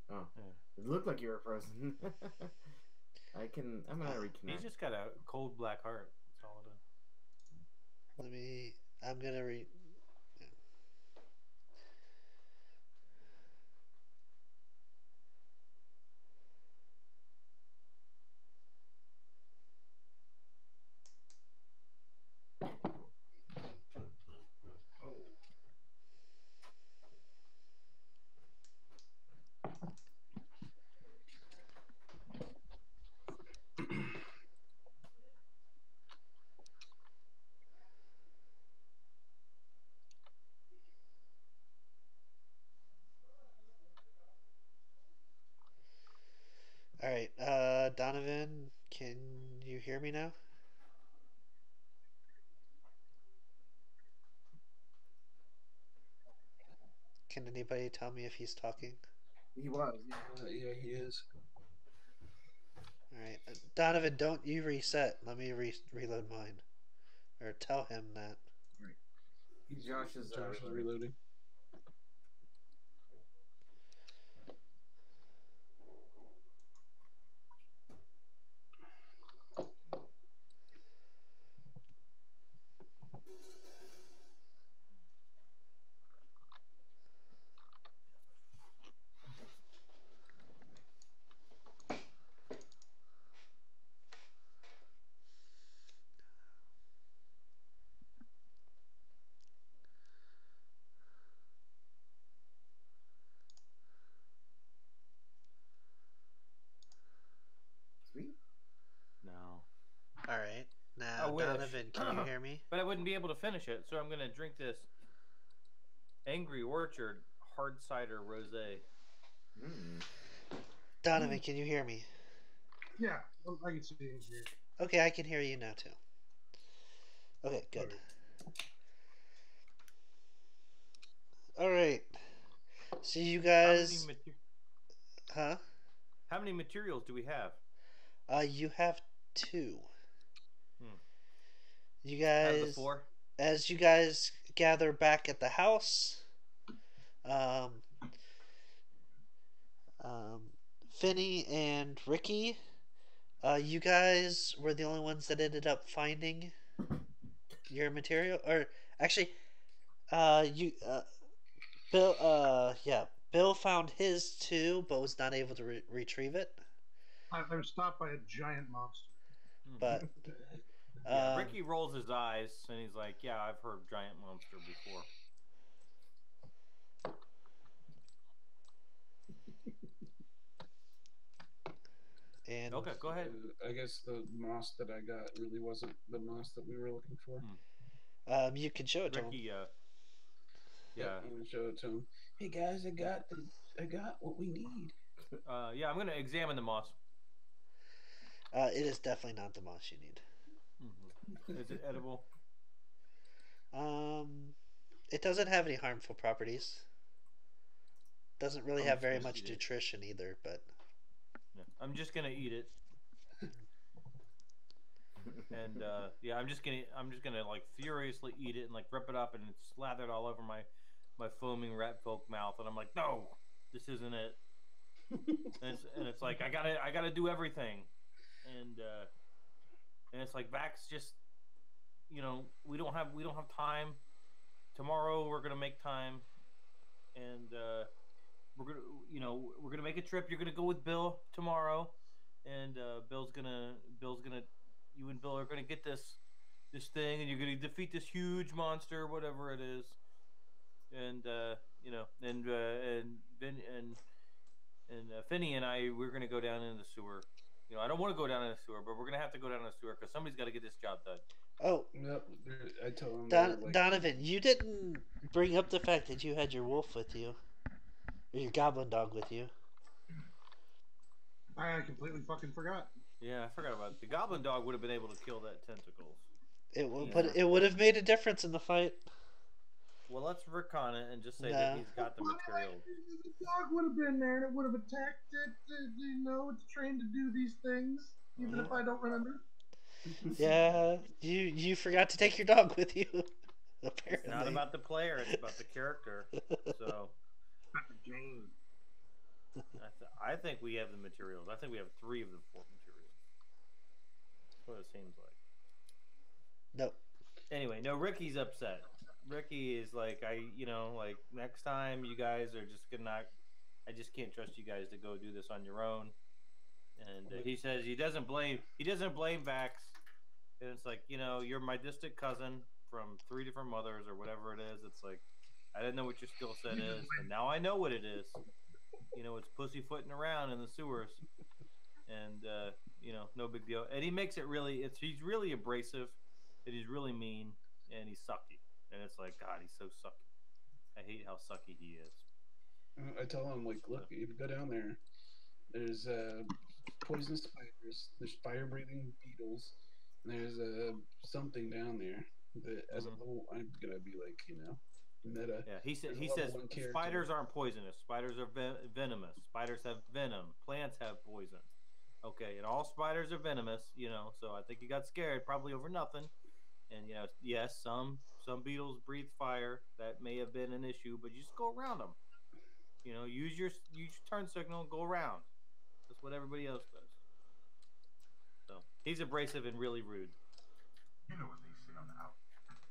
Oh, Yeah. it looked like you were frozen. I'm gonna reconnect. He's just got a cold black heart. That's all it is. Let me. I'm gonna read. All right, Donovan, can you hear me now? Can anybody tell me if he's talking? He was. Yeah. Yeah, he is. All right, Donovan, don't you reset. Let me reload mine, or tell him that. Josh is reloading. Sweet. No. All right, I now wish. Donovan, can you hear me? But I wouldn't be able to finish it, so I'm gonna drink this Angry Orchard hard cider rosé. Mm. Donovan, can you hear me? Yeah, I can see it here. Okay, I can hear you now too. Okay, good. All right. So you guys, huh? How many materials do we have? You have two. Hmm. You Out of the guys, 4? as you guys gather back at the house, um, um, Finny and Ricky, you guys were the only ones that ended up finding your material, or actually, you, Bill, yeah, Bill found his too, but was not able to retrieve it. I was stopped by a giant monster. But Yeah, Ricky rolls his eyes and he's like, "Yeah, I've heard giant monster before." and Okay, go ahead. I guess the moss that I got really wasn't the moss that we were looking for. you can show it to him. Ricky, Yeah, I'm gonna show it to him. Hey guys, I got what we need. yeah, I'm gonna examine the moss. It is definitely not the moss you need. Is it edible? It doesn't have any harmful properties. Doesn't really I'm have just very gonna much eat it. nutrition either, but Yeah, I'm just gonna eat it. And yeah, I'm just gonna like furiously eat it and like rip it up and it's slathered all over my foaming rat folk mouth and I'm like, no, this isn't it. and it's like I gotta do everything, and it's like Vax just, you know, we don't have time. Tomorrow we're gonna make time, and we're gonna make a trip. You're gonna go with Bill tomorrow, and Bill's gonna you and Bill are gonna get this thing, and you're gonna defeat this huge monster, whatever it is, and Finny and I, we're gonna go down in the sewer. You know, I don't want to go down in the sewer, but we're gonna have to go down in the sewer because somebody's got to get this job done. oh, Yep, I told him. Like, Donovan, you didn't bring up the fact that you had your wolf with you, or your goblin dog with you. I completely fucking forgot. Yeah, I forgot about it. The goblin dog would have been able to kill that tentacles. But it would have made a difference in the fight. Well, let's recon it and just say that he's got the materials. The dog would have been there and it would have attacked it. You know, it's trained to do these things, even if I don't remember. Yeah, you forgot to take your dog with you. Apparently, It's not about the player; it's about the character. So, Not the game. I think we have the materials. I think we have 3 of the 4 materials. That's what it seems like. Nope. Anyway, no, Ricky's upset. Ricky is like, like next time you guys are just gonna. I just can't trust you guys to go do this on your own. And he says he doesn't blame Vax. And it's like, you know, you're my distant cousin from 3 different mothers or whatever it is. It's like, I didn't know what your skill set is, and now I know what it is. You know, it's pussyfooting around in the sewers, and you know, no big deal. And he makes it really. He's really abrasive, and he's really mean, and he's sucky. And it's like, God, he's so sucky. I hate how sucky he is. I tell him, like, look, if you go down there, there's poisonous spiders. There's fire-breathing beetles. And there's something down there that, as a Mhm. level, I'm gonna be like, meta. Yeah, There's a he level says 1 spiders character. aren't poisonous. Spiders are venomous. Spiders have venom. Plants have poison. Okay, and all spiders are venomous. So I think you got scared probably over nothing. And yes, some beetles breathe fire. That may have been an issue, but you just go around them. Use your turn signal and go around. That's what everybody else does. So he's abrasive and really rude You know what they say on the out.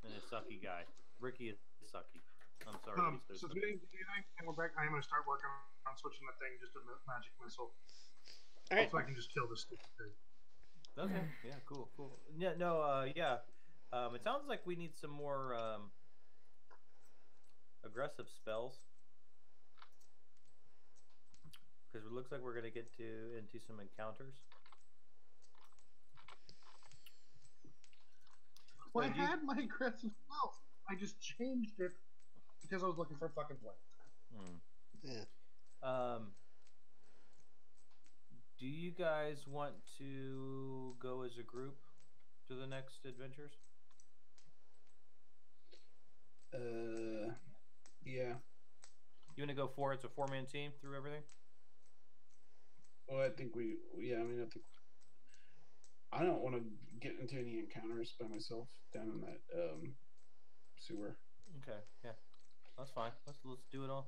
and a sucky guy. Ricky is sucky. I'm sorry that he's so So sucky. today, and we're back. I'm gonna start working on switching that thing just to magic missile, All right. so I can just kill this stupid thing. Okay. Yeah. Cool. Cool. Yeah. No. Yeah. It sounds like we need some more aggressive spells because it looks like we're gonna get into some encounters. Well, So I had my aggressive spells. I just changed it because I was looking for a fucking plant. Yeah. Um, do you guys want to go as a group to the next adventures? Yeah. You want to go for it's a 4-man team through everything? Well, I think yeah, I mean, I don't want to get into any encounters by myself down in that sewer. Okay, yeah, that's fine. Let's do it all.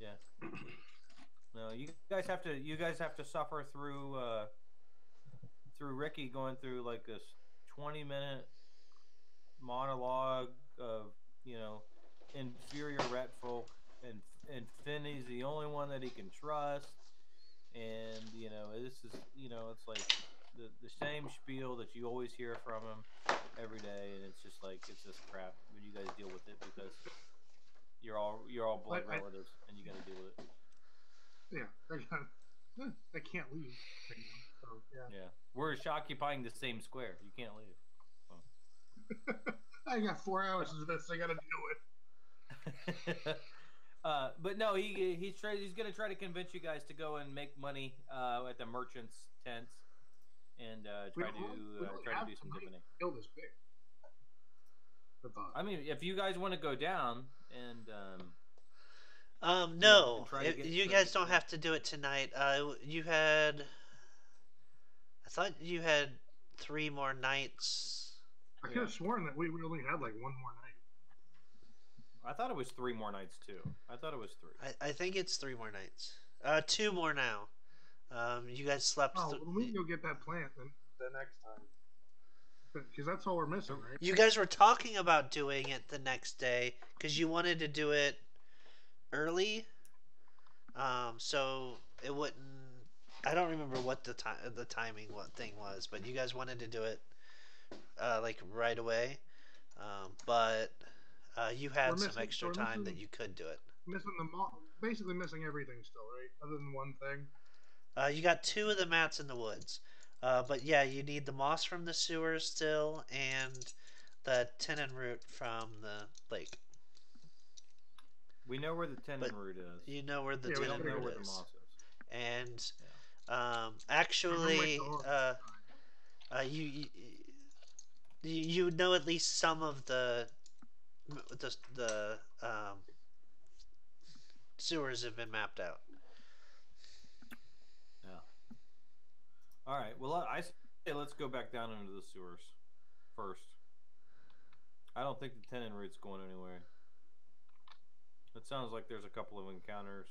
Yeah. No, you guys have to suffer through Ricky going through like this 20-minute monologue of inferior rat folk, and Finney's the only one that he can trust, and this is it's like the same spiel that you always hear from him every day, and it's just crap. But you guys deal with it because you're all blood relatives, and you got to deal with it. Yeah, I can't leave right now. So yeah, Yeah, we're occupying the same square. You can't leave. I got 4 hours of this. I gotta do it. But no, he's gonna try to convince you guys to go and make money at the merchants' tents and try to do some divining. Kill this pig. I mean, if you guys want to go down and No, and try to get you guys don't have to do it tonight. I thought you had 3 more nights. I could have sworn that we only had like one more night. I thought it was 3 more nights too. I thought it was 3. I think it's 3 more nights. 2 more now. You guys slept. Oh, well, we can go get that plant the next time. Because that's all we're missing, right? You guys were talking about doing it the next day because you wanted to do it early. So it wouldn't. I don't remember what the timing thing was, but you guys wanted to do it like right away. But you had some extra time that you could do it. Missing basically missing everything still, right? Other than one thing. You got 2 of the mats in the woods. But yeah, you need the moss from the sewers still and the tenon root from the lake. We know where the tenon root is. You know where the we tenon don't know root where is. the moss is. And Yeah. actually, you know at least some of the sewers have been mapped out. Yeah. All right. Well, I say let's go back down into the sewers first. I don't think the tenon root's going anywhere. It sounds like there's a couple of encounters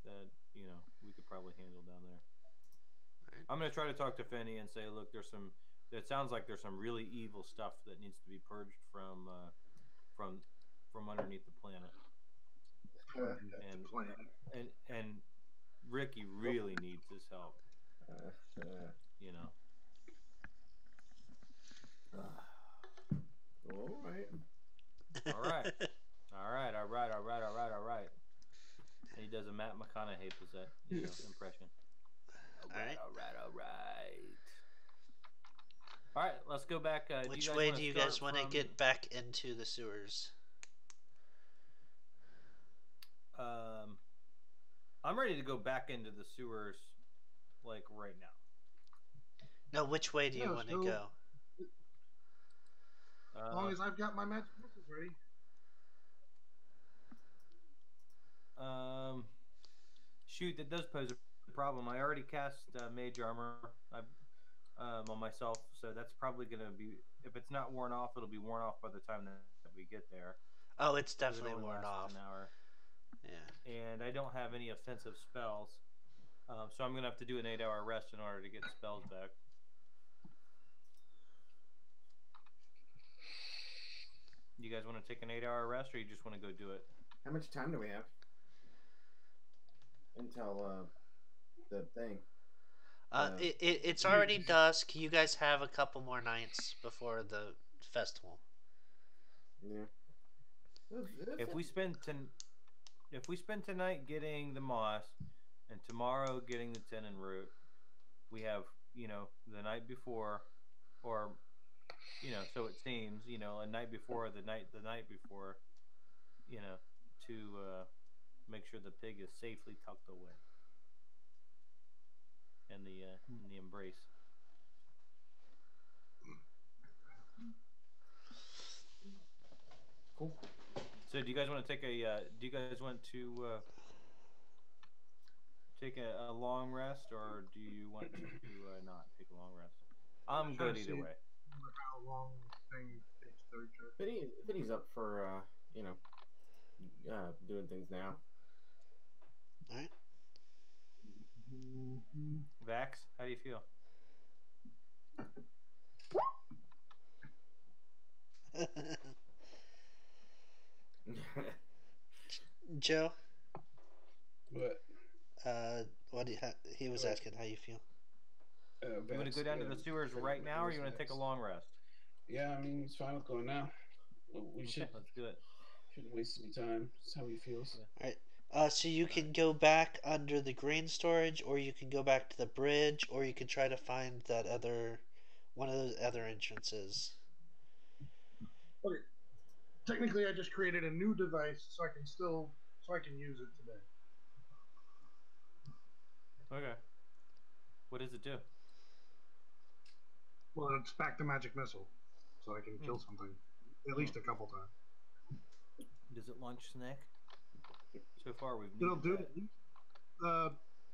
that we could probably handle down there. Right. I'm gonna try to talk to Fenny and say, look, it sounds like there's some really evil stuff that needs to be purged from underneath the planet. And Ricky really needs his help. All right. All right. All right. He does a Matt McConaughey impression. All right. All right, let's go back. Which way do you guys want to get back into the sewers? I'm ready to go back into the sewers like right now. No, which way do you No, want to so go? as long as I've got my magic missiles ready. Um, shoot, that does pose a problem. I already cast mage armor on myself, so that's probably gonna be. If it's not worn off, it'll be worn off by the time that we get there, Oh, it's because it definitely only worn lasts off. an hour. Yeah. And I don't have any offensive spells, so I'm gonna have to do an 8-hour rest in order to get spells back. You guys want to take an 8-hour rest, or you just want to go do it? How much time do we have until the thing? It's already dusk. You guys have a couple more nights before the festival. Yeah. If we spend if we spend tonight getting the moss, and tomorrow getting the tenon root, we have the night before, or so it seems, a night before the night before, to make sure the pig is safely tucked away in the embrace. Cool. So do you guys want to take a do you guys want to take a long rest, or do you want to not take a long rest? I'm good either way. How long things takes to recharge. Vinny's up for doing things now. All right. Vax, how do you feel? Joe, What? what do you he was asking how you feel. You want to go down to the sewers right now, or you want to take a long rest? Yeah, I mean, it's fine with going now. We should. Let's do it. Shouldn't waste any time. That's how he feels. All right. So you can go back under the green storage, or you can go back to the bridge, or you can try to find that one of those other entrances. Okay. Technically, I just created a new device, so I can use it today. Okay. What does it do? Well, it's back to magic missile, so I can kill something at least a couple times. Does it launch snack? So far, we've It'll do that.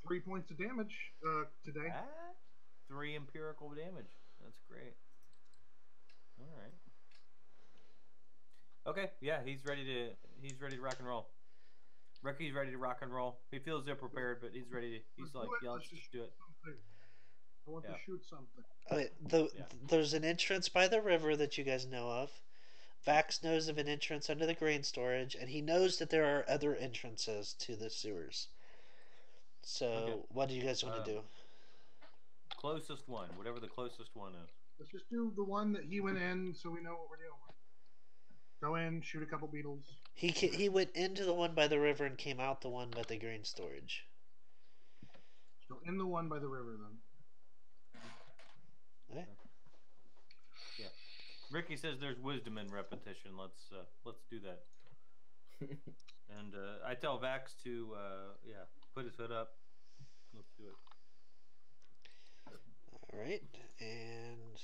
3 points of damage today. 3 empirical damage. That's great. All right. Okay, yeah, he's ready to rock and roll. Ricky's ready to rock and roll. He feels ill prepared, but he's ready to. He's like, yeah, let's just do it. I want to shoot something. Okay, there's an entrance by the river that you guys know of. Vax knows of an entrance under the grain storage, and he knows that there are other entrances to the sewers. So, Okay. what do you guys want to do? Closest one, whatever the closest one is. Let's just do the one that he went in, so we know what we're dealing with. Go in, shoot a couple beetles. He went into the one by the river and came out the one by the grain storage. So in the one by the river, then. Okay. Yeah. Ricky says there's wisdom in repetition. Let's do that. And I tell Vax to put his hood up. Let's do it. All right, and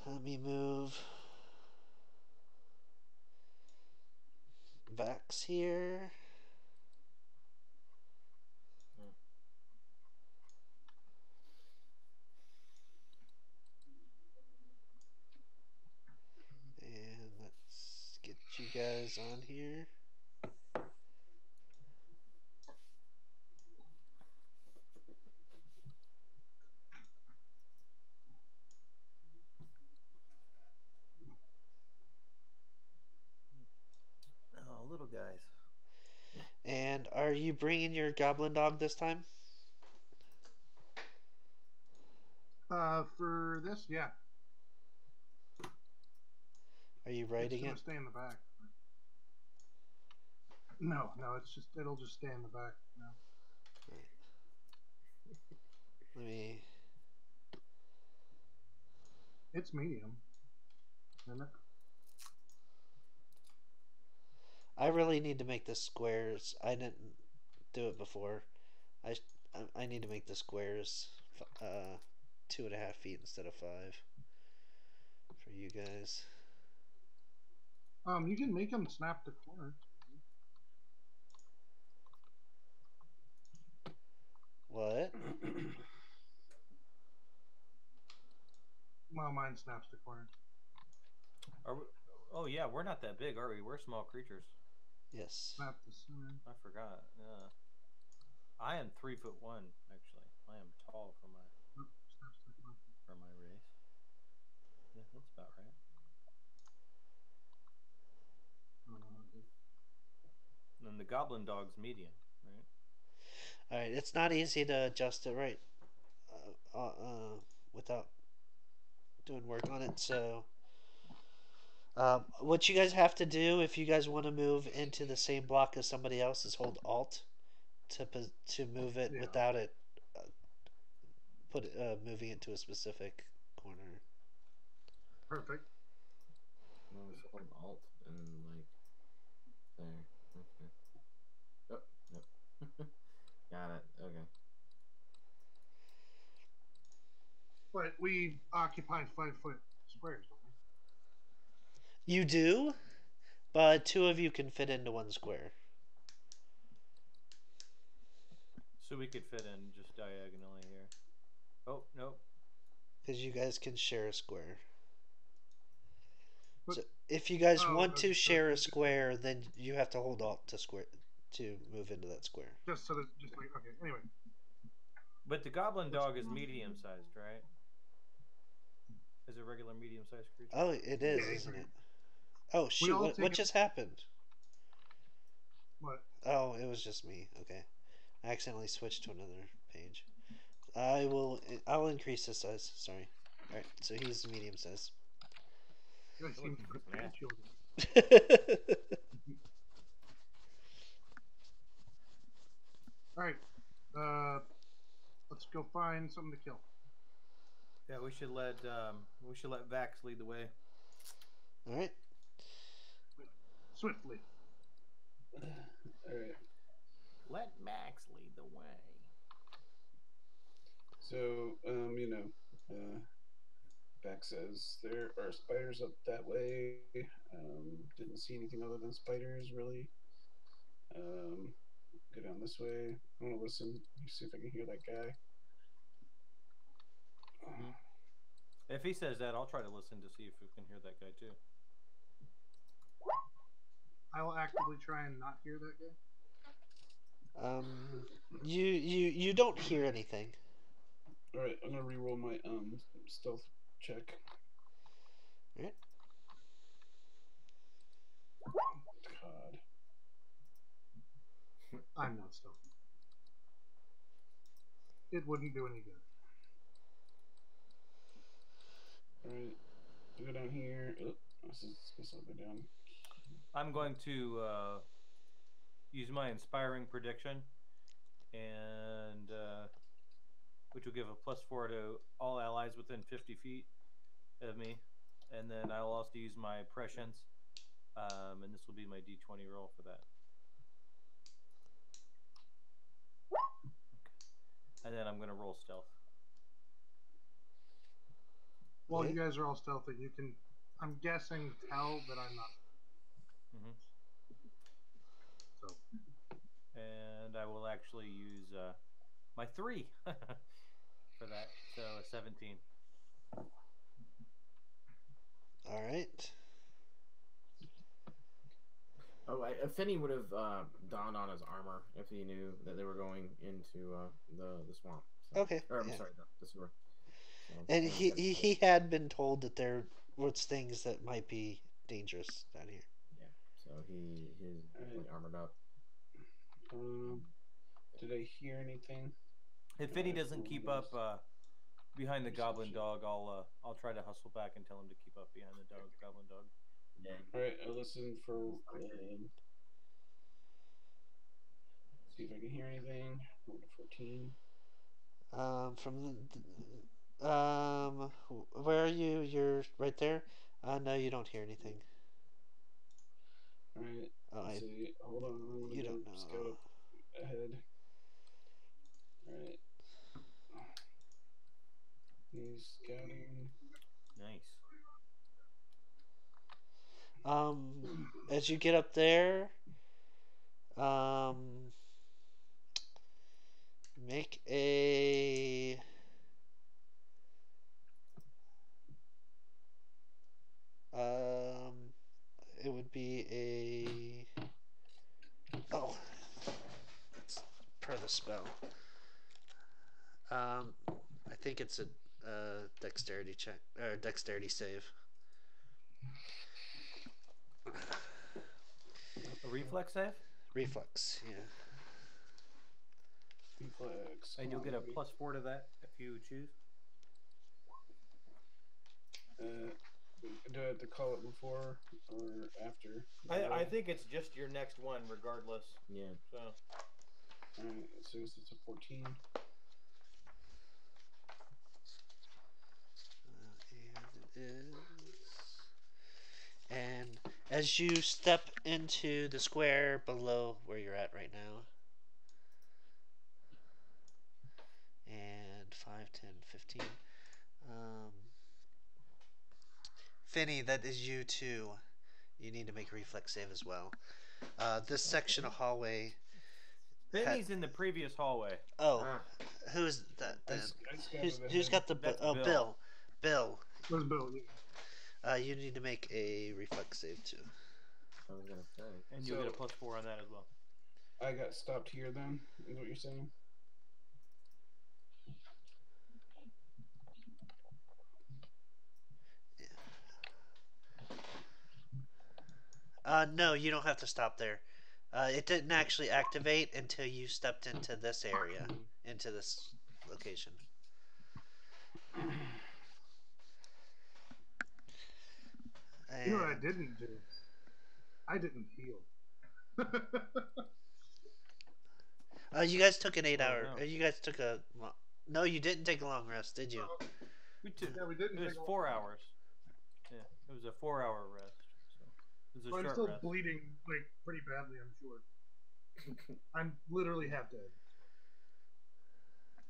let me move Vax here. And let's get you guys on here. Oh, little guys. And are you bringing your goblin dog this time? For this, yeah. Are you riding It's it? gonna stay in the back. No, it'll just stay in the back. No. Let me. It's medium. Isn't it? I really need to make this squares. I didn't do it before. I I need to make the squares 2.5 feet instead of 5 for you guys. You can make them snap the corner. What? Well, mine snaps the corner. Are we, oh yeah, we're not that big, are we? We're small creatures. Yes. Snap the center. I forgot. Yeah. I am 3'1", actually. I am tall for my Oh, snaps the corner. race. Yeah, that's about right. I don't know how big. And the goblin dog's medium, right? All right. It's not easy to adjust it right without doing work on it. So, what you guys have to do if you guys want to move into the same block as somebody else is hold Alt to move it Yeah. without it moving it to a specific corner. Perfect. No, it's hold Alt and like there. Okay. Oh, nope. Got it. Okay. But we occupy 5-foot squares, don't we? You do, but two of you can fit into one square. So we could fit in just diagonally here. Oh, nope. Because you guys can share a square. But, So if you guys want to okay, share a just square, then you have to hold Alt to move into that square. just so that just like okay. Anyway, But the goblin dog is medium sized, right? Is a regular medium sized creature. Oh, it is, Yeah, isn't it? Oh shoot! all What take just happened? what? Oh, it was just me. Okay, I accidentally switched to another page. I will increase the size. Sorry. All right, so he's medium size. You guys seem Look, prepared, nasty. children. All right. Let's go find something to kill. Yeah, we should let Vax lead the way. All right. Swiftly. All right. Let Max lead the way. So, Beck says there are spiders up that way. Didn't see anything other than spiders, really. Go down this way. I want to listen. See if I can hear that guy. Mm-hmm. If he says that, I'll try to listen to see if we can hear that guy too. I will actively try and not hear that guy. You don't hear anything. All right, I'm gonna re-roll my stealth check. All right. God. I'm not stealthy. It wouldn't do any good. All right, I'll go down here. Oh, this is guess I'll go down. I'm going to use my inspiring prediction, and which will give a +4 to all allies within 50 feet of me, and then I'll also use my prescience, and this will be my D20 roll for that. Okay. And then I'm going to roll stealth. While you guys are all stealthy, you can, I'm guessing, tell that I'm not. Mm-hmm. So. And I will actually use my 3 for that, so a 17. All right. Oh, if Finney would have donned on his armor if he knew that they were going into the swamp. So. Okay. Or, I'm yeah. sorry, the sewer. So, And he had been told that there was things that might be dangerous down here. Yeah. So he's definitely armored up. Did I hear anything? If Finney doesn't keep up behind the goblin dog, I'll try to hustle back and tell him to keep up behind the goblin dog. Yeah. All right, I'll listen for. See if I can hear anything. 14. Where are you? You're right there. No, you don't hear anything. All right. Let's see. Hold on. I'm gonna You go don't know. scout ahead. scouting. Nice. As you get up there, um, make a. Um, it would be a. Oh, it's per the spell. I think it's a dexterity check or dexterity save. A reflex save? Reflex, yeah. Reflex. And Come you'll on, get a baby. +4 to that if you choose. Do I have to call it before or after? I think it's just your next one, regardless. Yeah. So Alright, so it's a 14. And it is. And as you step into the square below where you're at right now, and 5, 10, 15. Finny, that is you too. You need to make a reflex save as well. This section of hallway. Benny's in the previous hallway. Oh, who's that I, then? I scouted Who's ahead. got the That's oh, Bill. Bill. Bill. Where's Bill? Yeah. You need to make a reflex save too. I was gonna say. And you'll get a So- +4 on that as well. I got stopped here then, is what you're saying? No, you don't have to stop there. It didn't actually activate until you stepped into this area, into this location. You know what I And- didn't do? I didn't heal. You guys took an 8 Oh, hour. no. You guys took a. No, you didn't take a long rest, did you? We took, Yeah, we didn't. it was take a 4 long- hours. Yeah, it was a 4-hour rest. So it was a But I'm short still rest. bleeding like pretty badly. I'm sure. I'm literally half dead.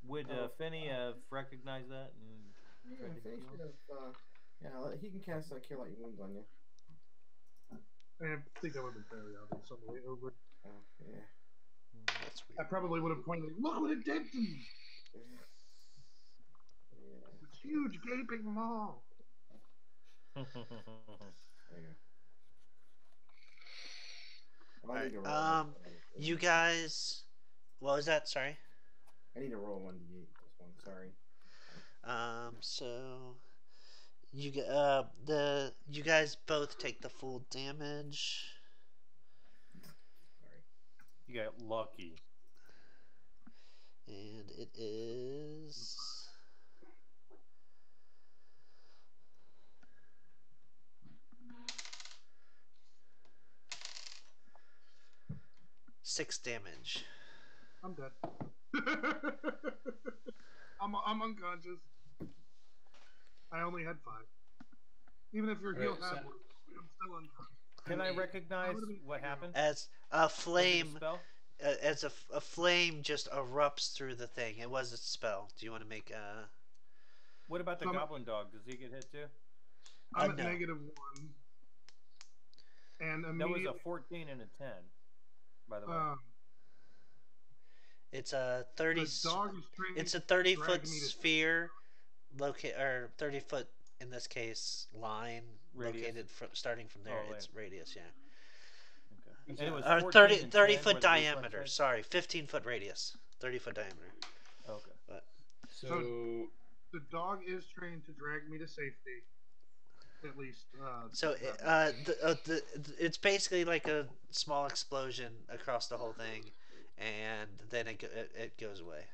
Would Finny have recognized that? And Yeah, tried to Finny heal? should have. He can cast Cure Light Wounds on you. I think that would have been fairly obvious on the way over. Oh, yeah. That's I weird. probably would have pointed. Look what it did to me! Yeah. This huge gaping maw. There you go. Well, I Alright, need to roll. You guys. What was that? Sorry. I need to roll 1d8 this one. Sorry. So you guys both take the full damage, Sorry. You got lucky. and it is 6 damage. I'm dead. I'm unconscious. I only had 5. Even if your heal Right, had so- one, I'm still unconscious. Can I mean, recognize would've been what figured out. happened? As a Was it a flame, spell? as a flame just erupts through the thing. It was a spell. Do you want to make a? What about the So I'm- goblin dog? Does he get hit too? I'm at no. -1. And That was a immediately, 14 and a 10, by the way. It's a 30. the dog is trained. It's a to 30-foot drag me to- sphere, or 30-foot in this case line Radius. located starting from there. Oh, It's radius, yeah. Okay. Is And it that- was Or 14 30 and 30 10 foot were the reflex diameter. saves? Sorry, 15-foot radius, 30-foot diameter. Okay. So The dog is trained to drag me to safety. At least. So it's basically like a small explosion across the whole thing, and then it goes away.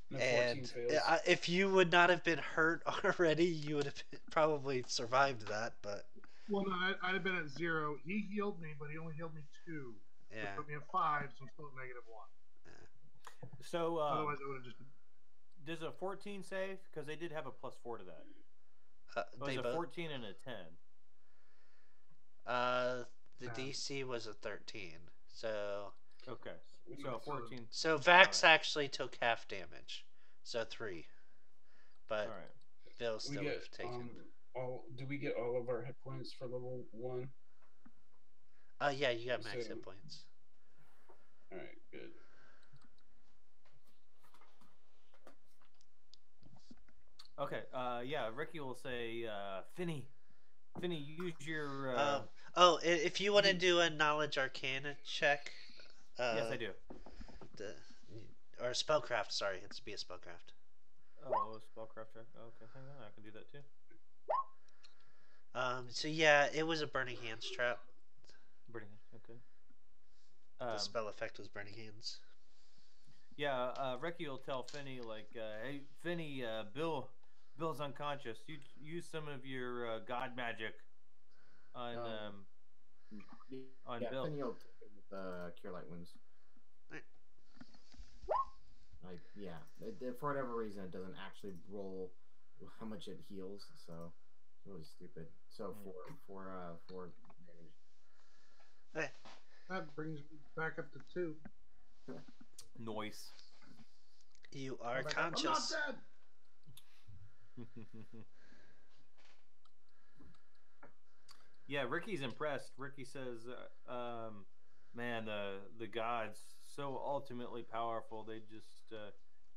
no 14 And fails. if you would not have been hurt already, you would have probably survived that. But Well, no, I'd have been at 0. He healed me, but he only healed me 2. yeah, Which put me at 5, so I'm still at -1. So, Otherwise, I would have just. does a 14 save? Because they did have a +4 to that. It was they a both. 14 and a 10. The Yeah. DC was a 13. So Okay. So a 14. Vax actually took half damage, so 3. but All right. Phil We still would get have taken. all. Do we get all of our hit points for level 1? Yeah, you got max So, hit points. all right, good. Okay. Yeah. Ricky will say, Finny, use your. If you want to do a knowledge arcana check, Yes, uh, I do. the or spellcraft. Sorry, it's be a spellcraft. Oh, spellcraft check. Okay, hang on. I can do that too. So yeah, it was a burning hands trap. Brilliant. Okay. The Um, spell effect was burning hands. yeah. Ricky will tell Finny like, hey, Finny, Bill's unconscious. You use some of your god magic on Um, on yeah, Bill. Finny will take it with Cure Light Wounds. Right. Like, yeah, for whatever reason, it doesn't actually roll how much it heals, so it's really stupid. So for damage. Okay. That brings me back up to 2. Noise. You are I'm not conscious. dead. Yeah, Ricky's impressed. Ricky says, "Man, the gods so ultimately powerful. They just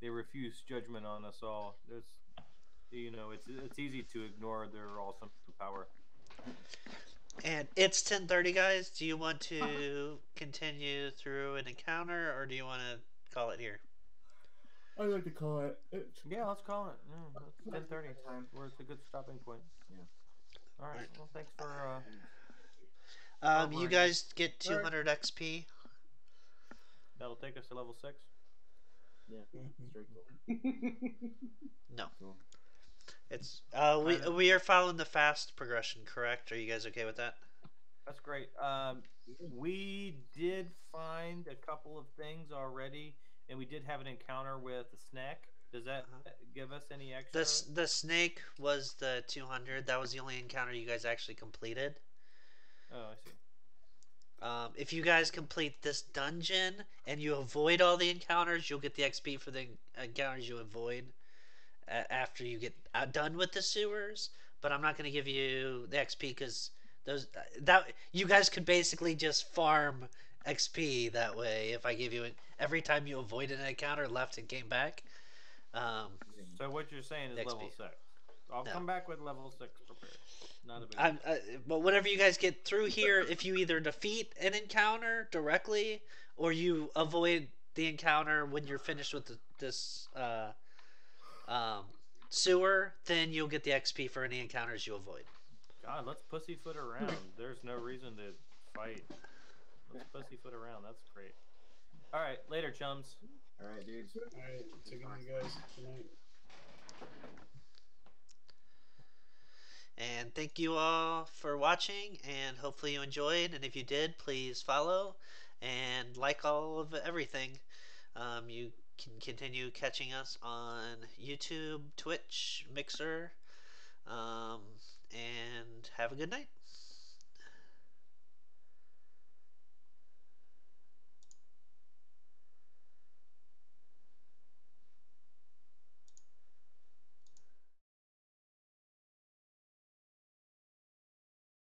they refuse judgment on us all. There's, it's easy to ignore their awesome power." And it's 10:30, guys. Do you want to continue through an encounter, or do you want to call it here? I like to call it. It's Yeah, let's call it. Yeah, it's 10:30. time. Where it's a good stopping point. Yeah. All right. Right. Well, thanks for. You Armoring. guys get All right. 200 XP. That'll take us to level 6. Yeah. Mhm. Straight cool. No, Cool. it's we Kinda. we are following the fast progression. Correct? Are you guys okay with that? That's great. We did find a couple of things already, and we did have an encounter with a snack. Does that Uh-huh. give us any extra? The snake was the 200. That was the only encounter you guys actually completed. Oh, I see. If you guys complete this dungeon and you avoid all the encounters, you'll get the XP for the encounters you avoid after you get done with the sewers. But I'm not going to give you the XP because those that you guys could basically just farm XP that way. If I give you it every time you avoided an encounter, left and came back, um, So what you're saying is XP. level 6. I'll No. come back with level 6 prepared. Not a big I'm, deal. but whenever you guys get through here, if you either defeat an encounter directly or you avoid the encounter when you're finished with this um, sewer, then you'll get the XP for any encounters you avoid. God, let's pussyfoot around. There's no reason to fight. Let's pussyfoot around. That's great. All right, later, chums. All right, dudes. All right, take it easy, guys. Good night. And thank you all for watching, and hopefully you enjoyed. And if you did, please follow and like all of everything. You can continue catching us on YouTube, Twitch, Mixer, and have a good night.